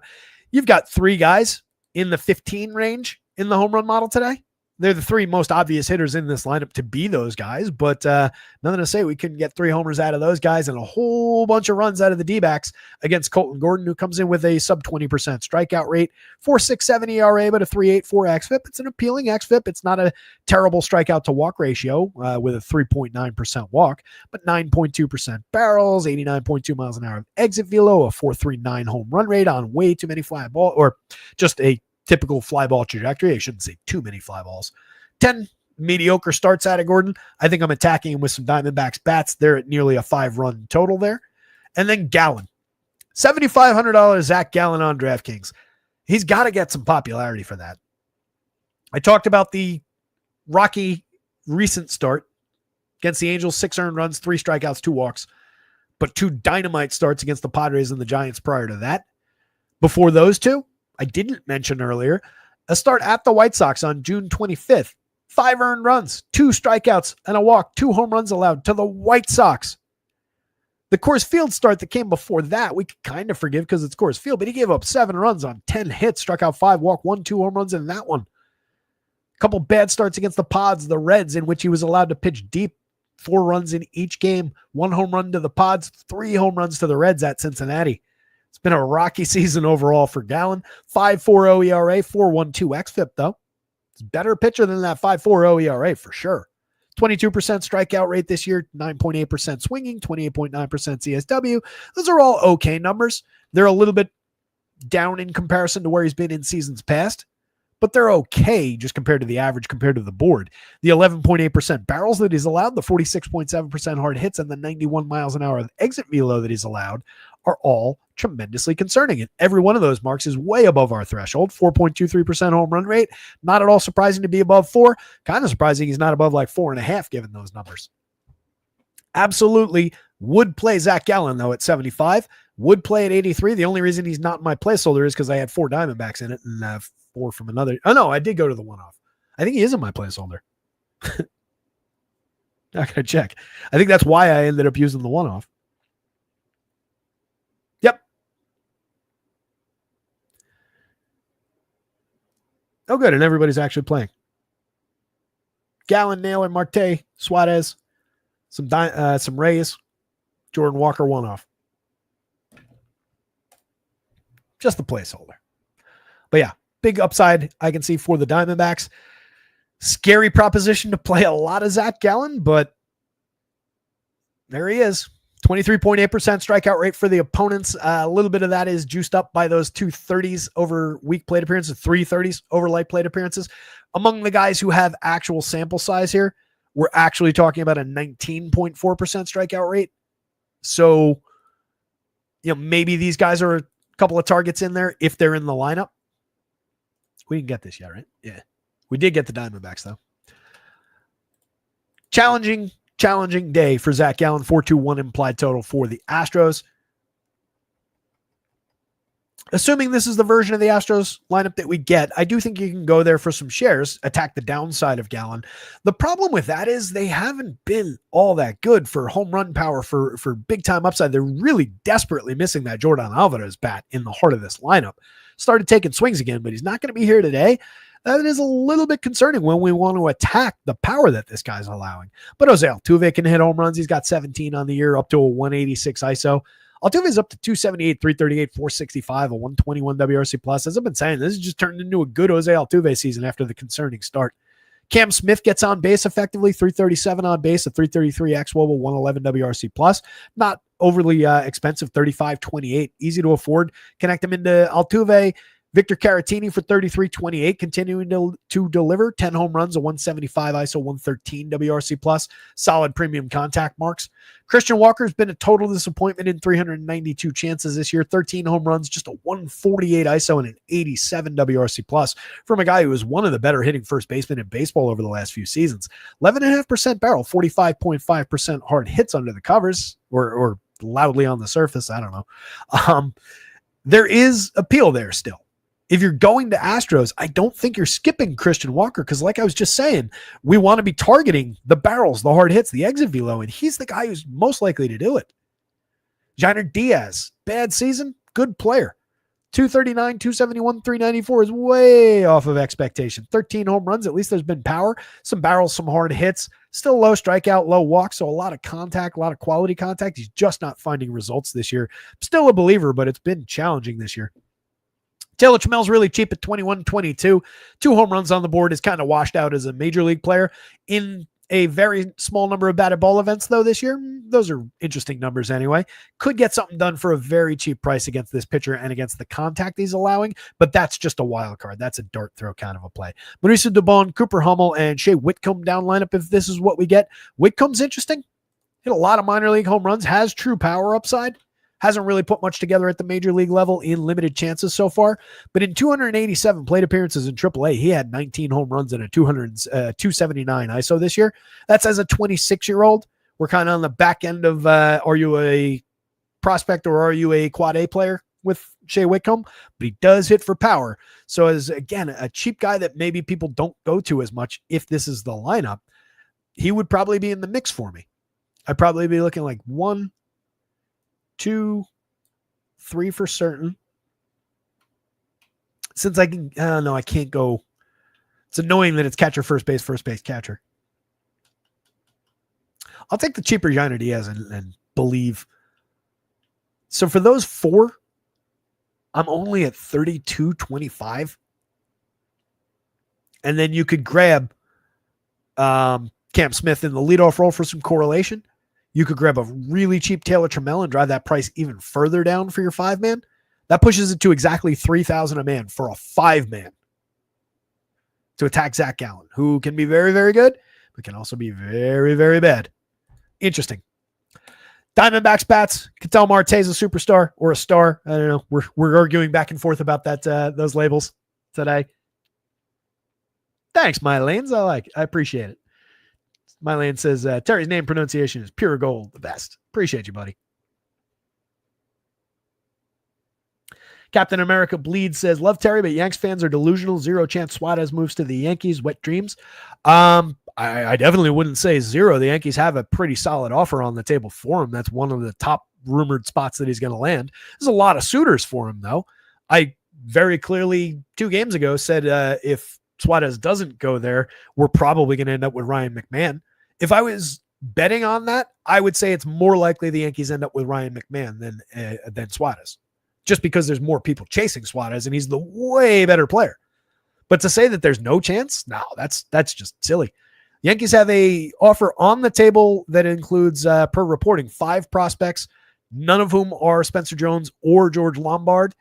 You've got 3 guys in the 15 range in the home run model today. they're the three most obvious hitters in this lineup to be those guys, but nothing to say we couldn't get 3 homers out of those guys and a whole bunch of runs out of the D-backs against Colton Gordon, who comes in with a sub 20% strikeout rate, 4.67 ERA, but a 3.84 xFIP. It's an appealing xFIP. It's not a terrible strikeout to walk ratio with a 3.9% walk, but 9.2% barrels, 89.2 miles an hour of exit velo, a 4.39 home run rate on way too many fly ball, or just a typical fly ball trajectory. I shouldn't say too many fly balls. 10 mediocre starts out of Gordon. I think I'm attacking him with some Diamondbacks bats. They're at nearly a 5-run total there. And then Gallen. $7,500 Zach Gallen on DraftKings. He's got to get some popularity for that. I talked about the rocky recent start against the Angels, 6 earned runs, 3 strikeouts, 2 walks, but 2 dynamite starts against the Padres and the Giants prior to that. Before those two, I didn't mention earlier, a start at the White Sox on June 25th. 5 earned runs, 2 strikeouts, and a walk, 2 home runs allowed to the White Sox. The Coors Field start that came before that, we could kind of forgive because it's Coors Field, but he gave up 7 runs on 10 hits, struck out 5, walked 1, 2 home runs in that one. A couple bad starts against the Pods, the Reds, in which he was allowed to pitch deep, 4 runs in each game, 1 home run to the Pods, 3 home runs to the Reds at Cincinnati. It's been a rocky season overall for Gallen. 5.40 ERA, 4.12 xFIP, though. It's a better pitcher than that 5.40 ERA for sure. 22% strikeout rate this year, 9.8% swinging, 28.9% CSW. Those are all okay numbers. They're a little bit down in comparison to where he's been in seasons past, but they're okay just compared to the average, compared to the board. The 11.8% barrels that he's allowed, the 46.7% hard hits, and the 91 miles an hour of exit velo that he's allowed are all tremendously concerning. And every one of those marks is way above our threshold. 4.23% home run rate. Not at all surprising to be above 4. Kind of surprising he's not above like 4.5 given those numbers. Absolutely would play Zach Gallen, though, at 75. Would play at 83. The only reason he's not in my placeholder is because I had 4 Diamondbacks in it and 4 from another. Oh, no, I did go to the one-off. I think he is in my placeholder. I gotta check. I think that's why I ended up using the one-off. Yep. Oh, good. And everybody's actually playing. Gallen, Naylor, Marte, Suarez, some Reyes, Jordan Walker, one-off. Just the placeholder. But yeah, big upside I can see for the Diamondbacks. Scary proposition to play a lot of Zach Gallen, but there he is. 23.8% strikeout rate for the opponents. A little bit of that is juiced up by those 2 30s over weak plate appearances, 3 30s over light plate appearances. Among the guys who have actual sample size here, we're actually talking about a 19.4% strikeout rate. So, maybe these guys are a couple of targets in there if they're in the lineup. We didn't get this yet, right? Yeah. We did get the Diamondbacks, though. Challenging day for Zach Gallen. 4.21 implied total for the Astros. Assuming this is the version of the Astros lineup that we get, I do think you can go there for some shares, attack the downside of Gallen. The problem with that is they haven't been all that good for home run power, for big-time upside. They're really desperately missing that Jordan Alvarez bat in the heart of this lineup. Started taking swings again, but he's not going to be here today. That is a little bit concerning when we want to attack the power that this guy's allowing. But Jose Altuve can hit home runs. He's got 17 on the year, up to a 186 ISO. Altuve's up to 278, 338, 465, a 121 WRC plus. As I've been saying, this has just turned into a good Jose Altuve season after the concerning start. Cam Smith gets on base effectively, 337 on base, a 333 xWOBA, 111 WRC plus. Not overly expensive, 35.28, easy to afford. Connect them into Altuve. Victor Caratini for 33.28, continuing to deliver 10 home runs, a 175 ISO, 113 WRC plus, solid premium contact marks. Christian Walker's been a total disappointment in 392 chances this year, 13 home runs, just a 148 ISO and an 87 WRC plus from a guy who is one of the better hitting first basemen in baseball over the last few seasons. 11.5% barrel, 45.5% hard hits under the covers, or loudly on the surface. I don't know. There is appeal there still. If you're going to Astros, I don't think you're skipping Christian Walker because, like I was just saying, we want to be targeting the barrels, the hard hits, the exit velo, and he's the guy who's most likely to do it. Jainer Diaz, bad season, good player. 239, 271, 394 is way off of expectation. 13 home runs. At least there's been power, some barrels, some hard hits, still low strikeout, low walk. So a lot of contact, a lot of quality contact. He's just not finding results this year. Still a believer, but it's been challenging this year. Taylor Trammell's really cheap at 21-22. 2 home runs on the board, is kind of washed out as a major league player. In a very small number of batted ball events, though, this year. Those are interesting numbers anyway. Could get something done for a very cheap price against this pitcher and against the contact he's allowing, but that's just a wild card. That's a dart throw kind of a play. Mauricio Dubon, Cooper Hummel, and Shea Whitcomb down lineup if this is what we get. Whitcomb's interesting. Hit a lot of minor league home runs, has true power upside. Hasn't really put much together at the major league level in limited chances so far. But in 287 plate appearances in AAA, he had 19 home runs and a 279 ISO this year. That's as a 26-year-old. We're kind of on the back end of are you a prospect or are you a quad A player with Shea Whitcomb? But he does hit for power. So as, again, a cheap guy that maybe people don't go to as much if this is the lineup, he would probably be in the mix for me. I'd probably be looking like 1, 2, 3 for certain. Since I can, no, I can't go. It's annoying that it's catcher, first base, catcher. I'll take the cheaper Yainer Diaz and believe. So for those 4, I'm only at 32.25. And then you could grab Cam Smith in the leadoff role for some correlation. You could grab a really cheap Taylor Trammell and drive that price even further down for your 5-man. That pushes it to exactly $3,000 a man for a 5-man to attack Zach Gallen, who can be very, very good, but can also be very, very bad. Interesting. Diamondbacks bats. Ketel Marte's a superstar or a star. I don't know. We're arguing back and forth about that those labels today. Thanks, my lanes. I appreciate it. My lane says, Terry's name pronunciation is pure gold, the best. Appreciate you, buddy. Captain America Bleed says, love Terry, but Yanks fans are delusional. 0 chance Suarez moves to the Yankees. Wet dreams. I definitely wouldn't say 0. The Yankees have a pretty solid offer on the table for him. That's one of the top rumored spots that he's going to land. There's a lot of suitors for him, though. I very clearly 2 games ago said if Suarez doesn't go there, we're probably going to end up with Ryan McMahon. If I was betting on that, I would say it's more likely the Yankees end up with Ryan McMahon than Suarez, just because there's more people chasing Suarez and he's the way better player. But to say that there's no chance, no, that's just silly. Yankees have a offer on the table that includes, per reporting, 5 prospects, none of whom are Spencer Jones or George Lombard,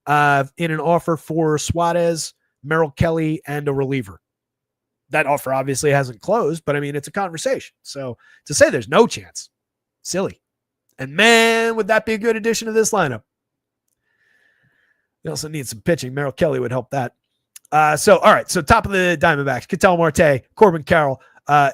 in an offer for Suarez, Merrill Kelly, and a reliever. That offer obviously hasn't closed, but I mean, it's a conversation. So to say there's no chance, silly. And man, would that be a good addition to this lineup? They also need some pitching. Merrill Kelly would help that. All right. So top of the Diamondbacks, Ketel Marte, Corbin Carroll,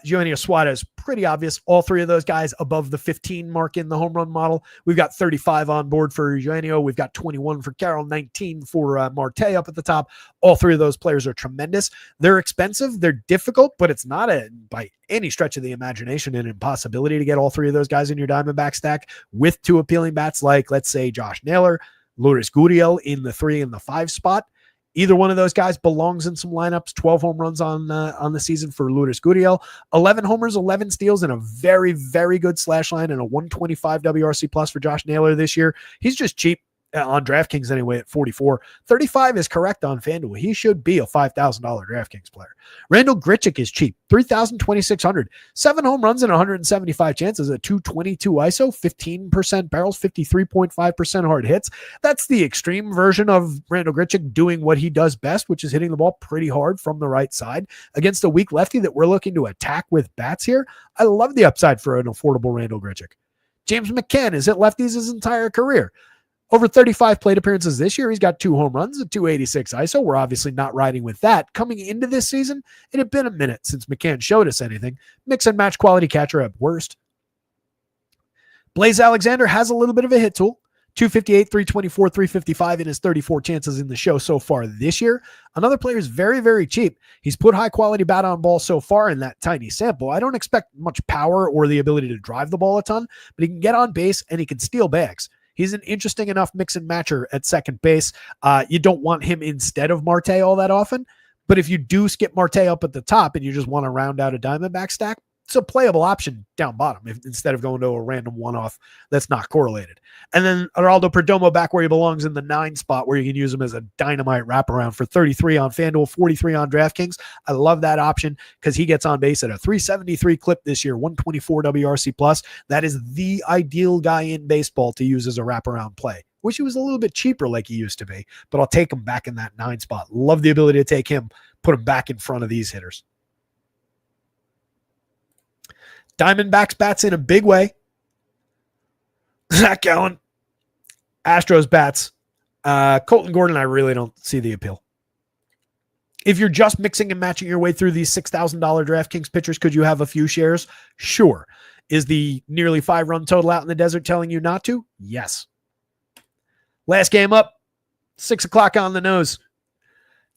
Eugenio Suarez, pretty obvious. All 3 of those guys above the 15 mark in the home run model. We've got 35 on board for Eugenio. We've got 21 for Carroll, 19 for Marte up at the top. All 3 of those players are tremendous. They're expensive. They're difficult, but it's not by any stretch of the imagination an impossibility to get all 3 of those guys in your Diamondback stack with 2 appealing bats like, let's say, Josh Naylor, Lourdes Gurriel in the 3 and the 5 spot. Either one of those guys belongs in some lineups. 12 home runs on the season for Lourdes Gurriel. 11 homers, 11 steals, and a very, very good slash line and a 125 WRC plus for Josh Naylor this year. He's just cheap on DraftKings anyway at 44. 35 is correct on FanDuel. He should be a $5,000 DraftKings player. Randall Grichuk is cheap. 3,200. 7 home runs and 175 chances, a 222 ISO, 15% barrels, 53.5% hard hits. That's the extreme version of Randall Grichuk doing what he does best, which is hitting the ball pretty hard from the right side against a weak lefty that we're looking to attack with bats here. I love the upside for an affordable Randall Grichuk. James McCann has hit lefties his entire career. Over 35 plate appearances this year, he's got 2 home runs, a 286 ISO. We're obviously not riding with that. Coming into this season, it had been a minute since McCann showed us anything. Mix and match quality catcher at worst. Blaze Alexander has a little bit of a hit tool. 258, 324, 355 in his 34 chances in the show so far this year. Another player is very, very cheap. He's put high quality bat on ball so far in that tiny sample. I don't expect much power or the ability to drive the ball a ton, but he can get on base and he can steal bags. He's an interesting enough mix and matcher at second base. You don't want him instead of Marte all that often, but if you do skip Marte up at the top and you just want to round out a Diamondback stack, it's a playable option down bottom instead of going to a random one-off that's not correlated. And then Geraldo Perdomo back where he belongs in the 9 spot where you can use him as a dynamite wraparound for 33 on FanDuel, 43 on DraftKings. I love that option because he gets on base at a 373 clip this year, 124 WRC plus. That is the ideal guy in baseball to use as a wraparound play. Wish he was a little bit cheaper like he used to be, but I'll take him back in that 9 spot. Love the ability to take him, put him back in front of these hitters. Diamondbacks bats in a big way. Zach Gallen. Astros bats. Colton Gordon, I really don't see the appeal. If you're just mixing and matching your way through these $6,000 DraftKings pitchers, could you have a few shares? Sure. Is the nearly 5-run total out in the desert telling you not to? Yes. Last game up. 6 o'clock on the nose.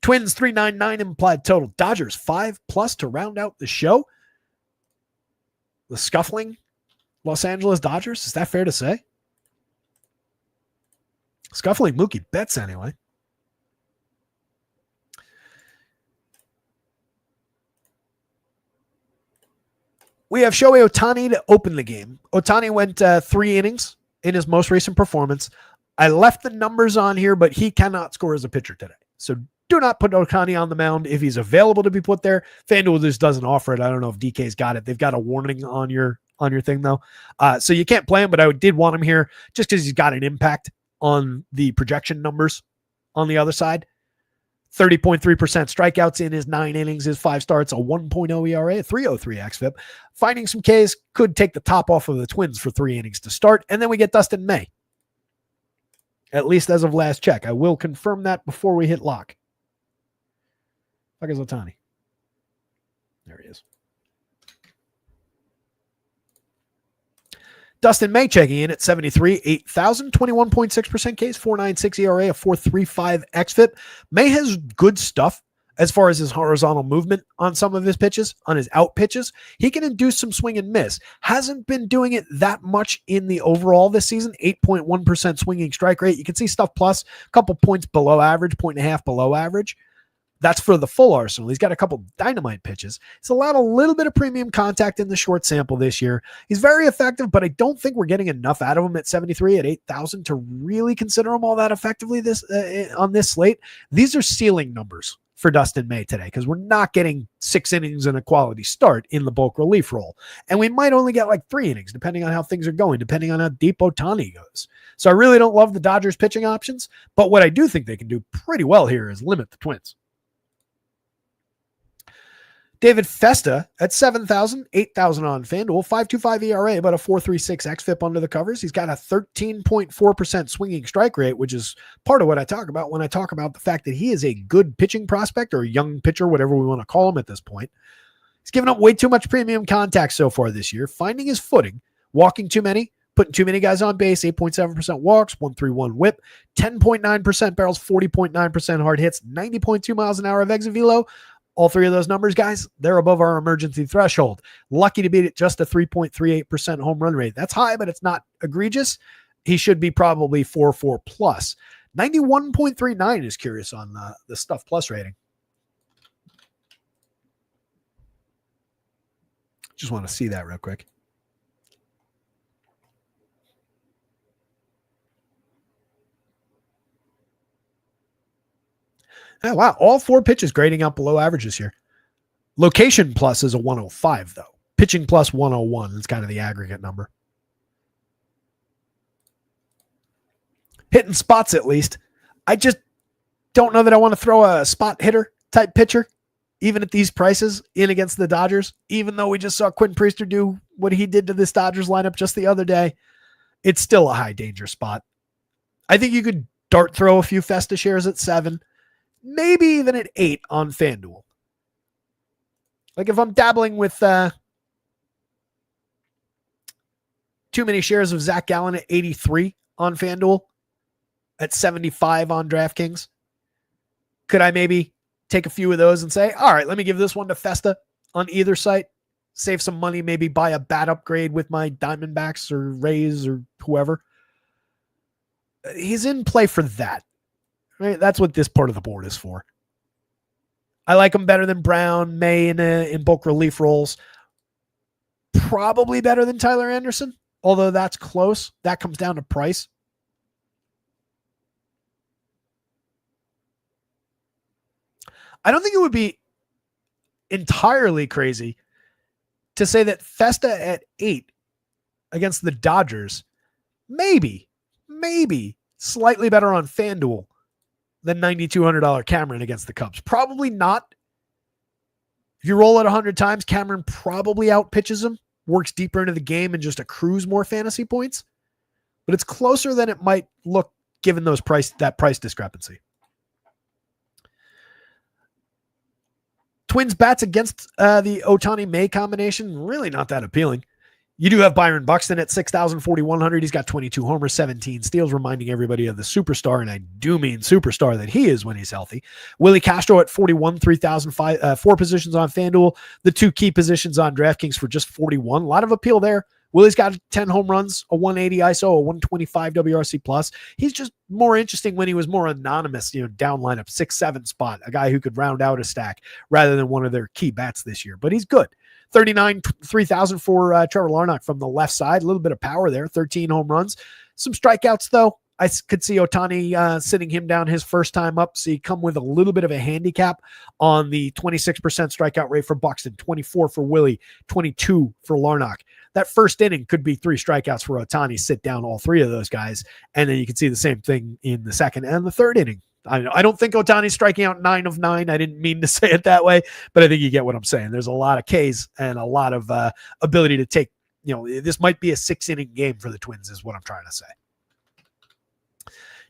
Twins 399 implied total. Dodgers 5+ to round out the show. The scuffling Los Angeles Dodgers. Is that fair to say? Scuffling Mookie Betts anyway. We have Shohei Ohtani to open the game. Ohtani went 3 innings in his most recent performance. I left the numbers on here, but he cannot score as a pitcher today. So do not put Ohtani on the mound if he's available to be put there. FanDuel just doesn't offer it. I don't know if DK's got it. They've got a warning on your thing though. So you can't play him, but I did want him here just because he's got an impact on the projection numbers on the other side. 30.3% strikeouts in his 9 innings, his 5 starts, a 1.0 ERA, a 3.03 xFIP. Finding some Ks could take the top off of the Twins for 3 innings to start. And then we get Dustin May. At least as of last check. I will confirm that before we hit lock. Fuck is Ohtani? There he is. Dustin May checking in at 73, 8,000, 21.6% Ks, 4.96 ERA, a 4.35 xFIP. May has good stuff as far as his horizontal movement on some of his pitches, on his out pitches. He can induce some swing and miss. Hasn't been doing it that much in the overall this season. 8.1% swinging strike rate. You can see stuff plus a couple points below average, 1.5 below average. That's for the full arsenal. He's got a couple dynamite pitches. He's allowed a little bit of premium contact in the short sample this year. He's very effective, but I don't think we're getting enough out of him at 73, at 8,000 to really consider him all that effectively on this slate. These are ceiling numbers for Dustin May today because we're not getting 6 innings and a quality start in the bulk relief role. And we might only get like 3 innings, depending on how things are going, depending on how deep Ohtani goes. So I really don't love the Dodgers pitching options, but what I do think they can do pretty well here is limit the Twins. David Festa at 7,000, 8,000 on FanDuel, 5.25 ERA, about a 4.36 xFIP under the covers. He's got a 13.4% swinging strike rate, which is part of what I talk about when I talk about the fact that he is a good pitching prospect or a young pitcher, whatever we want to call him at this point. He's given up way too much premium contact so far this year, finding his footing, walking too many, putting too many guys on base, 8.7% walks, 1.31 whip, 10.9% barrels, 40.9% hard hits, 90.2 miles an hour of exit velo. All 3 of those numbers, guys, they're above our emergency threshold. Lucky to beat it just a 3.38% home run rate. That's high, but it's not egregious. He should be probably 4.4 plus. 91.39 is curious on the stuff plus rating. Just want to see that real quick. Oh, wow. All 4 pitches grading out below averages here. Location plus is a 105, though. Pitching plus 101 is kind of the aggregate number. Hitting spots, at least. I just don't know that I want to throw a spot hitter type pitcher, even at these prices, in against the Dodgers, even though we just saw Quinn Priester do what he did to this Dodgers lineup just the other day. It's still a high danger spot. I think you could dart throw a few Festa shares at 7. Maybe even at 8 on FanDuel. Like if I'm dabbling with too many shares of Zach Gallen at 83 on FanDuel, at 75 on DraftKings, could I maybe take a few of those and say, all right, let me give this one to Festa on either site, save some money, maybe buy a bat upgrade with my Diamondbacks or Rays or whoever. He's in play for that. Right? That's what this part of the board is for. I like him better than Brown, May in bulk relief roles. Probably better than Tyler Anderson, although that's close. That comes down to price. I don't think it would be entirely crazy to say that Festa at 8 against the Dodgers, maybe slightly better on FanDuel than $9,200 Cameron against the Cubs. Probably not. If you roll it 100 times, Cameron probably outpitches him, works deeper into the game, and just accrues more fantasy points. But it's closer than it might look given that price discrepancy. Twins bats against the Ohtani-May combination, really not that appealing. You do have Byron Buxton at 6,000, 4,100. He's got 22 homers, 17 steals, reminding everybody of the superstar, and I do mean superstar that he is when he's healthy. Willie Castro at 41, 3,000, 4 positions on FanDuel. The 2 key positions on DraftKings for just 41. A lot of appeal there. Willie's got 10 home runs, a 180 ISO, a 125 WRC plus. He's just more interesting when he was more anonymous, down lineup, 6-7 spot, a guy who could round out a stack rather than one of their key bats this year. But he's good. 39, 3,000 for Trevor Larnach from the left side. A little bit of power there, 13 home runs. Some strikeouts, though. I could see Ohtani sitting him down his first time up. So you come with a little bit of a handicap on the 26% strikeout rate for Buxton, 24 for Willie, 22 for Larnach. That first inning could be 3 strikeouts for Ohtani. Sit down all 3 of those guys. And then you can see the same thing in the second and the third inning. I don't think Ohtani's striking out 9 of 9. I didn't mean to say it that way, but I think you get what I'm saying. There's a lot of Ks and a lot of ability to take, this might be a 6-inning game for the Twins is what I'm trying to say.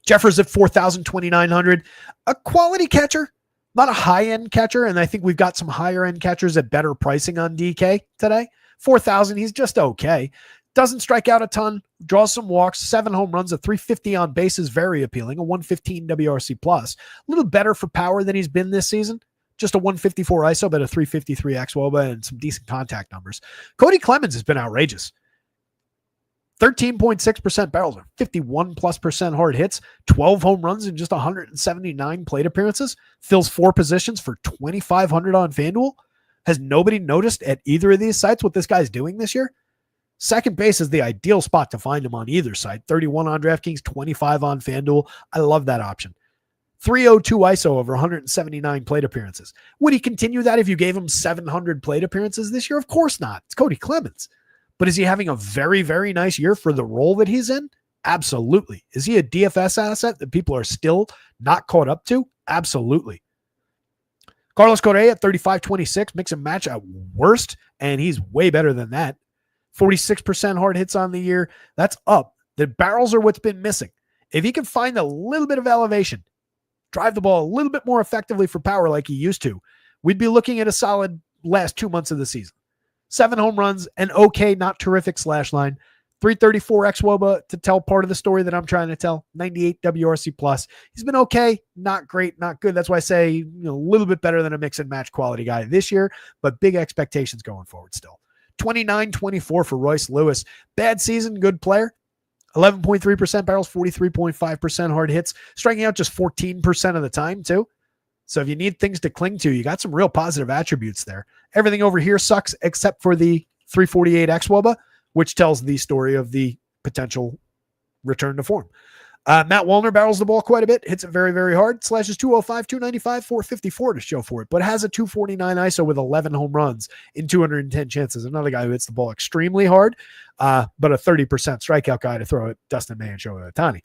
Jeffers at 4,000, 2,900. A quality catcher, not a high-end catcher, and I think we've got some higher-end catchers at better pricing on DK today. 4,000, he's just okay. Doesn't strike out a ton, draws some walks, 7 home runs, a 350 on base is very appealing, a 115 WRC plus. A little better for power than he's been this season. Just a 154 ISO, but a 353 xWOBA and some decent contact numbers. Cody Clemens has been outrageous. 13.6% barrels, 51+% hard hits, 12 home runs in just 179 plate appearances, fills 4 positions for 2,500 on FanDuel. Has nobody noticed at either of these sites what this guy's doing this year? Second base is the ideal spot to find him on either side. 31 on DraftKings, 25 on FanDuel. I love that option. 302 ISO over 179 plate appearances. Would he continue that if you gave him 700 plate appearances this year? Of course not. It's Cody Clemens. But is he having a very, very nice year for the role that he's in? Absolutely. Is he a DFS asset that people are still not caught up to? Absolutely. Carlos Correa at 35-26, mix and match at worst, and he's way better than that. 46% hard hits on the year. That's up. The barrels are what's been missing. If he can find a little bit of elevation, drive the ball a little bit more effectively for power like he used to, we'd be looking at a solid last 2 months of the season. 7 home runs, an okay, not terrific slash line. 334 xWOBA to tell part of the story that I'm trying to tell. 98 WRC plus. He's been okay, not great, not good. That's why I say a little bit better than a mix and match quality guy this year, but big expectations going forward still. 29-24 for Royce Lewis. Bad season, good player. 11.3% barrels, 43.5% hard hits, striking out just 14% of the time too. So if you need things to cling to, you got some real positive attributes there. Everything over here sucks except for the 348 xWOBA, which tells the story of the potential return to form. Matt Wallner barrels the ball quite a bit, hits it very, very hard, slashes 205, 295, 454 to show for it, but has a 249 ISO with 11 home runs in 210 chances. Another guy who hits the ball extremely hard, but a 30% strikeout guy to throw at Dustin May and Shohei Ohtani.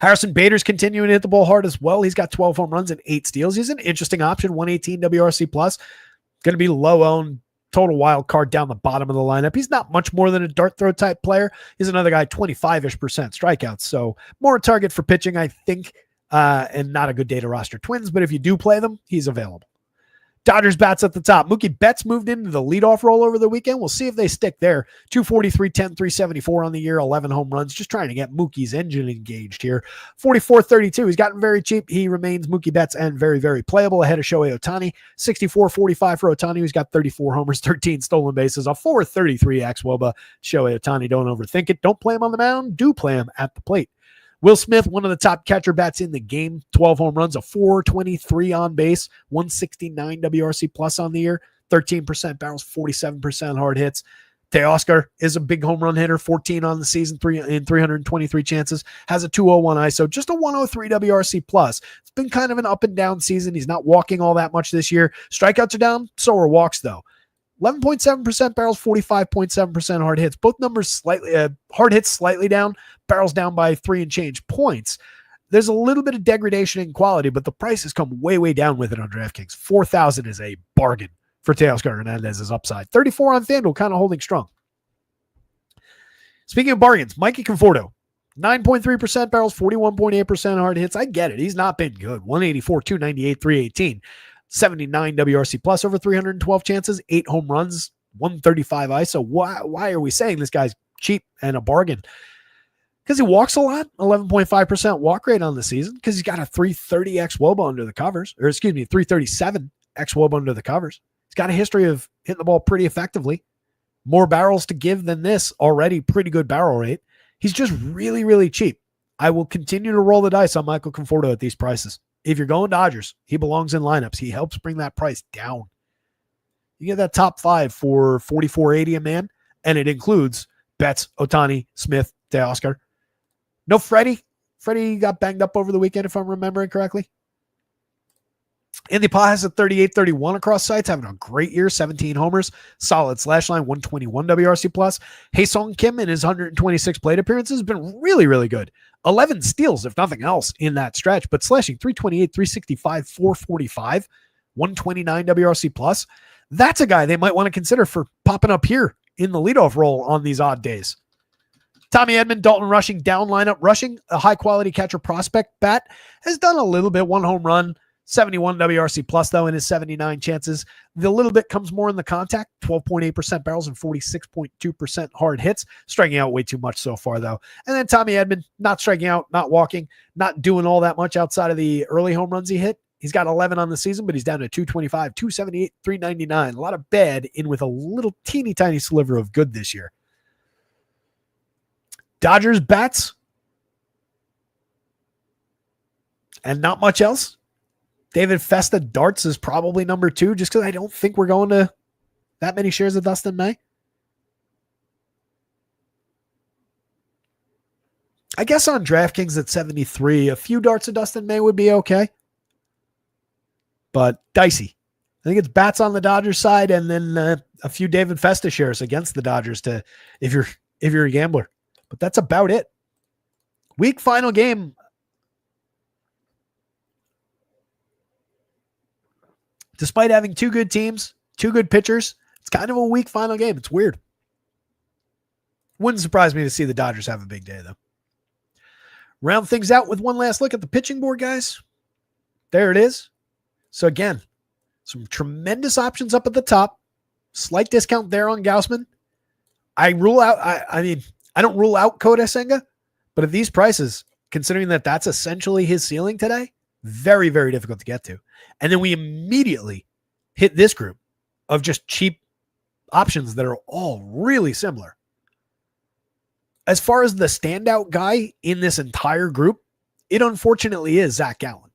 Harrison Bader's continuing to hit the ball hard as well. He's got 12 home runs and 8 steals. He's an interesting option, 118 WRC plus. Going to be low owned, total wild card down the bottom of the lineup. He's not much more than a dart throw type player. He's another guy, 25-ish% strikeouts. So more a target for pitching, I think, and not a good day to roster Twins. But if you do play them, he's available. Dodgers bats at the top. Mookie Betts moved into the leadoff role over the weekend. We'll see if they stick there. 243, 10, 374 on the year, 11 home runs. Just trying to get Mookie's engine engaged here. 44-32. He's gotten very cheap. He remains Mookie Betts and very, very playable ahead of Shohei Ohtani. 64-45 for Ohtani, who's got 34 homers, 13 stolen bases, a 4.33 xWOBA. Shohei Ohtani, don't overthink it. Don't play him on the mound. Do play him at the plate. Will Smith, one of the top catcher bats in the game, 12 home runs, a 423 on base, 169 WRC plus on the year, 13% barrels, 47% hard hits. Teoscar is a big home run hitter, 14 on the season, 323 chances, has a 201 ISO, just a 103 WRC plus. It's been kind of an up and down season. He's not walking all that much this year. Strikeouts are down, so are walks though. 11.7% barrels, 45.7% hard hits. Both numbers slightly, hard hits slightly down, barrels down by 3 and change points. There's a little bit of degradation in quality, but the price has come way, way down with it on DraftKings. 4,000 is a bargain for Teoscar Hernandez's upside. 34 on FanDuel, kind of holding strong. Speaking of bargains, Mikey Conforto, 9.3% barrels, 41.8% hard hits. I get it. He's not been good. 184, 298, 318. 79 WRC plus over 312 chances, 8 home runs, 135 ISO. Why are we saying this guy's cheap and a bargain? Because he walks a lot, 11.5% walk rate on the season, because he's got a 330 xWOBA under the covers, or excuse me, 337 xWOBA under the covers. He's got a history of hitting the ball pretty effectively. More barrels to give than this, already pretty good barrel rate. He's just really, really cheap. I will continue to roll the dice on Michael Conforto at these prices. If you're going Dodgers, he belongs in lineups. He helps bring that price down. You get that top 5 for $44.80 a man, and it includes Betts, Ohtani, Smith, Teoscar. No Freddie. Freddie got banged up over the weekend, if I'm remembering correctly. Andy Pa has a 38-31 across sites, having a great year, 17 homers, solid slash line, 121 WRC plus. Hae-Sung Kim in his 126 plate appearances has been really, really good. 11 steals, if nothing else, in that stretch, but slashing 328, 365, 445, 129 WRC plus. That's a guy they might want to consider for popping up here in the leadoff role on these odd days. Tommy Edman, Dalton Rushing, down lineup. Rushing, a high-quality catcher prospect bat, has done a little bit, 1 home run, 71 WRC plus, though, in his 79 chances. The little bit comes more in the contact, 12.8% barrels and 46.2% hard hits. Striking out way too much so far, though. And then Tommy Edman, not striking out, not walking, not doing all that much outside of the early home runs he hit. He's got 11 on the season, but he's down to 225, 278, 399. A lot of bad in with a little teeny tiny sliver of good this year. Dodgers bats. And not much else. David Festa darts is probably number 2, just because I don't think we're going to that many shares of Dustin May. I guess on DraftKings at 73, a few darts of Dustin May would be okay. But dicey. I think it's bats on the Dodgers side, and then a few David Festa shares against the Dodgers to if you're a gambler. But that's about it. Week final game. Despite having 2 good teams, 2 good pitchers, it's kind of a weak final game. It's weird. Wouldn't surprise me to see the Dodgers have a big day, though. Round things out with one last look at the pitching board, guys. There it is. So again, some tremendous options up at the top. Slight discount there on Gausman. I rule out, I don't rule out Kodai Senga, but at these prices, considering that that's essentially his ceiling today, very, very difficult to get to. And then we immediately hit this group of just cheap options that are all really similar. As far as the standout guy in this entire group, it unfortunately is Zach Gallen.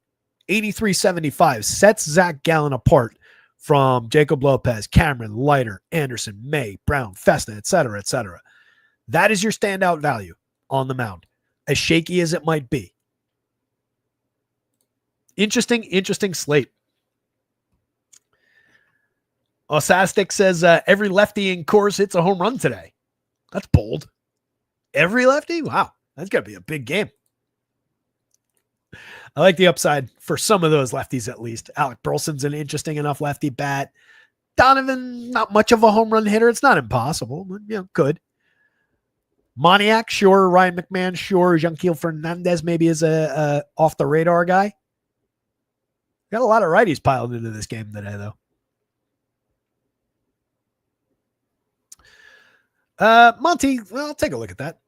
83.75 sets Zach Gallen apart from Jacob Lopez, Cameron, Leiter, Anderson, May, Brown, Festa, etc., etc. That is your standout value on the mound, as shaky as it might be. Interesting slate. Osastic says every lefty in Coors hits a home run today. That's bold. Every lefty? Wow. That's got to be a big game. I like the upside for some of those lefties at least. Alec Burleson's an interesting enough lefty bat. Donovan, not much of a home run hitter. It's not impossible, but good. Moniak, sure. Ryan McMahon, sure. Yanquiel Fernandez maybe is a off the radar guy. Got a lot of righties piled into this game today, though. Monty, well, I'll take a look at that.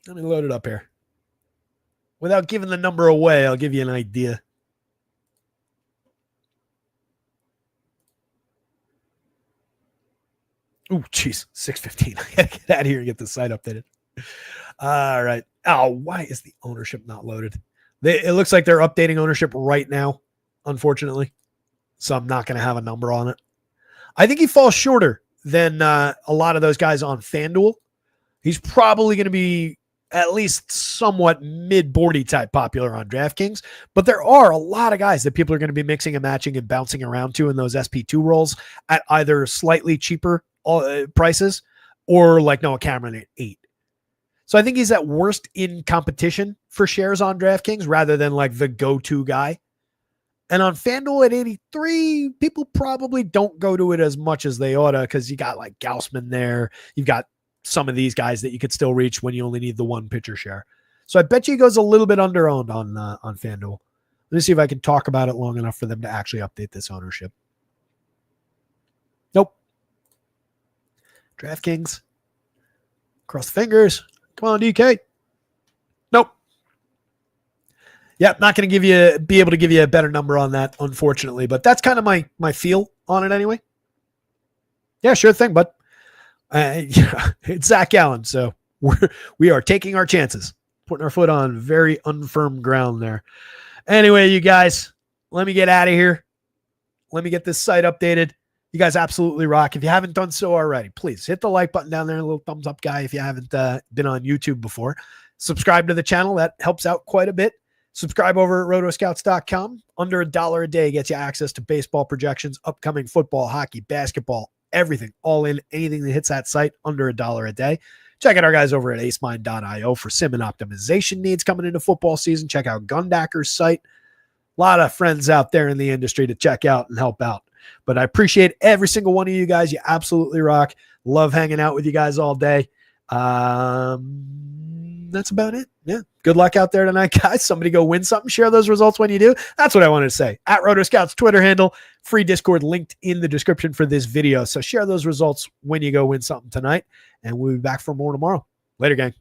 Let me load it up here. Without giving the number away, I'll give you an idea. Ooh, jeez, 6:15. I gotta get out of here and get the site updated. All right. Oh, why is the ownership not loaded? It looks like they're updating ownership right now, unfortunately. So I'm not going to have a number on it. I think he falls shorter than a lot of those guys on FanDuel. He's probably going to be at least somewhat mid-boardy type popular on DraftKings. But there are a lot of guys that people are going to be mixing and matching and bouncing around to in those SP2 roles at either slightly cheaper prices or like Noah Cameron at 8. So I think he's at worst in competition for shares on DraftKings rather than like the go-to guy. And on FanDuel at 83, people probably don't go to it as much as they ought to because you got like Gaussman there. You've got some of these guys that you could still reach when you only need the one pitcher share. So I bet you he goes a little bit under-owned on FanDuel. Let me see if I can talk about it long enough for them to actually update this ownership. Nope. DraftKings. Cross the fingers. Come on, DK. Nope. Yep, not going to be able to give you a better number on that, unfortunately. But that's kind of my feel on it anyway. Yeah, sure thing, bud. It's Zach Allen, so we are taking our chances, putting our foot on very unfirm ground there. Anyway, you guys, let me get out of here. Let me get this site updated. You guys absolutely rock. If you haven't done so already, please hit the like button down there, a little thumbs up guy if you haven't been on YouTube before. Subscribe to the channel. That helps out quite a bit. Subscribe over at rotoscouts.com. Under $1 a day gets you access to baseball projections, upcoming football, hockey, basketball, everything, all in, anything that hits that site under $1 a day. Check out our guys over at acemind.io for sim and optimization needs coming into football season. Check out Gundacker's site. A lot of friends out there in the industry to check out and help out. But I appreciate every single one of you guys. You absolutely rock. Love hanging out with you guys all day. That's about it. Yeah. Good luck out there tonight, guys. Somebody go win something. Share those results when you do. That's what I wanted to say. At rotoscouts Twitter handle, free Discord linked in the description for this video. So share those results when you go win something tonight. And we'll be back for more tomorrow. Later, gang.